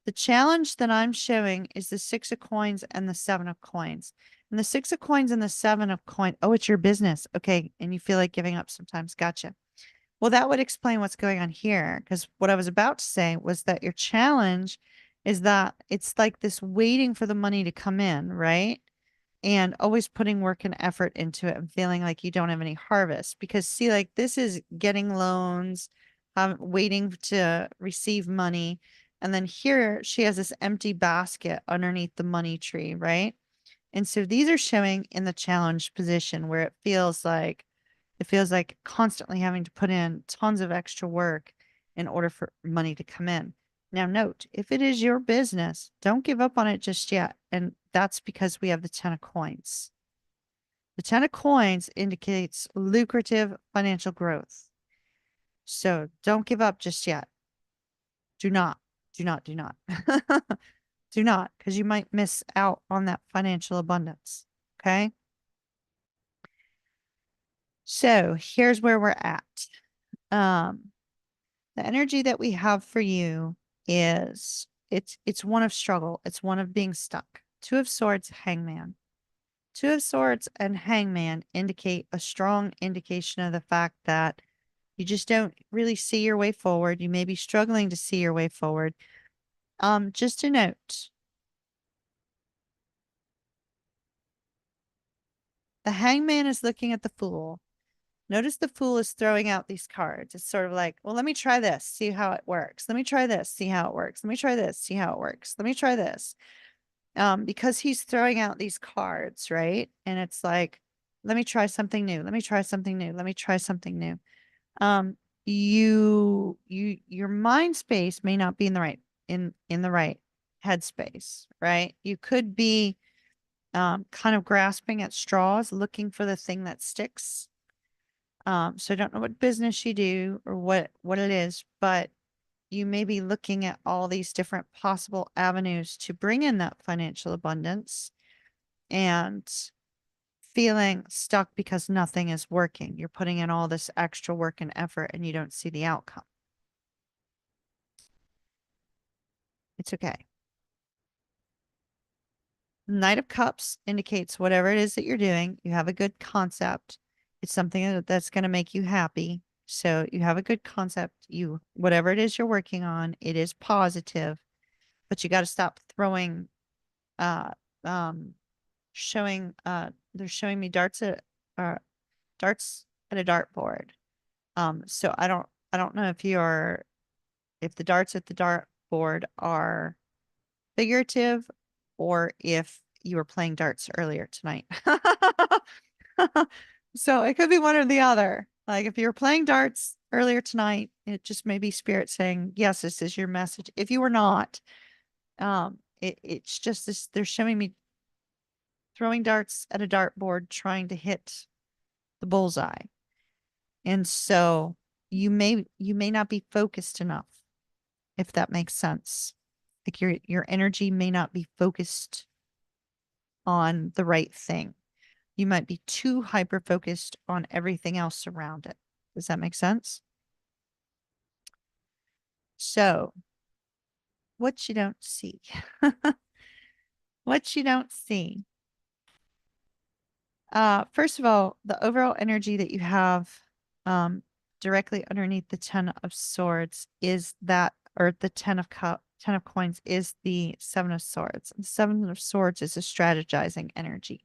Speaker 1: The challenge that I'm showing is the 6 of coins and the 7 of coins. And the 6 of coins and the 7 of coins. Oh, it's your business. Okay. And you feel like giving up sometimes. Gotcha. Well, that would explain what's going on here. Because what I was about to say was that your challenge is that it's like this waiting for the money to come in, right? And always putting work and effort into it and feeling like you don't have any harvest. Because see, like this is getting loans, waiting to receive money. And then here she has this empty basket underneath the money tree, right? And so these are showing in the challenge position where it feels like constantly having to put in tons of extra work in order for money to come in. Now, note, if it is your business, don't give up on it just yet. And that's because we have the 10 of coins. The 10 of coins indicates lucrative financial growth. So don't give up just yet. Do not, do not, do not. Do not, because you might miss out on that financial abundance. Okay. So here's where we're at. Um, the energy that we have for you is it's one of struggle. It's one of being stuck. 2 of swords, hangman. 2 of swords and hangman indicate a strong indication of the fact that you just don't really see your way forward. You may be struggling to see your way forward. Just a note. The hangman is looking at the fool. Notice the fool is throwing out these cards. It's sort of like, well, let me try this, see how it works. Let me try this, see how it works. Let me try this, see how it works. Let me try this. Because he's throwing out these cards, right? And it's like, let me try something new. Let me try something new. Let me try something new. Um, your mind space may not be in the right headspace, right? You could be kind of grasping at straws, looking for the thing that sticks. So I don't know what business you do or what it is, but you may be looking at all these different possible avenues to bring in that financial abundance and feeling stuck because nothing is working. You're putting in all this extra work and effort and you don't see the outcome. It's okay. Knight of Cups indicates whatever it is that you're doing, you have a good concept. It's something that's going to make you happy. So you have a good concept. Whatever it is you're working on, it is positive, but you got to stop throwing, uh, um, they're showing me uh, darts at a dartboard. So I don't know if the darts at the dartboard are figurative or if you were playing darts earlier tonight. So it could be one or the other. Like if you were playing darts earlier tonight, it just may be spirit saying, yes, this is your message. If you were not, it's just this, they're showing me throwing darts at a dartboard trying to hit the bullseye. And so you may not be focused enough, if that makes sense. Like your energy may not be focused on the right thing. You might be too hyper focused on everything else around it. Does that make sense? So, what you don't see. What you don't see. First of all, the overall energy that you have directly underneath the 10 of swords is that, or the 10 of coins is the 7 of swords. The 7 of swords is a strategizing energy.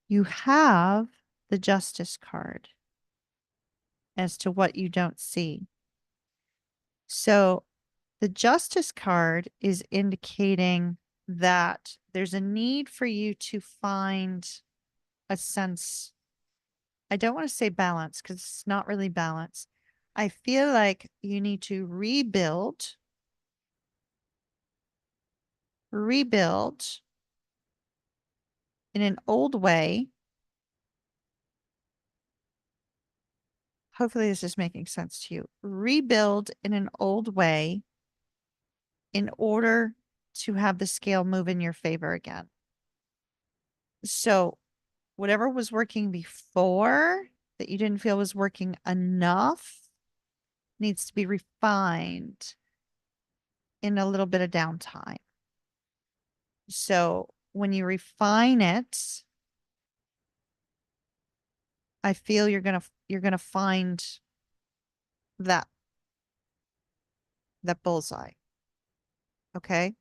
Speaker 1: You have the justice card as to what you don't see. So The Justice card is indicating that there's a need for you to find a sense. I don't want to say balance because it's not really balance. I feel like you need to rebuild in an old way. Hopefully this is making sense to you. Rebuild in an old way in order to have the scale move in your favor again. So whatever was working before that you didn't feel was working enough needs to be refined in a little bit of downtime. So when you refine it, I feel you're gonna find that bullseye. Okay.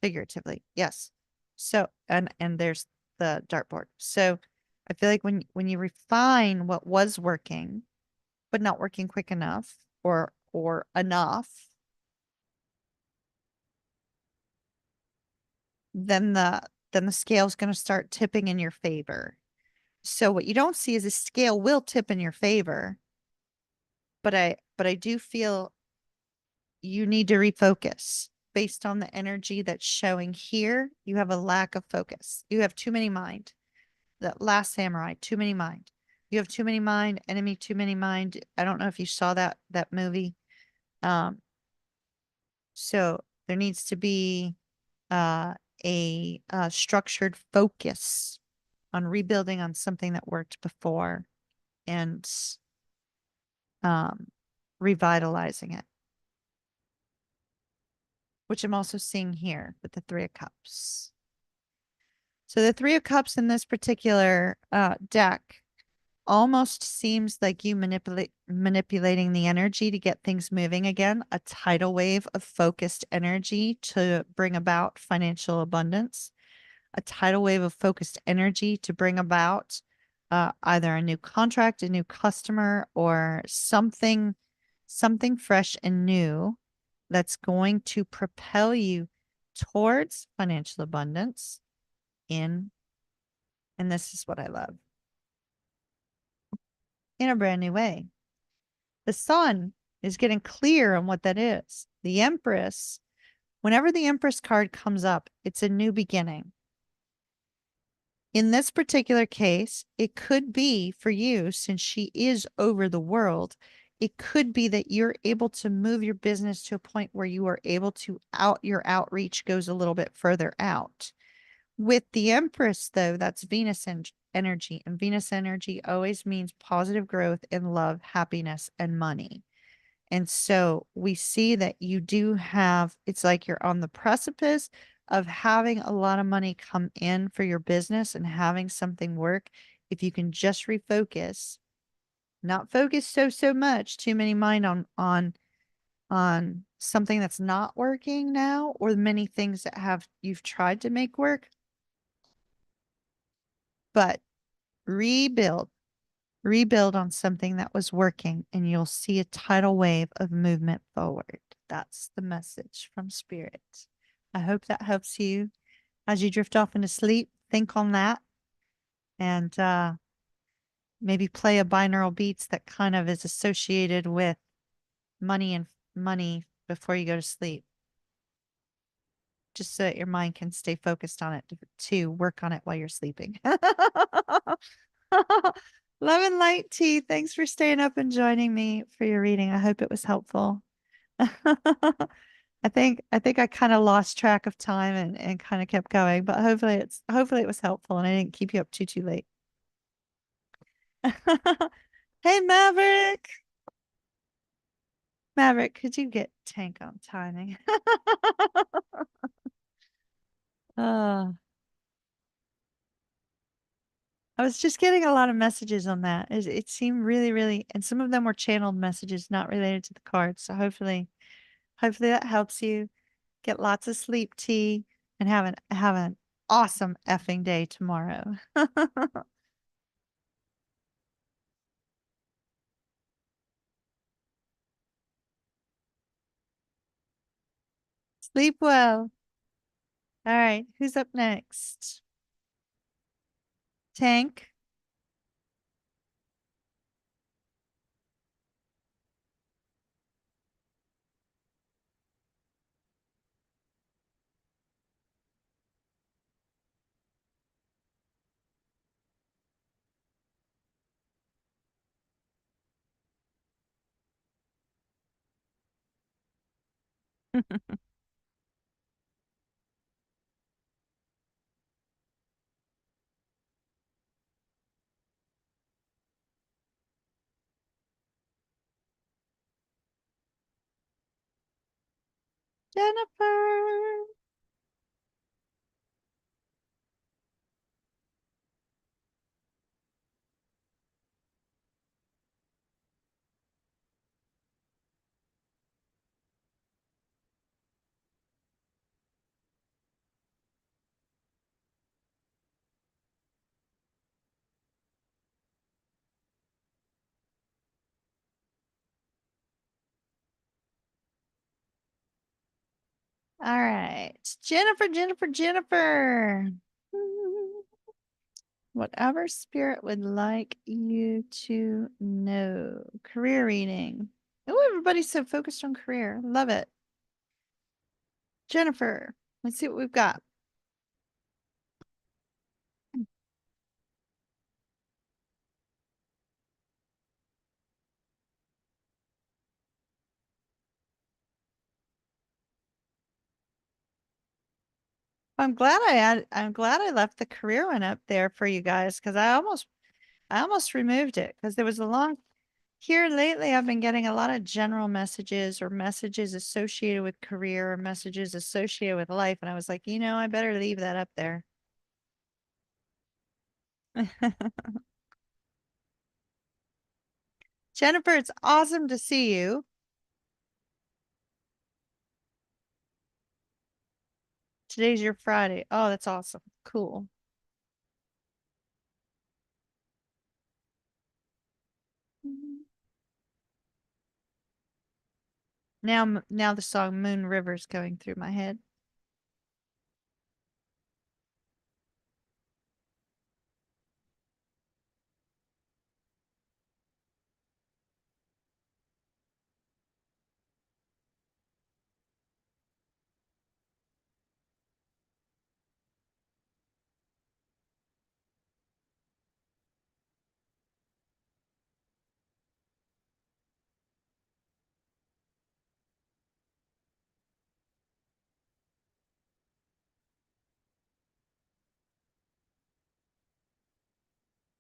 Speaker 1: Figuratively. Yes. So and there's the dartboard. So I feel like when you refine what was working, but not working quick enough or enough, then the scale's going to start tipping in your favor. So what you don't see is the scale will tip in your favor, but I do feel you need to refocus based on the energy that's showing here. You have a lack of focus. You have too many mind. The Last Samurai, too many mind. You have too many mind, enemy, too many mind. I don't know if you saw that movie. Um, so there needs to be uh, a structured focus on rebuilding on something that worked before and um, revitalizing it, which I'm also seeing here with the Three of Cups. So the Three of Cups in this particular deck almost seems like you manipulating the energy to get things moving again, a tidal wave of focused energy to bring about financial abundance, a tidal wave of focused energy to bring about either a new contract, a new customer, or something fresh and new that's going to propel you towards financial abundance in, and this is what I love, in a brand new way. The sun is getting clear on what that is. The Empress, whenever the Empress card comes up, it's a new beginning. In this particular case, it could be for you, since she is over the world, it could be that you're able to move your business to a point where you are able to your outreach goes a little bit further out. With the Empress, though, that's Venus energy, and Venus energy always means positive growth in love, happiness, and money. And so we see that you do have, it's like you're on the precipice of having a lot of money come in for your business and having something work. If you can just refocus, not focus so much, too many mind on something that's not working now, or many things that you've tried to make work, but rebuild rebuild on something that was working, and you'll see a tidal wave of movement forward. That's the message from Spirit. I hope that helps you as you drift off into sleep. Think on that and maybe play a binaural beats that kind of is associated with money before you go to sleep, just so that your mind can stay focused on it to work on it while you're sleeping. Love and light tea. Thanks for staying up and joining me for your reading. I hope it was helpful. I think I kind of lost track of time and kind of kept going, but hopefully it was helpful and I didn't keep you up too late. Hey Maverick. Maverick, could you get Tank on timing? uh, I was just getting a lot of messages on that. It seemed really, and some of them were channeled messages not related to the cards. So hopefully that helps you get lots of sleep, tea, and have an awesome effing day tomorrow. Sleep well. All right, who's up next? Tank. Jennifer. All right. Jennifer, Jennifer, Jennifer. Whatever spirit would like you to know. Career reading. Oh, everybody's so focused on career. Love it. Jennifer, let's see what we've got. I'm glad I left the career one up there for you guys because I almost removed it because there was a long here lately I've been getting a lot of general messages or messages associated with career or messages associated with life. And I was like, I better leave that up there. Jennifer, it's awesome to see you. Today's your Friday. Oh, that's awesome. Cool. Now the song Moon River's going through my head.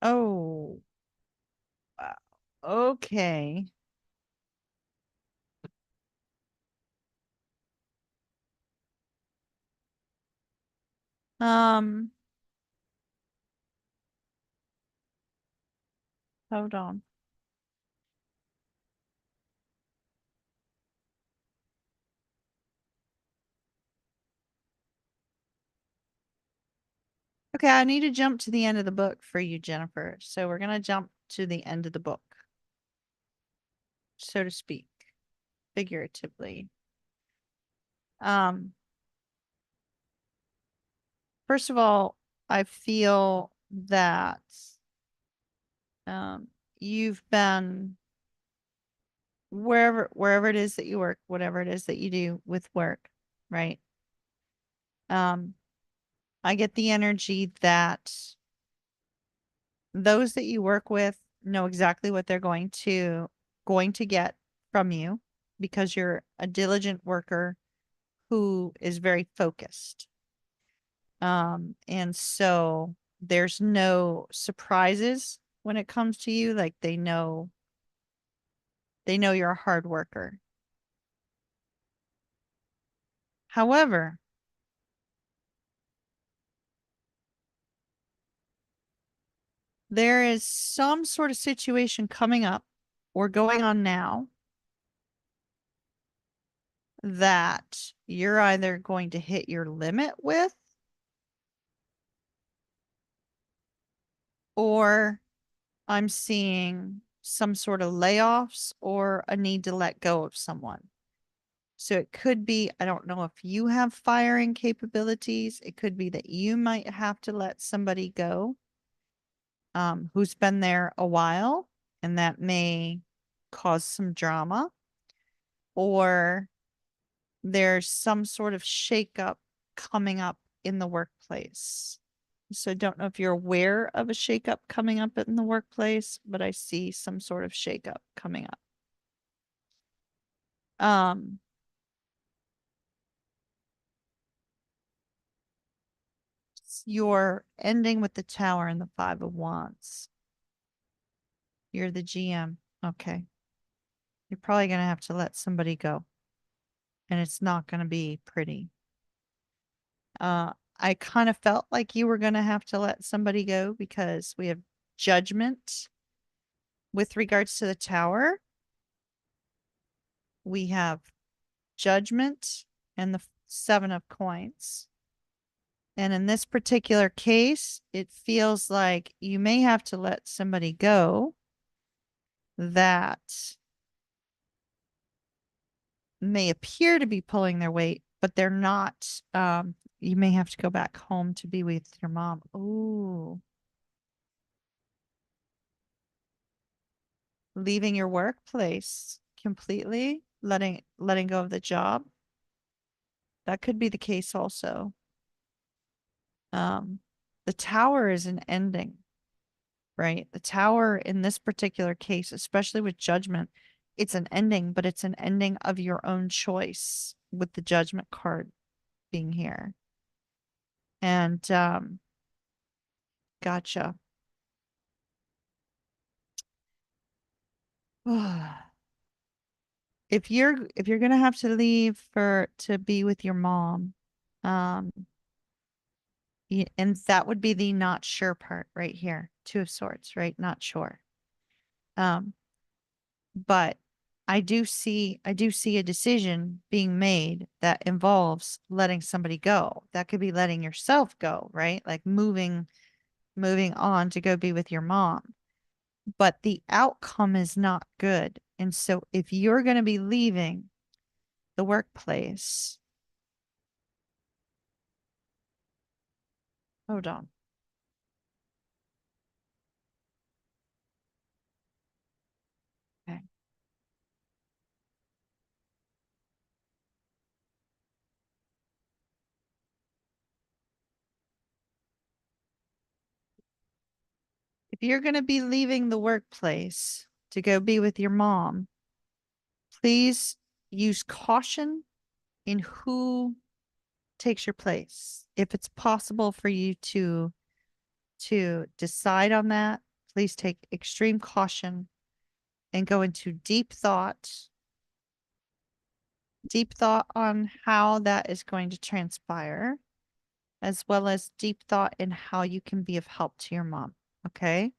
Speaker 1: Oh, wow. Okay. Um, Hold on. Okay, I need to jump to the end of the book for you, Jennifer. So we're gonna jump to the end of the book, so to speak, figuratively. Um, First of all, I feel that um you've been wherever it is that you work, whatever it is that you do with work, right? Um, I get the energy that those that you work with know exactly what they're going to get from you because you're a diligent worker who is very focused. And so there's no surprises when it comes to you. Like they know you're a hard worker. However, there is some sort of situation coming up or going on now that you're either going to hit your limit with, or I'm seeing some sort of layoffs or a need to let go of someone. So it could be, I don't know if you have firing capabilities. It could be that you might have to let somebody go who's been there a while, and that may cause some drama. Or there's some sort of shakeup coming up in the workplace. So I don't know if you're aware of a shakeup coming up in the workplace, but I see some sort of shakeup coming up. You're ending with the Tower and the Five of Wands. You're the GM. Okay. You're probably going to have to let somebody go. And it's not going to be pretty. I kind of felt like you were going to have to let somebody go because we have Judgment with regards to the Tower. We have Judgment and the Seven of Coins. And in this particular case, it feels like you may have to let somebody go that may appear to be pulling their weight, but they're not. You may have to go back home to be with your mom. Ooh. Leaving your workplace completely, letting go of the job. That could be the case also. The Tower is an ending, right? The Tower in this particular case, especially with Judgment, it's an ending, but it's an ending of your own choice with the Judgment card being here. And gotcha. If you're gonna have to leave to be with your mom, um, and that would be the not sure part right here. Two of Swords, right? Not sure. But I do see a decision being made that involves letting somebody go. That could be letting yourself go, right? Like moving on to go be with your mom. But the outcome is not good. And so if you're going to be leaving the workplace, hold on. Okay. If you're going to be leaving the workplace to go be with your mom, please use caution in who takes your place. If it's possible for you to decide on that, please take extreme caution and go into deep thought on how that is going to transpire, as well as deep thought in how you can be of help to your mom. Okay.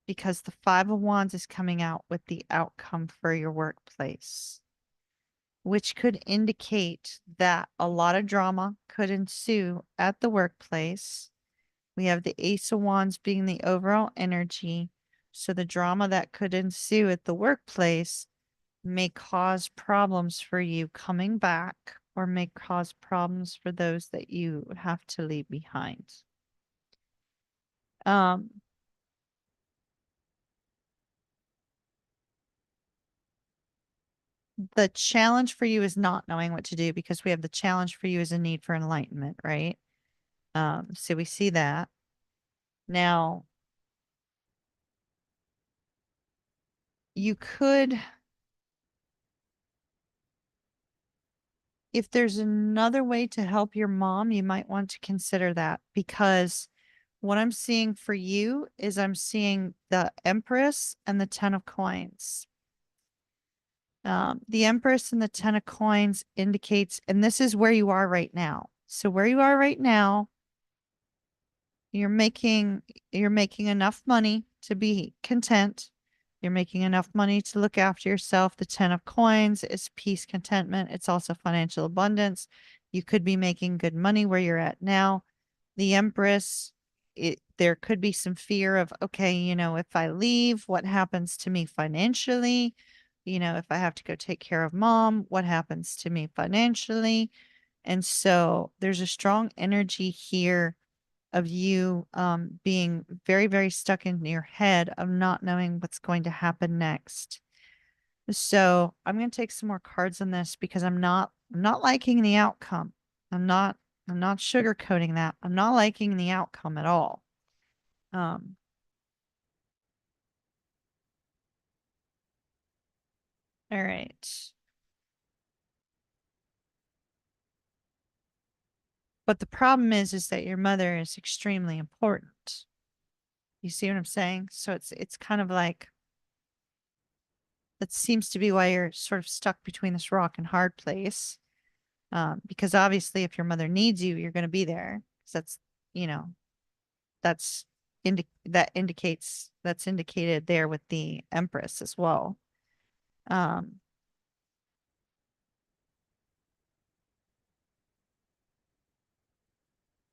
Speaker 1: Because the Five of Wands is coming out with the outcome for your workplace, which could indicate that a lot of drama could ensue at the workplace. We have the Ace of Wands being the overall energy. So the drama that could ensue at the workplace may cause problems for you coming back, or may cause problems for those that you have to leave behind. The challenge for you is not knowing what to do, because we have the challenge for you is a need for enlightenment, right? So we see that. Now, you could, if there's another way to help your mom, you might want to consider that, because what I'm seeing for you is I'm seeing the Empress and the Ten of Coins. The Empress and the Ten of Coins indicates, and this is where you are right now. So where you are right now, you're making enough money to be content. You're making enough money to look after yourself. The Ten of Coins is peace, contentment. It's also financial abundance. You could be making good money where you're at now. The Empress, there could be some fear of, okay, if I leave, what happens to me financially? if I have to go take care of mom, what happens to me financially? And so there's a strong energy here of you being very, very stuck in your head of not knowing what's going to happen next. So I'm going to take some more cards on this because I'm not liking the outcome. I'm not I'm not sugarcoating that. I'm not liking the outcome at all. Um, all right. But the problem is that your mother is extremely important. You see what I'm saying? So it's kind of like that seems to be why you're sort of stuck between this rock and hard place. Because obviously if your mother needs you, you're going to be there. 'Cause that's, you know, that's that's indicated there with the Empress as well. Um,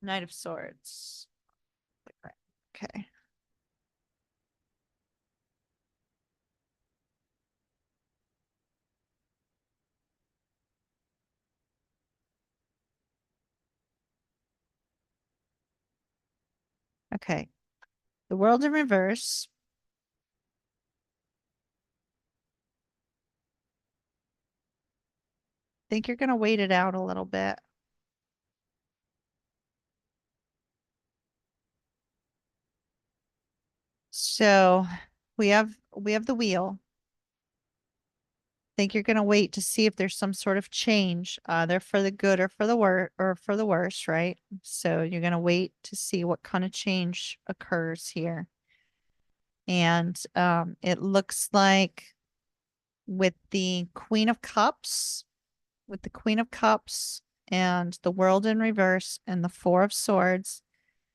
Speaker 1: Knight of Swords. Okay. Okay. The World in Reverse. Think you're going to wait it out a little bit. So we have the wheel. Think you're going to wait to see if there's some sort of change, either for the good or for the worse, right? So you're going to wait to see what kind of change occurs here. And it looks like with the Queen of Cups, and the World in Reverse and the Four of Swords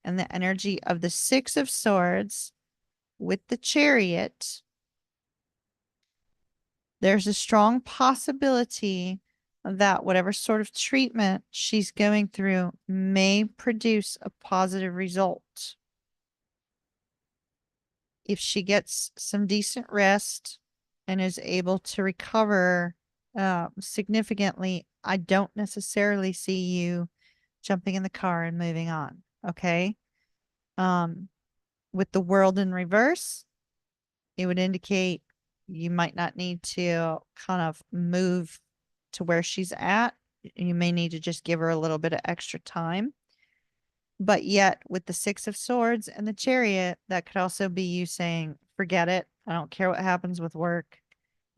Speaker 1: and the energy of the Six of Swords with the Chariot, there's a strong possibility that whatever sort of treatment she's going through may produce a positive result. If she gets some decent rest and is able to recover significantly, I don't necessarily see you jumping in the car and moving on. Okay. Um, with the world in reverse, it would indicate you might not need to kind of move to where she's at. You may need to just give her a little bit of extra time. But yet, with the Six of Swords and the Chariot, that could also be you saying, forget it. I don't care what happens with work.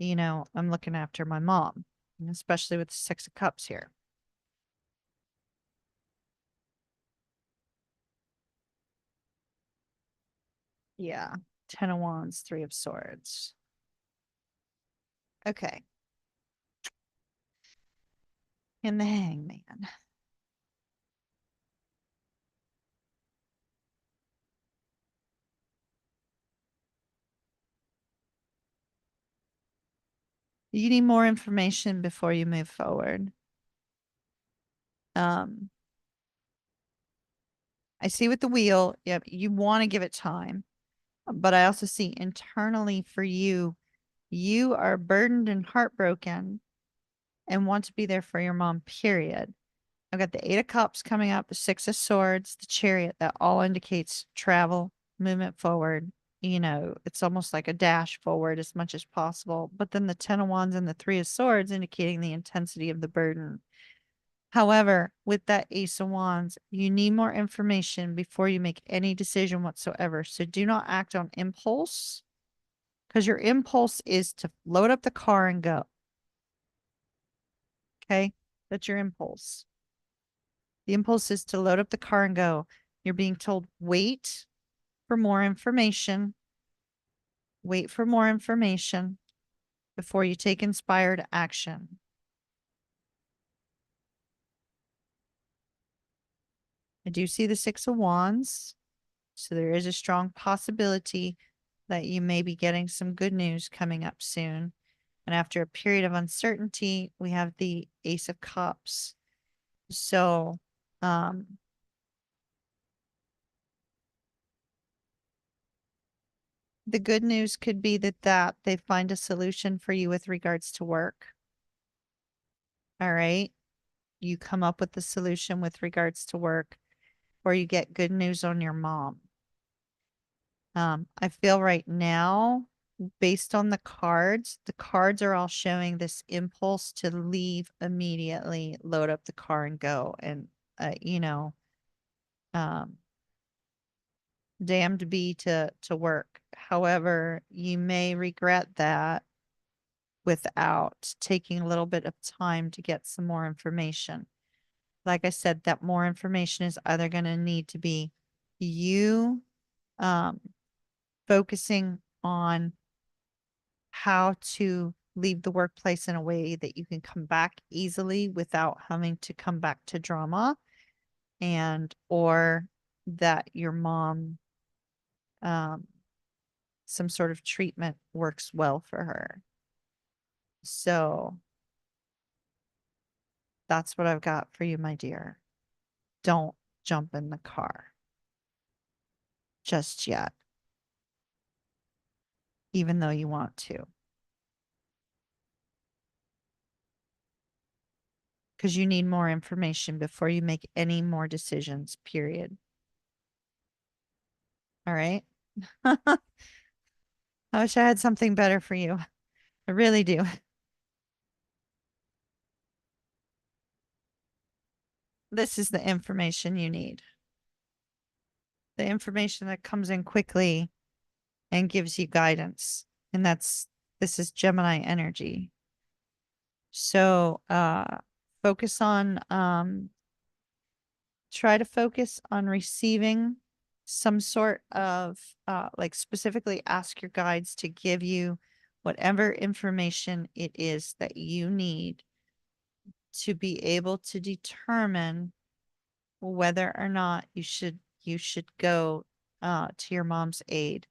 Speaker 1: I'm looking after my mom, especially with the Six of Cups here. Yeah. Ten of Wands, Three of Swords. Okay. And the Hangman. You need more information before you move forward. Um, I see with the wheel, yep, you want to give it time. But I also see internally for you, you are burdened and heartbroken and want to be there for your mom, period. I've got the Eight of Cups coming up, the Six of Swords, the Chariot. That all indicates travel, movement forward. It's almost like a dash forward as much as possible. But then the Ten of Wands and the Three of Swords indicating the intensity of the burden. However, with that Ace of Wands, you need more information before you make any decision whatsoever. So do not act on impulse, because your impulse is to load up the car and go. Okay? That's your impulse. The impulse is to load up the car and go. You're being told, wait for more information. Wait for more information before you take inspired action. I do see the Six of Wands. So there is a strong possibility that you may be getting some good news coming up soon. And after a period of uncertainty, we have the Ace of Cups. So, the good news could be that they find a solution for you with regards to work. All right. You come up with the solution with regards to work, or you get good news on your mom. I feel right now, based on the cards are all showing this impulse to leave immediately, load up the car and go. And, um, damned be to work. However, you may regret that without taking a little bit of time to get some more information. Like I said, that more information is either going to need to be you um, focusing on how to leave the workplace in a way that you can come back easily without having to come back to drama, and or that your mom um, some sort of treatment works well for her. So that's what I've got for you, my dear. Don't jump in the car just yet, even though you want to, because you need more information before you make any more decisions, period. All right. I wish I had something better for you. I really do. This is the information you need. The information that comes in quickly and gives you guidance. And this is Gemini energy. So, focus on, try to focus on receiving some sort of, like specifically ask your guides to give you whatever information it is that you need to be able to determine whether or not you should go to your mom's aid.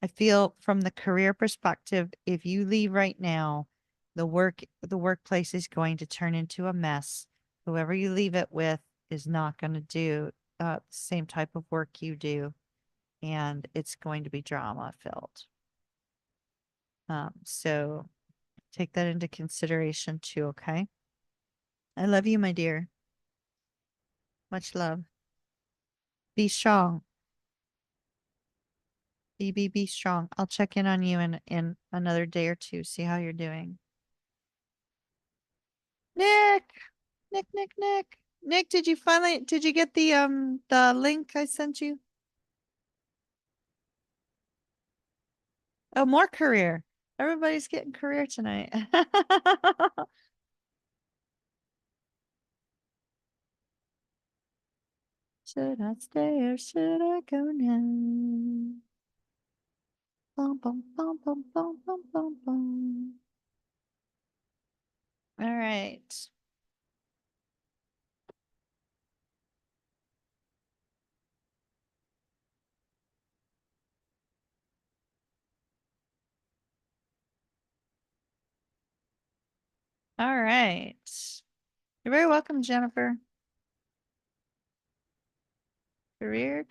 Speaker 1: I feel from the career perspective, if you leave right now, the workplace is going to turn into a mess. Whoever you leave it with is not going to do the same type of work you do, and it's going to be drama filled. So take that into consideration too, okay? I love you, my dear. Much love. Be strong. Be strong. I'll check in on you in another day or two, see how you're doing. Nick, Nick. Nick, did you get the link I sent you? Oh, more career. Everybody's getting career tonight. Should I stay or should I go now? Bum, bum, bum, bum, bum, bum, bum, bum. All right. All right. You're very welcome, Jennifer. Career.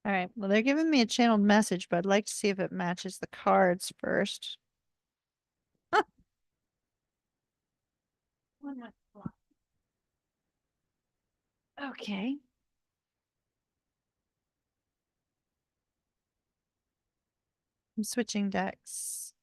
Speaker 1: All right. Well, they're giving me a channeled message, but I'd like to see if it matches the cards first. Okay. I'm switching decks.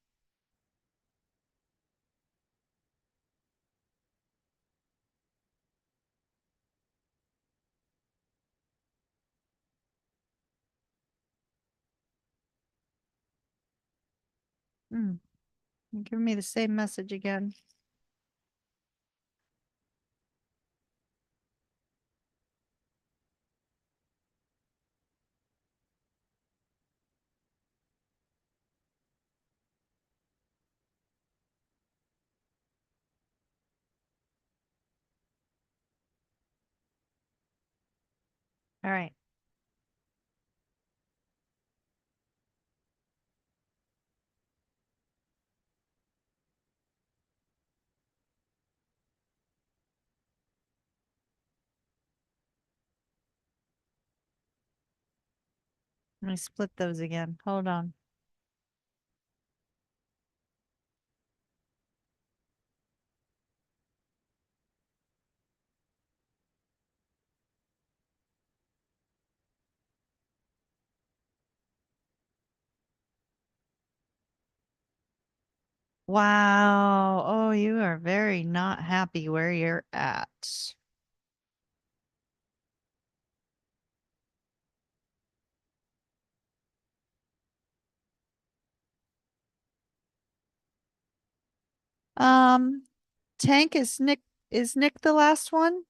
Speaker 1: Hmm. You're giving me the same message again. All right. Let me split those again. Hold on. Wow. Oh, you are very not happy where you're at. Um, Tank is Nick the last one?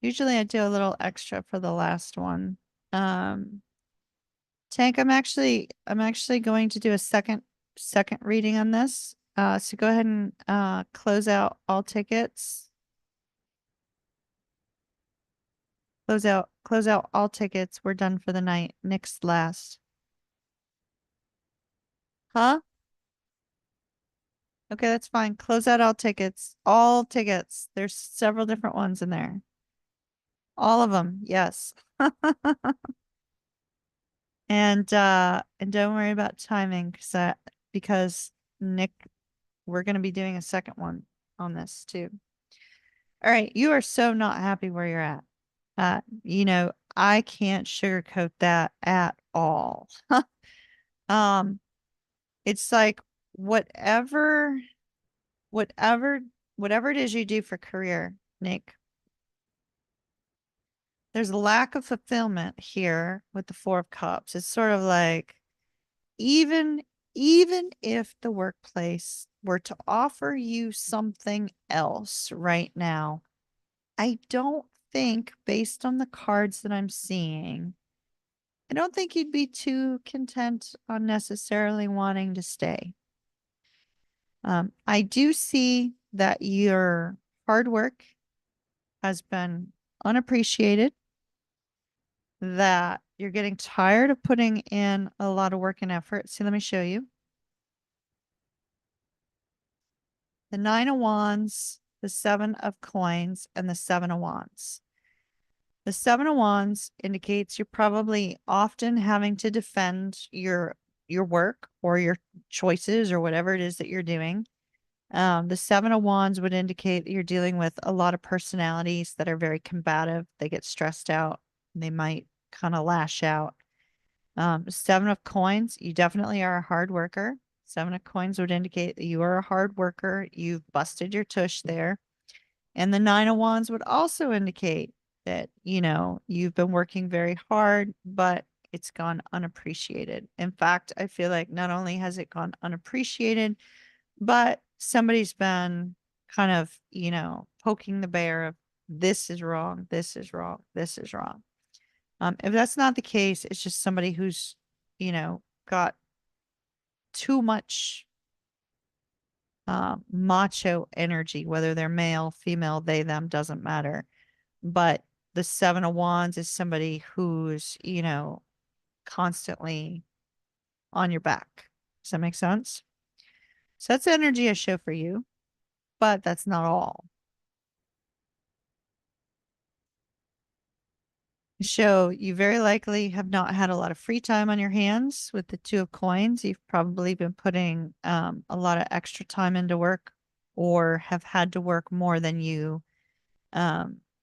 Speaker 1: Usually I do a little extra for the last one. Um, Tank, I'm actually going to do a second reading on this. So go ahead and close out all tickets. Close out all tickets. We're done for the night. Nick's last. Huh? Okay, that's fine. Close out all tickets. All tickets. There's several different ones in there. All of them. Yes. And don't worry about timing because Nick, we're going to be doing a second one on this too. All right, you are so not happy where you're at. I can't sugarcoat that at all. Um, it's like whatever, whatever, whatever it is you do for career, Nick, there's a lack of fulfillment here with the Four of Cups. It's sort of like even even if the workplace were to offer you something else right now, I don't think, based on the cards that I'm seeing, I don't think you'd be too content on necessarily wanting to stay. I do see that your hard work has been unappreciated, that you're getting tired of putting in a lot of work and effort. See, let me show you. The Nine of Wands, the Seven of Coins, and the Seven of Wands. The Seven of Wands indicates you're probably often having to defend your work or your choices or whatever it is that you're doing. The Seven of Wands would indicate that you're dealing with a lot of personalities that are very combative. They get stressed out. They might kind of lash out. Seven of Coins, you definitely are a hard worker. Seven of Coins would indicate that you are a hard worker. You've busted your tush there. And the Nine of Wands would also indicate that, you've been working very hard, but it's gone unappreciated. In fact, I feel like not only has it gone unappreciated, but somebody's been kind of, poking the bear of this is wrong, this is wrong, this is wrong. If that's not the case, it's just somebody who's, got too much macho energy, whether they're male, female, they, them, doesn't matter. But the Seven of Wands is somebody who's, constantly on your back. Does that make sense? So that's the energy I show for you, but that's not all. Show you very likely have not had a lot of free time on your hands with the Two of Coins. You've probably been putting a lot of extra time into work or have had to work more than you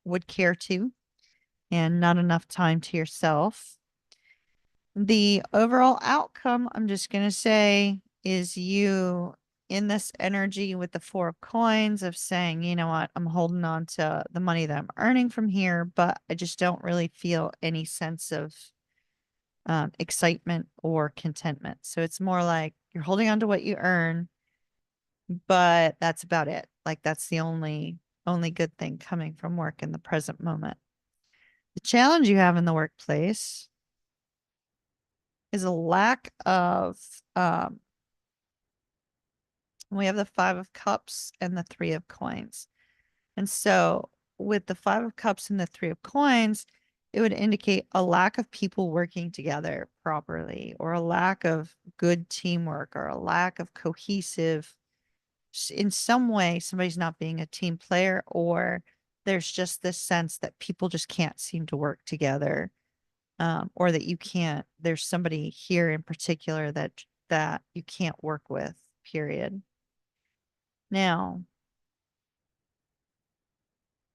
Speaker 1: would care to, and not enough time to yourself. The overall outcome, I'm just going to say, is you in this energy with the Four of Coins of saying, you know what, I'm holding on to the money that I'm earning from here, but I just don't really feel any sense of excitement or contentment. So it's more like you're holding on to what you earn, but that's about it. Like that's the only good thing coming from work in the present moment. The challenge you have in the workplace is a lack of We have the Five of Cups and the Three of Coins. And so with the Five of Cups and the Three of Coins, it would indicate a lack of people working together properly, or a lack of good teamwork, or a lack of cohesive. In some way, somebody's not being a team player, or there's just this sense that people just can't seem to work together, or that you can't. There's somebody here in particular that you can't work with. Period. Now,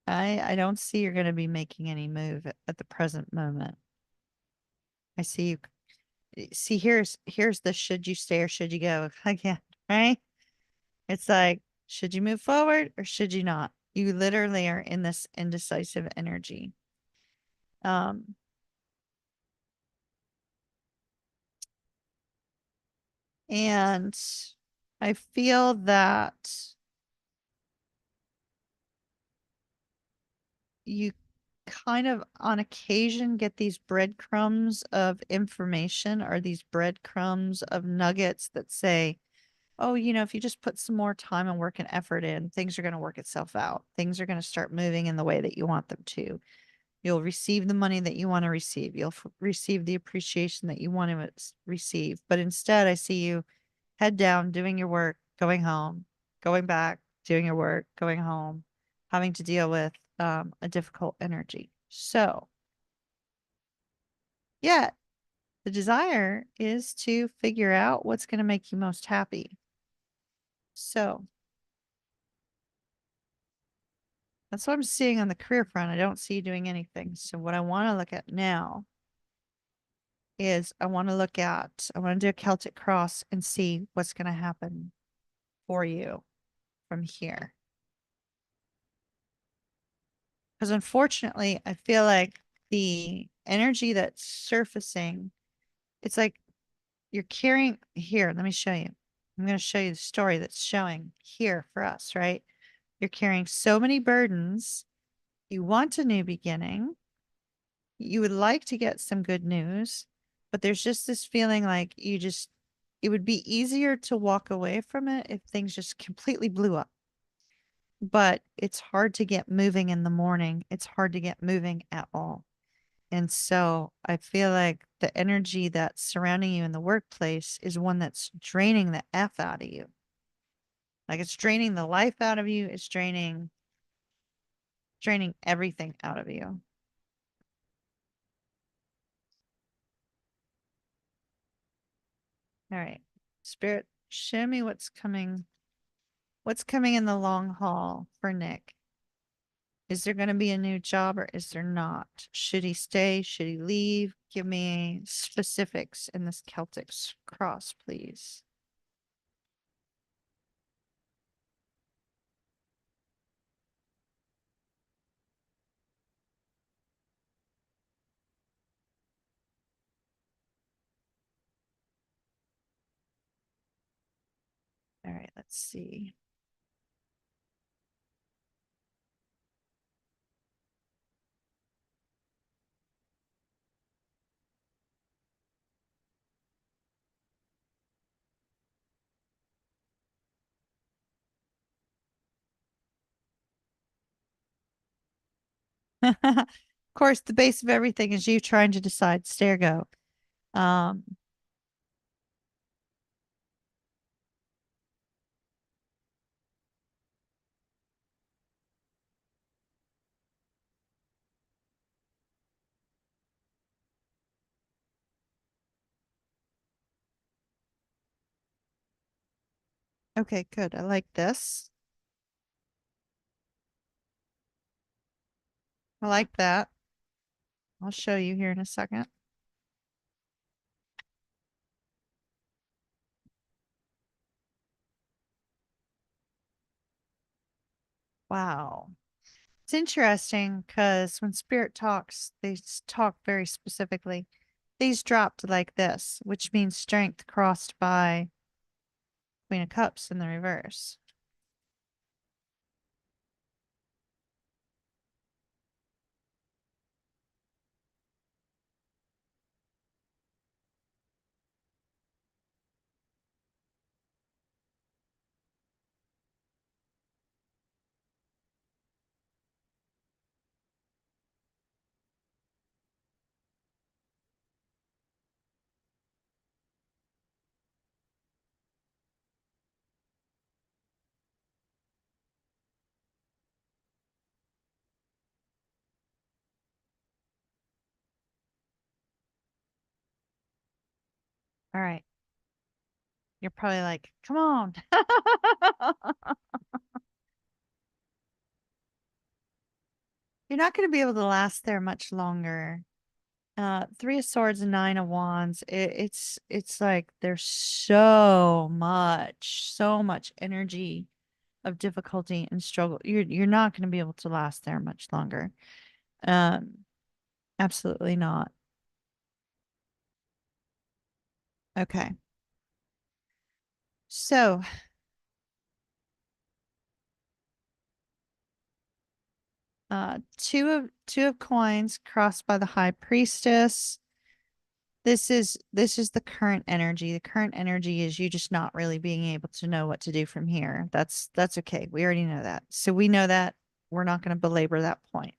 Speaker 1: I don't see you're going to be making any move at the present moment. I see you. See, here's the should you stay or should you go again, right? It's like, should you move forward or should you not? You literally are in this indecisive energy. Um, and I feel that you kind of on occasion get these breadcrumbs of information, or these breadcrumbs of nuggets that say, oh, if you just put some more time and work and effort in, things are going to work itself out. Things are going to start moving in the way that you want them to. You'll receive the money that you want to receive. You'll receive the appreciation that you want to receive. But instead, I see you head down, doing your work, going home, going back, doing your work, going home, having to deal with a difficult energy. So, yeah, the desire is to figure out what's going to make you most happy. So, that's what I'm seeing on the career front. I don't see you doing anything. So, what I want to look at now is I want to do a Celtic cross and see what's going to happen for you from here. Because unfortunately, I feel like the energy that's surfacing, it's like you're carrying here. Let me show you. I'm going to show you the story that's showing here for us, right? You're carrying so many burdens. You want a new beginning. You would like to get some good news, but there's just this feeling like it would be easier to walk away from it if things just completely blew up. But it's hard to get moving in the morning. It's hard to get moving at all. And so I feel like the energy that's surrounding you in the workplace is one that's draining the F out of you. Like it's draining the life out of you. It's draining everything out of you. All right. Spirit, show me what's coming in the long haul for Nick. Is there going to be a new job or is there not? Should he stay? Should he leave? Give me specifics in this Celtic cross, please. All right, let's see. Of course, the base of everything is you trying to decide stay or go. Um, okay, good. I like this. I like that. I'll show you here in a second. Wow. It's interesting because when spirit talks, they talk very specifically. These dropped like this, which means strength crossed by Queen of Cups in the reverse. All right. You're probably like, come on. You're not going to be able to last there much longer. Three of Swords and Nine of Wands. It's like there's so much energy of difficulty and struggle. You're not going to be able to last there much longer. Um, Absolutely not. Okay. So, two of coins crossed by the High Priestess. This is the current energy. The current energy is you just not really being able to know what to do from here. That's okay. We already know that. So we know that we're not going to belabor that point.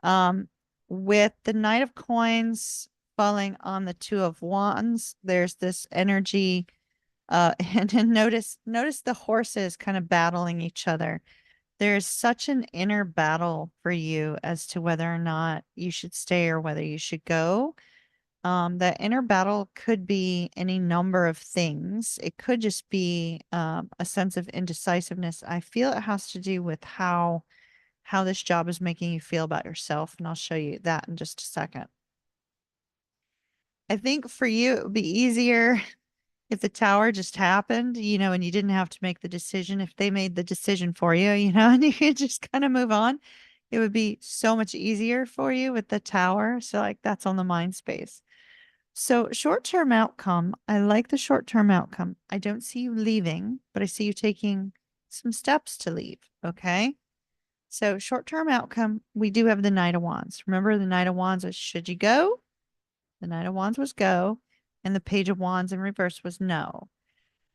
Speaker 1: Um, with the Knight of Coins falling on the Two of Wands, there's this energy. And then notice the horses kind of battling each other. There's such an inner battle for you as to whether or not you should stay or whether you should go. That inner battle could be any number of things. It could just be a sense of indecisiveness. I feel it has to do with how this job is making you feel about yourself, and I'll show you that in just a second. I think for you it would be easier if the tower just happened, and you didn't have to make the decision. If they made the decision for you, and you could just kind of move on, it would be so much easier for you with the tower. So like that's on the mind space. So short-term outcome, I like the short-term outcome. I don't see you leaving, but I see you taking some steps to leave. Okay. So short-term outcome, we do have the Knight of Wands. Remember the Knight of Wands was should you go? The Knight of Wands was go, and the Page of Wands in reverse was no.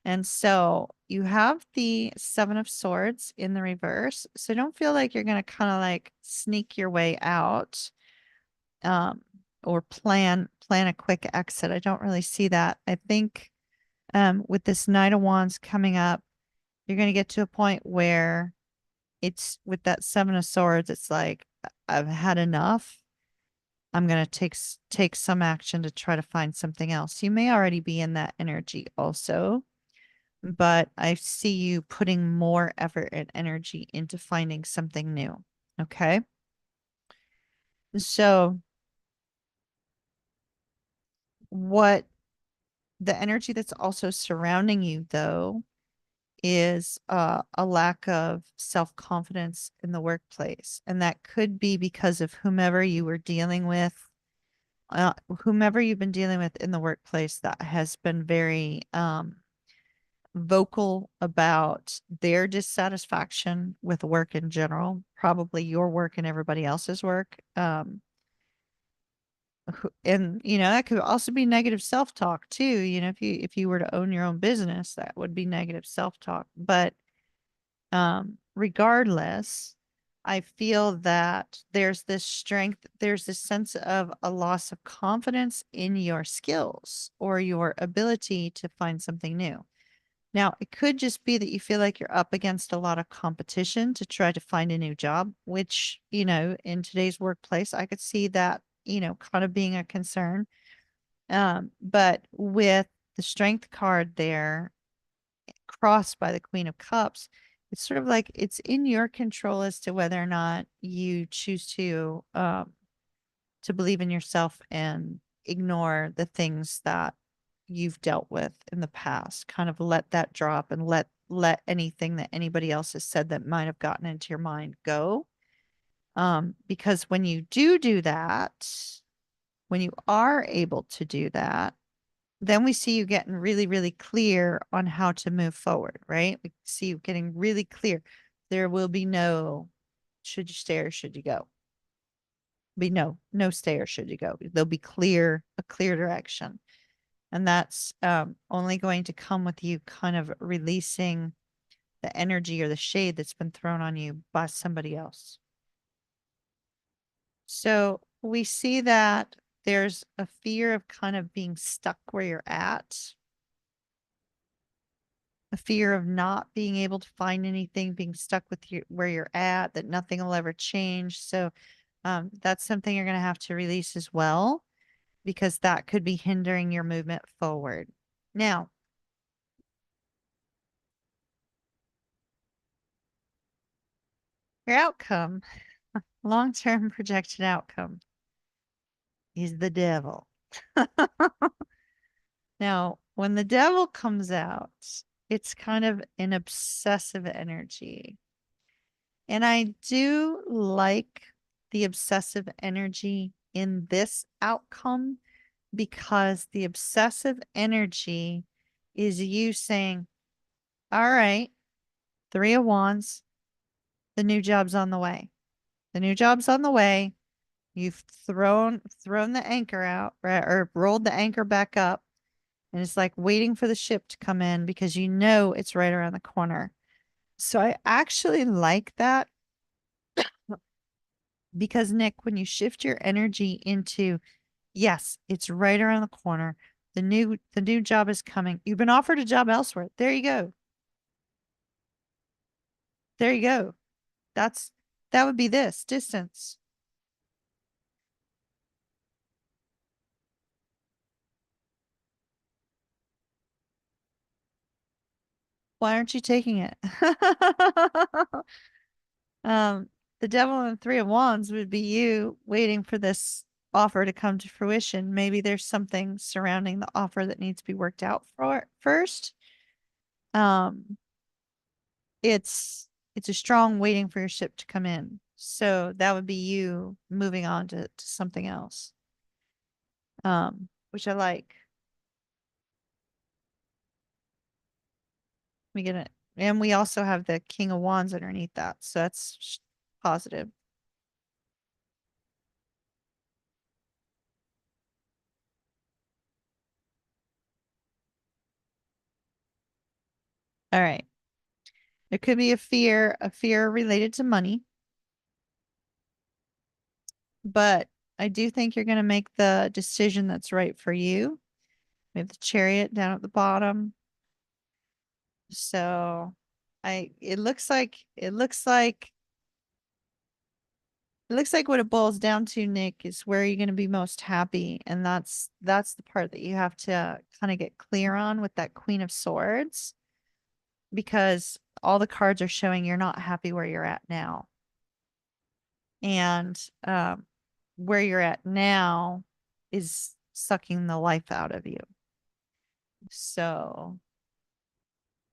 Speaker 1: And so you have the Seven of Swords in the reverse. So don't feel like you're going to kind of like sneak your way out. Or plan a quick exit. I don't really see that. I think with this Knight of Wands coming up, you're going to get to a point where it's with that Seven of Swords, it's like I've had enough. I'm going to take some action to try to find something else. You may already be in that energy also, but I see you putting more effort and energy into finding something new. Okay. So what the energy that's also surrounding you though is a lack of self-confidence in the workplace, and that could be because of whomever you were dealing with, whomever you've been dealing with in the workplace that has been very vocal about their dissatisfaction with work in general, probably your work and everybody else's work. And that could also be negative self-talk too. If you were to own your own business, that would be negative self-talk. But regardless, I feel that there's this strength, there's this sense of a loss of confidence in your skills or your ability to find something new. Now, it could just be that you feel like you're up against a lot of competition to try to find a new job, which, in today's workplace, I could see that, kind of being a concern. But with the strength card there, crossed by the Queen of Cups, it's sort of like it's in your control as to whether or not you choose to believe in yourself and ignore the things that you've dealt with in the past. Kind of let that drop and let anything that anybody else has said that might have gotten into your mind go. Because when you do that, when you are able to do that, then we see you getting really, really clear on how to move forward, right? We see you getting really clear. There will be no should you stay or should you go? Be no stay or should you go. There'll be a clear direction. And that's only going to come with you kind of releasing the energy or the shade that's been thrown on you by somebody else. So we see that there's a fear of kind of being stuck where you're at, a fear of not being able to find anything, being stuck with you where you're at, that nothing will ever change. So that's something you're going to have to release as well, because that could be hindering your movement forward. Now, your outcome, long-term projected outcome, is the devil. Now, when the devil comes out, it's kind of an obsessive energy. And I do like the obsessive energy in this outcome because the obsessive energy is you saying, all right, Three of Wands, the new job's on the way. The new job's on the way. You've thrown the anchor out, right, or rolled the anchor back up, and it's like waiting for the ship to come in because you know it's right around the corner. So I actually like that because Nick, when you shift your energy into, yes, it's right around the corner. The new job is coming. You've been offered a job elsewhere. There you go. There you go. That would be this distance. Why aren't you taking it? Um, the devil and the three of wands would be you waiting for this offer to come to fruition. Maybe there's something surrounding the offer that needs to be worked out for first. Um, it's a strong waiting for your ship to come in. So that would be you moving on to something else. Which I like. We get it. And we also have the King of Wands underneath that. So that's positive. All right. There could be a fear related to money, but I do think you're going to make the decision that's right for you. We have the Chariot down at the bottom. So it looks like what it boils down to, Nick, is where you're going to be most happy. And that's the part that you have to kind of get clear on with that Queen of Swords, because all the cards are showing you're not happy where you're at now. And where you're at now is sucking the life out of you. So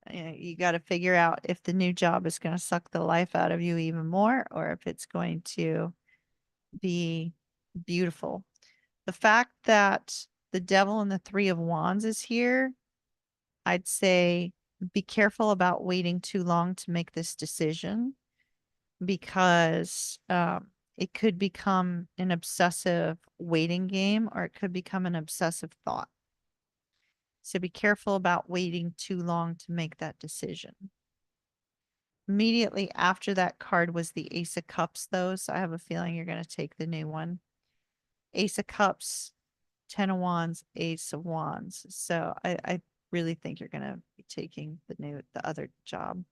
Speaker 1: you got to figure out if the new job is going to suck the life out of you even more or if it's going to be beautiful. The fact that the devil and the three of wands is here, I'd say be careful about waiting too long to make this decision because it could become an obsessive waiting game or it could become an obsessive thought. So be careful about waiting too long to make that decision. Immediately after that card was the Ace of Cups, though. So I have a feeling you're going to take the new one. Ace of Cups, Ten of Wands, Ace of Wands. So I really think you're going to be taking the other job.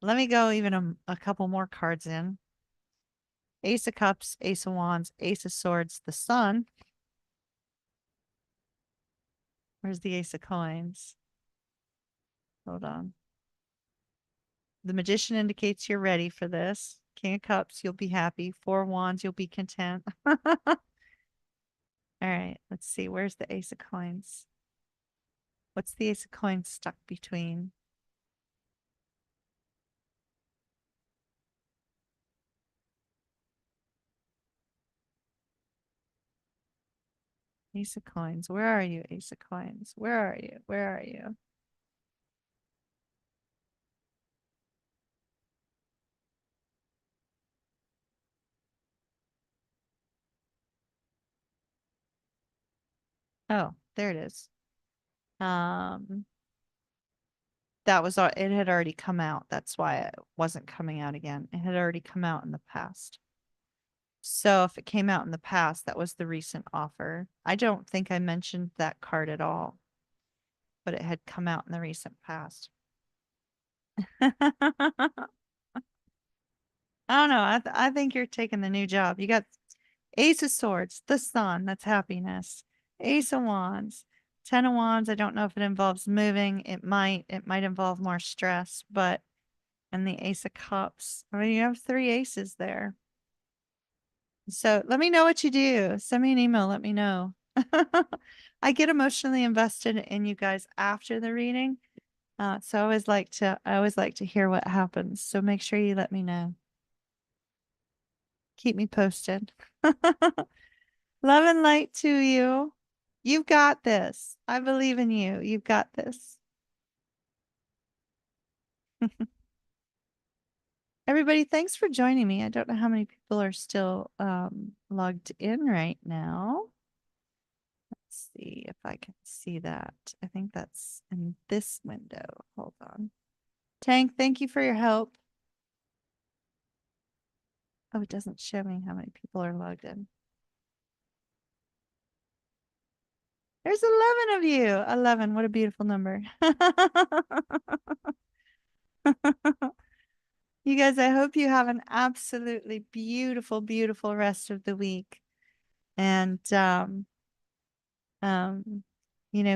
Speaker 1: Let me go even a couple more cards in. Ace of Cups, Ace of Wands, Ace of Swords, the Sun. Where's the Ace of Coins? Hold on. The Magician indicates you're ready for this. King of Cups, you'll be happy. Four of Wands, you'll be content. All right, let's see. Where's the Ace of Coins? What's the Ace of Coins stuck between? Ace of Coins. Where are you, Ace of Coins? Where are you? Where are you? Oh, there it is. Um, that was it had already come out. That's why it wasn't coming out again. It had already come out in the past. So if it came out in the past, that was the recent offer. I don't think I mentioned that card at all, but it had come out in the recent past. I don't know. I think you're taking the new job. Ace of Swords, the Sun, that's happiness. Ace of Wands, Ten of Wands. I don't know if it involves moving. It might involve more stress, but and the Ace of Cups. I mean, you have three aces there. So let me know what you do. Send me an email. Let me know. I get emotionally invested in you guys after the reading. So I always like to hear what happens. So make sure you let me know. Keep me posted. Love and light to you. You've got this. I believe in you. You've got this. Everybody, thanks for joining me. I don't know how many people are still logged in right now. Let's see if I can see that. I think that's in this window. Hold on. Tank, thank you for your help. Oh, it doesn't show me how many people are logged in. There's 11 of you. 11. What a beautiful number. You guys, I hope you have an absolutely beautiful, beautiful rest of the week. And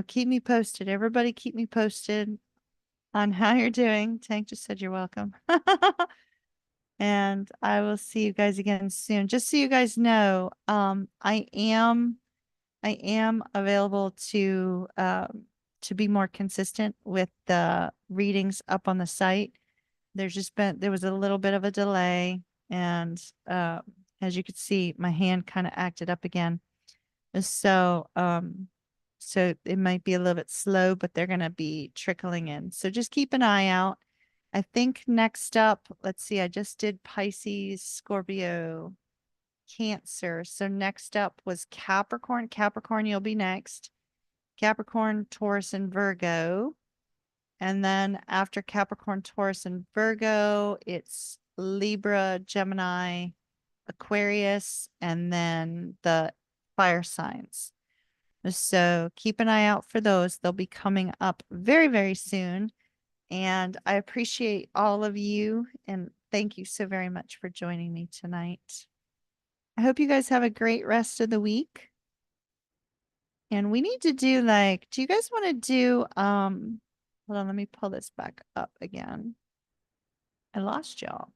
Speaker 1: keep me posted. Everybody keep me posted on how you're doing. Tank just said you're welcome. And I will see you guys again soon. Just so you guys know, I am available to be more consistent with the readings up on the site. There was a little bit of a delay, and as you could see, my hand kind of acted up again. So it might be a little bit slow, but they're gonna be trickling in. So just keep an eye out. I think next up, let's see, I just did Pisces, Scorpio, Cancer. So next up was Capricorn. Capricorn, you'll be next. Capricorn, Taurus, and Virgo. And then after Capricorn, Taurus, and Virgo, it's Libra, Gemini, Aquarius, and then the fire signs. So keep an eye out for those. They'll be coming up very, very soon. And I appreciate all of you. And thank you so very much for joining me tonight. I hope you guys have a great rest of the week. And we need to do do you guys want to do, hold on, let me pull this back up again. I lost y'all.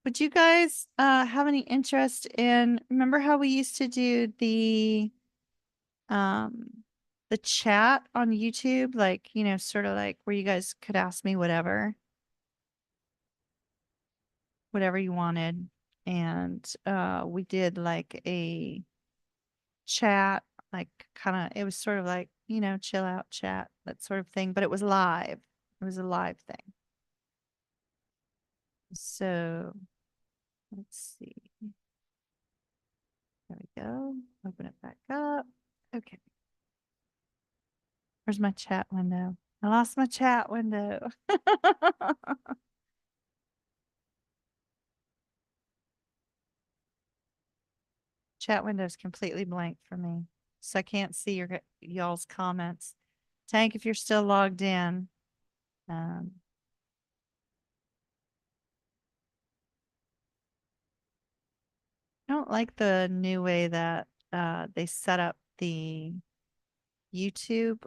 Speaker 1: Would you guys have any interest in, remember how we used to do the chat on YouTube, like, sort of like where you guys could ask me whatever you wanted. And we did like a chat, like kind of, it was sort of like, chill out chat, that sort of thing, but it was live. It was a live thing. So let's see. There we go. Open it back up. Okay. Where's my chat window? I lost my chat window. Chat window is completely blank for me, so I can't see y'all's comments. Tank, if you're still logged in, um, I don't like the new way that they set up the YouTube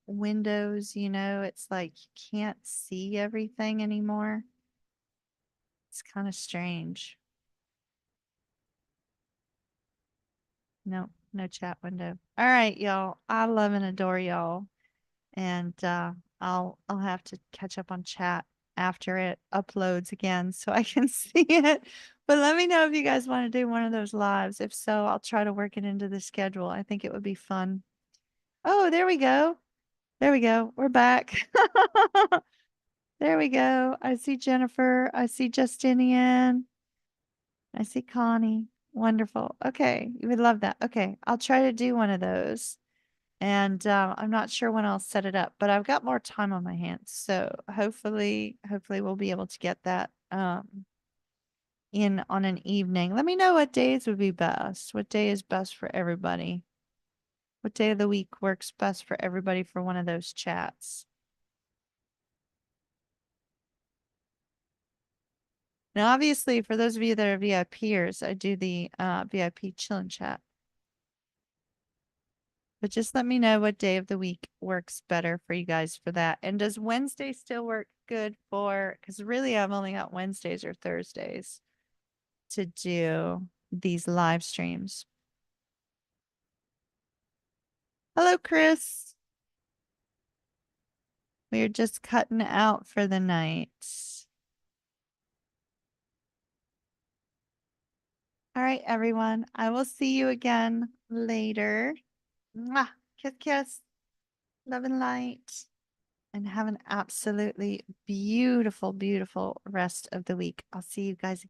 Speaker 1: windows. It's like you can't see everything anymore. It's kind of strange. No, no chat window. All right, y'all. I love and adore y'all. And I'll have to catch up on chat after it uploads again so I can see it. But let me know if you guys want to do one of those lives. If so, I'll try to work it into the schedule. I think it would be fun. Oh, there we go. There we go. We're back. There we go. I see Jennifer. I see Justinian. I see Connie. Wonderful. Okay. You would love that. Okay. I'll try to do one of those. And I'm not sure when I'll set it up, but I've got more time on my hands. So hopefully we'll be able to get that in on an evening. Let me know what days would be best. What day is best for everybody? What day of the week works best for everybody for one of those chats? Now, obviously, for those of you that are VIPers, I do the VIP chill and chat. But just let me know what day of the week works better for you guys for that. And does Wednesday still work good for, because really I've only got Wednesdays or Thursdays to do these live streams. Hello, Chris. We're just cutting out for the night. All right, everyone. I will see you again later. Mwah. Kiss, kiss. Love and light. And have an absolutely beautiful, beautiful rest of the week. I'll see you guys